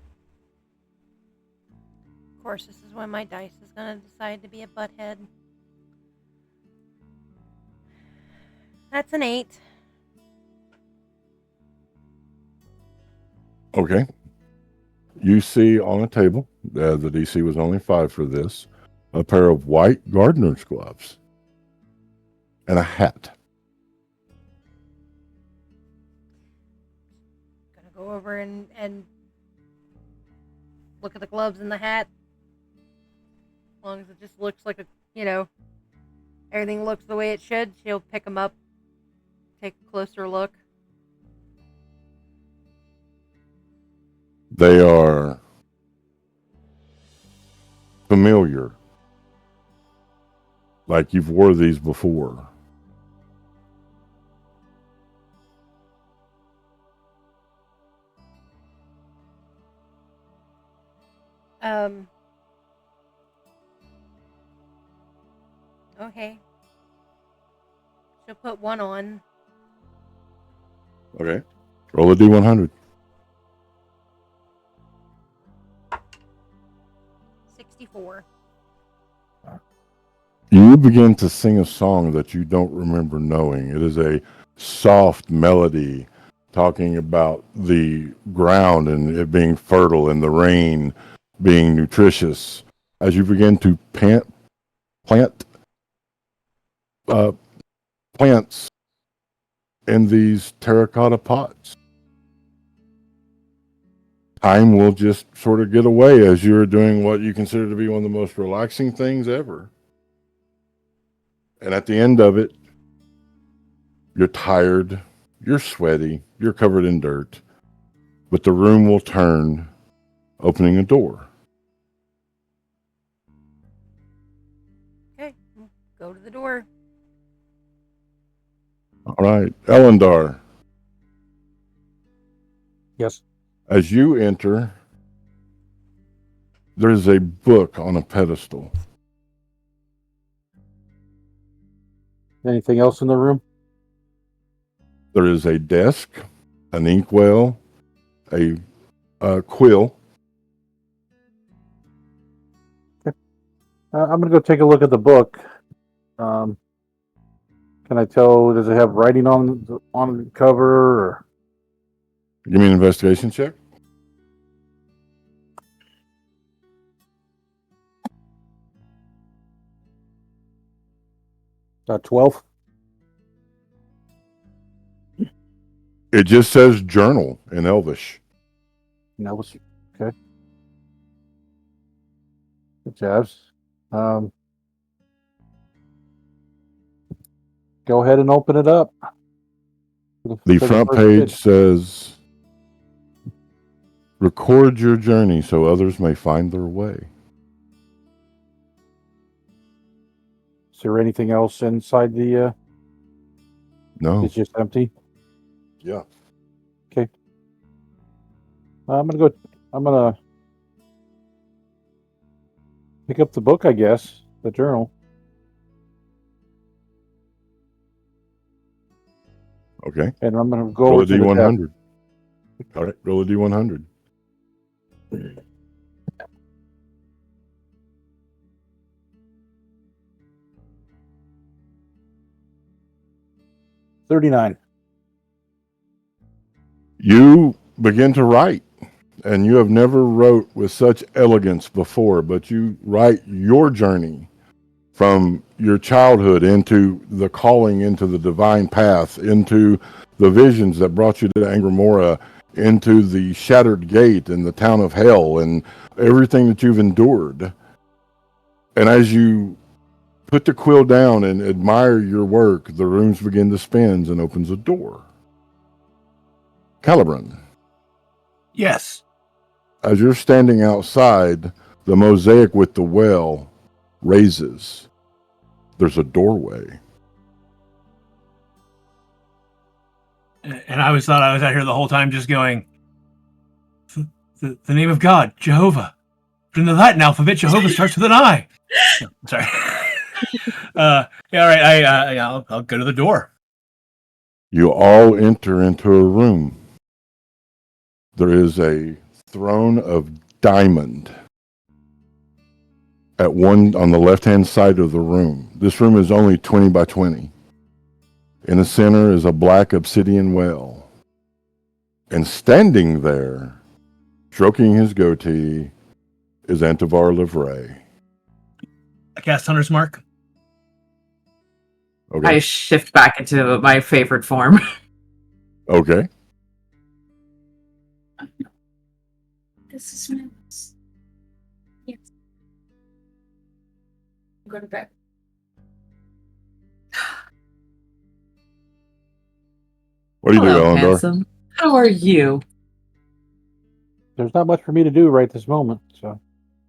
course, this is when my dice is going to decide to be a butthead. That's an 8. Okay. You see on a table, the DC was only 5 for this, a pair of white gardener's gloves and a hat. Gonna go over and look at the gloves and the hat. As long as it just looks like everything looks the way it should, she'll pick them up, take a closer look. They are familiar. Like you've wore these before. Okay. She'll put one on. Okay. Roll a D100. 64. You begin to sing a song that you don't remember knowing. It is a soft melody talking about the ground and it being fertile and the rain being nutritious. As you begin to plant plants in these terracotta pots, time will just sort of get away as you're doing what you consider to be one of the most relaxing things ever. And at the end of it, you're tired, you're sweaty, you're covered in dirt, but the room will turn, opening a door. Okay, go to the door. All right, Elendar, Yes. as you enter, there's a book on a pedestal. Anything else in the room? There is a desk, an inkwell, a quill. I'm going to go take a look at the book. Can I tell, does it have writing on the cover? Or? Give me an investigation check. 12? It just says journal in Elvish. No, okay. Good jobs. Go ahead and open it up. The front page says, record your journey so others may find their way. Is there anything else inside the... No. It's just empty? Yeah. Okay. I'm gonna pick up the book, I guess. The journal. Okay. And I'm gonna go Roll over a to the desk. D100. All right. Roll a D100. 39. You begin to write, and you have never wrote with such elegance before, but you write your journey from your childhood into the calling into the divine path, into the visions that brought you to Angramora, into the shattered gate and the town of hell and everything that you've endured. And as you put the quill down and admire your work, the rooms begin to spin and opens a door. Calibran, Yes. as you're standing outside, the mosaic with the well raises. There's a doorway. And I always thought I was out here the whole time just going, the name of God, Jehovah. But in the Latin alphabet, Jehovah starts with an I. No, sorry. Yeah, all right. I'll go to the door. You all enter into a room. there is a throne of diamond on the left-hand side of the room. This room is only 20 by 20. In the center is a black obsidian well. And standing there, stroking his goatee, is Antivar Livray. I cast Hunter's Mark. Okay. I shift back into my favorite form. Okay. This is nice. Yes. Go to bed. What do you do, Hello, Elendor? handsome. How are you? There's not much for me to do right this moment, so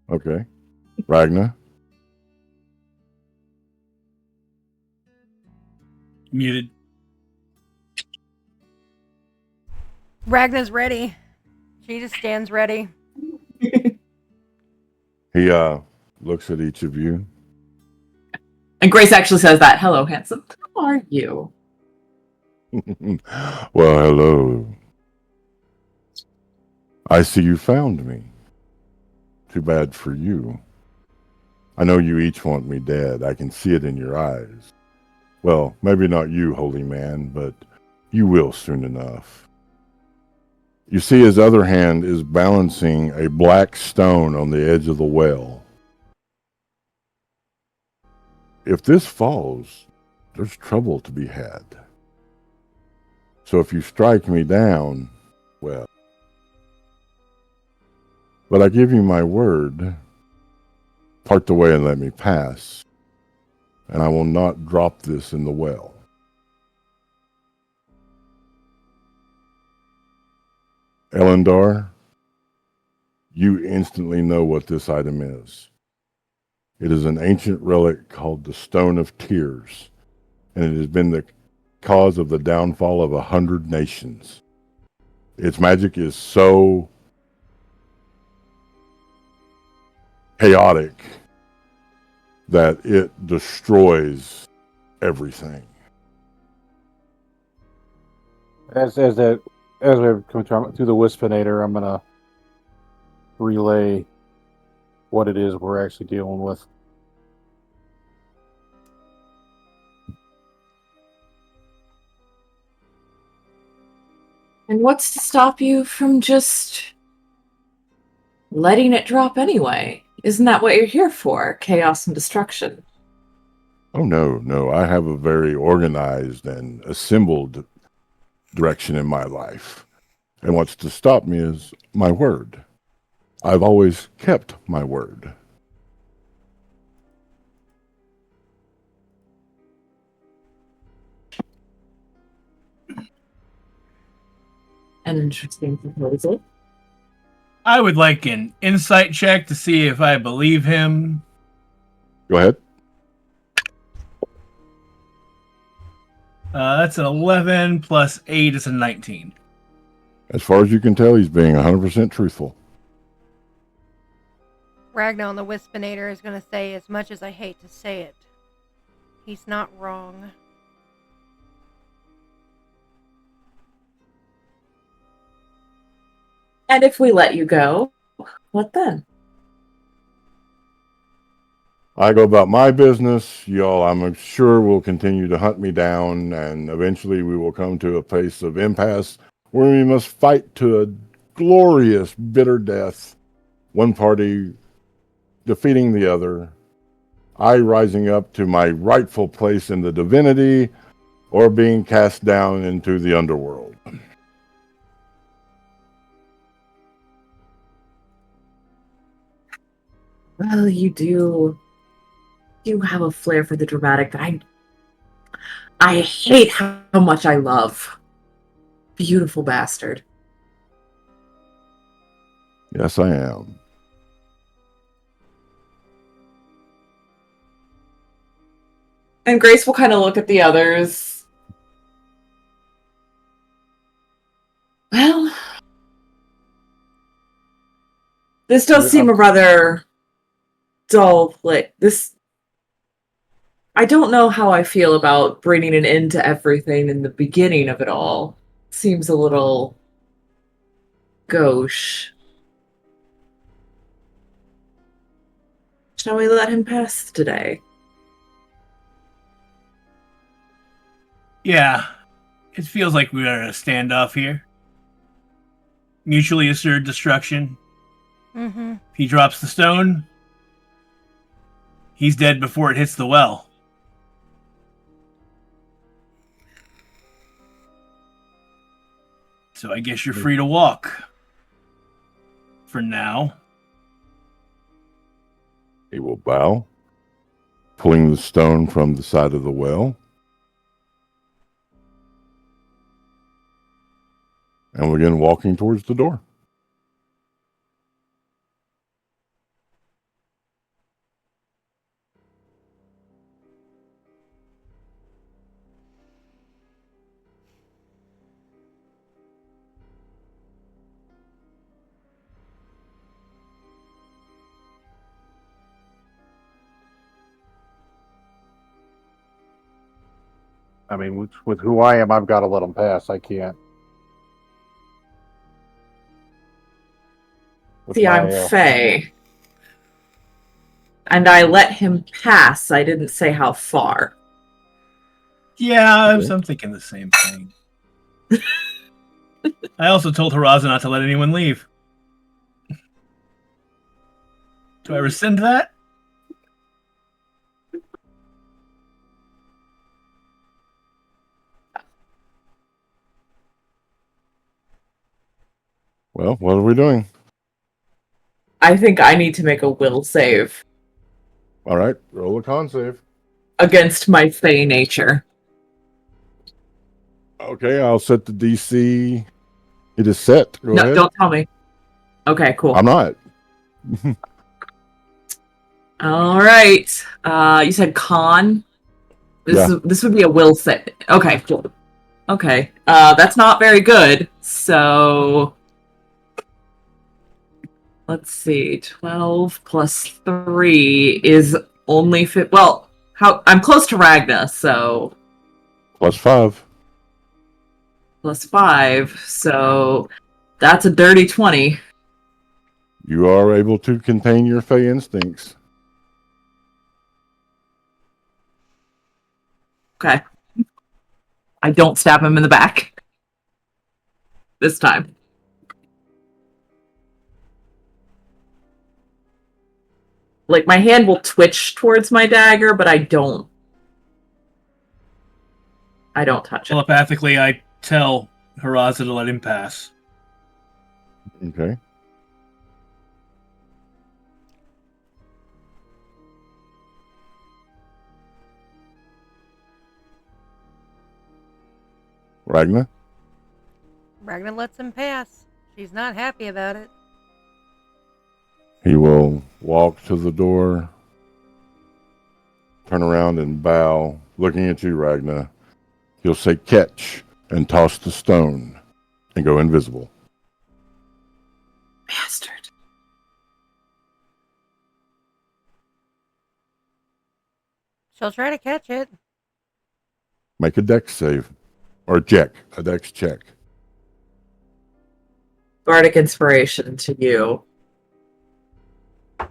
Okay. Ragnar? Muted. Ragna's ready. She just stands ready. He looks at each of you. And Grace actually says that. Hello, handsome. How are you? Well, hello. I see you found me. Too bad for you. I know you each want me dead. I can see it in your eyes. Well, maybe not you, holy man, but you will soon enough. You see his other hand is balancing a black stone on the edge of the well. If this falls, there's trouble to be had. So if you strike me down, well. But I give you my word, part the way and let me pass, and I will not drop this in the well. Elendar, you instantly know what this item is. It is an ancient relic called the Stone of Tears, and it has been the cause of the downfall of 100 nations. Its magic is so chaotic that it destroys everything. as we're coming through the Wispinator, I'm gonna relay what it is we're actually dealing with. And what's to stop you from just letting it drop anyway? Isn't that what you're here for? Chaos and destruction. Oh, no. I have a very organized and assembled direction in my life. And what's to stop me is my word. I've always kept my word. An interesting proposal. I would like an insight check to see if I believe him. Go ahead. That's an 11 plus 8 is a 19. As far as you can tell, he's being 100% truthful. Ragna on the Wispinator is going to say, as much as I hate to say it, he's not wrong. And if we let you go, what then? I go about my business. Y'all, I'm sure, will continue to hunt me down, and eventually we will come to a place of impasse where we must fight to a glorious, bitter death. One party defeating the other. I rising up to my rightful place in the divinity, or being cast down into the underworld. Well, you have a flair for the dramatic that I hate how much I love. Beautiful bastard. Yes, I am. And Grace will kind of look at the others. Well, this does seem a rather dull play. I don't know how I feel about bringing an end to everything in the beginning of it all. Seems a little gauche. Shall we let him pass today? Yeah, it feels like we are in a standoff here. Mutually assured destruction. Mm-hmm. If he drops the stone, he's dead before it hits the well. So I guess you're free to walk. For now. He will bow, pulling the stone from the side of the well. And we're again walking towards the door. I mean, with who I am, I've got to let them pass. I can't. With See, my, I'm Faye. And I let him pass. I didn't say how far. Yeah, I'm thinking the same thing. I also told Haraza not to let anyone leave. Do I rescind that? Well, what are we doing? I think I need to make a will save All right, roll a con save. against my Fae nature. Okay, I'll set the DC. It is set. Go ahead. Don't tell me. Okay, cool. I'm not. All right. You said con. This would be a will save. Okay, cool. Okay. That's not very good. So let's see. 12 plus 3 is only fit. Well, I'm close to Ragna, so +5. plus 5. So that's a dirty 20. You are able to contain your Fey instincts. Okay. I don't stab him in the back. This time. Like, my hand will twitch towards my dagger, but I don't touch it. Telepathically, I tell Haraza to let him pass. Okay. Ragna? Ragnar lets him pass. She's not happy about it. He will walk to the door, turn around and bow, looking at you, Ragna. He'll say catch and toss the stone and go invisible. Bastard. She'll try to catch it. Make a dex save. Or a dex check. Bardic inspiration to you. It's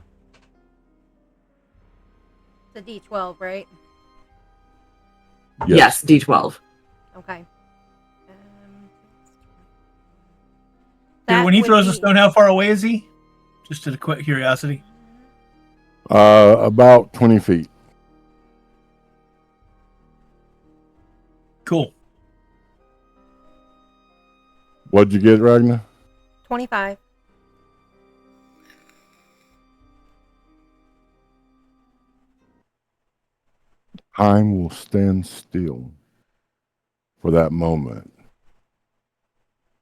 a D12, right? Yes, D12. Okay. Here, when he would throws the be- stone, how far away is he? Just to the quick curiosity. About 20 feet. Cool. What'd you get, Ragna? 25. Time will stand still for that moment.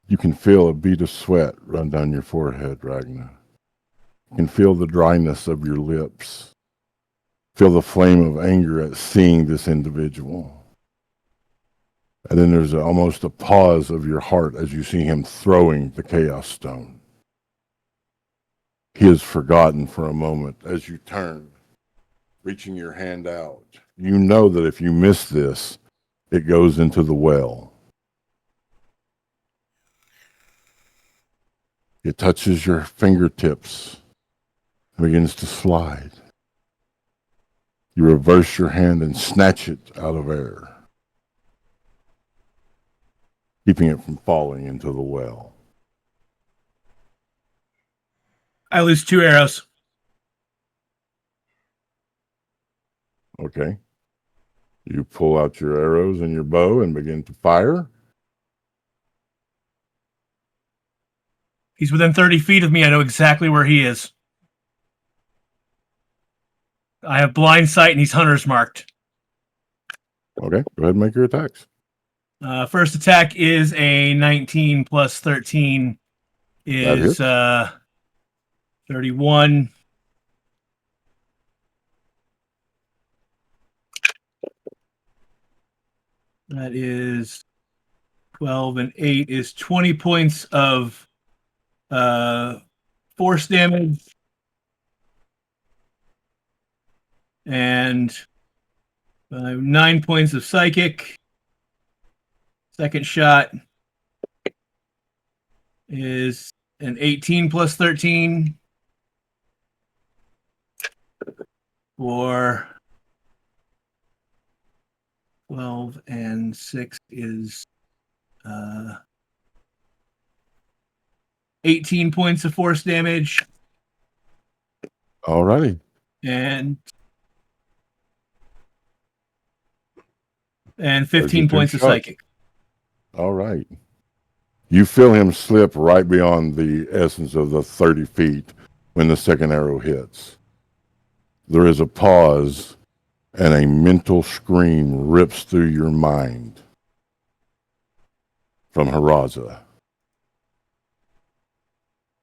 You can feel a bead of sweat run down your forehead, Ragna. You can feel the dryness of your lips. Feel the flame of anger at seeing this individual. And then there's almost a pause of your heart as you see him throwing the Chaos Stone. He is forgotten for a moment as you turn, reaching your hand out. You know that if you miss this, it goes into the well. It touches your fingertips and begins to slide. You reverse your hand and snatch it out of air, keeping it from falling into the well. I lose 2 arrows. Okay. You pull out your arrows and your bow and begin to fire. He's within 30 feet of me. I know exactly where he is. I have blind sight and he's hunter's marked. Okay, go ahead and make your attacks. First attack is a 19 plus 13 is 31. That is 12 and 8 is 20 points of force damage. And 9 points of psychic. Second shot is an 18 plus 13 for 12 and 6 is 18 points of force damage. All righty. And 15 points of psychic. All right. You feel him slip right beyond the essence of the 30 feet when the second arrow hits. There is a pause, and a mental scream rips through your mind from Haraza.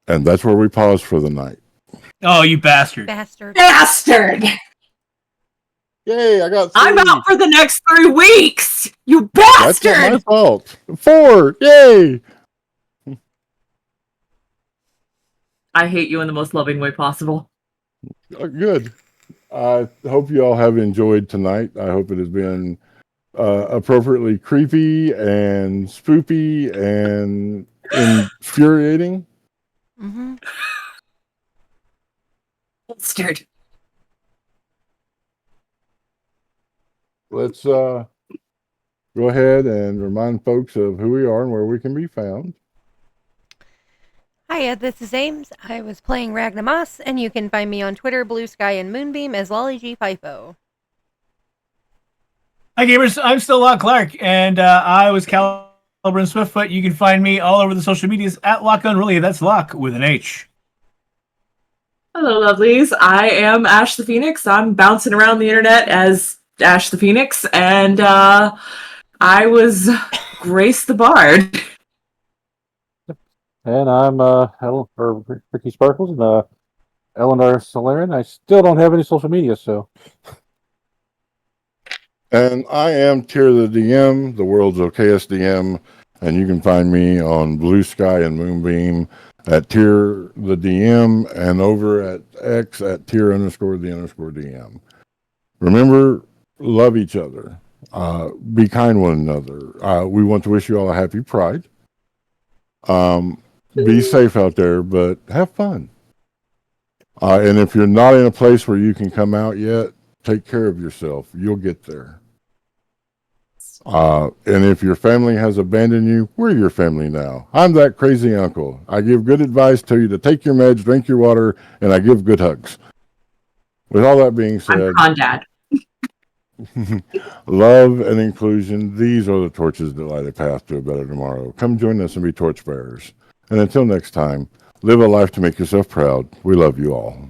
And that's where we pause for the night. Oh, you bastard. Bastard. Bastard! Yay, I got 3. I'm out for the next 3 weeks! You That's not my bastard! fault. 4, yay! I hate you in the most loving way possible. Good. I hope you all have enjoyed tonight. I hope it has been appropriately creepy and spoopy and infuriating. Mm-hmm. Bastard. Let's go ahead and remind folks of who we are and where we can be found. Hiya, this is Ames. I was playing Ragnamas, and you can find me on Twitter, Blue Sky, and Moonbeam as Lolly G Fifo. Hi, gamers. I'm still Locke Clark, and I was Caliber and Swiftfoot. You can find me all over the social medias at Locke Unruly. That's Locke with an H. Hello, lovelies. I am Ash the Phoenix. I'm bouncing around the internet as Ash the Phoenix, and I was Grace the Bard. And I'm Ricky Sparkles and Eleanor Solarian. I still don't have any social media, so. And I am Tyr the DM, the world's okayest DM, and you can find me on Blue Sky and Moonbeam at Tyr the DM and over at X at Tyr_the_DM. Remember, love each other. Be kind one another. We want to wish you all a happy Pride. Be safe out there, but have fun. And if you're not in a place where you can come out yet, take care of yourself. You'll get there. And if your family has abandoned you, we're your family now. I'm that crazy uncle. I give good advice, tell you to take your meds, drink your water, and I give good hugs. With all that being said, I'm Condad. love and inclusion, these are the torches that light a path to a better tomorrow. Come join us and be torchbearers. And until next time, live a life to make yourself proud. We love you all.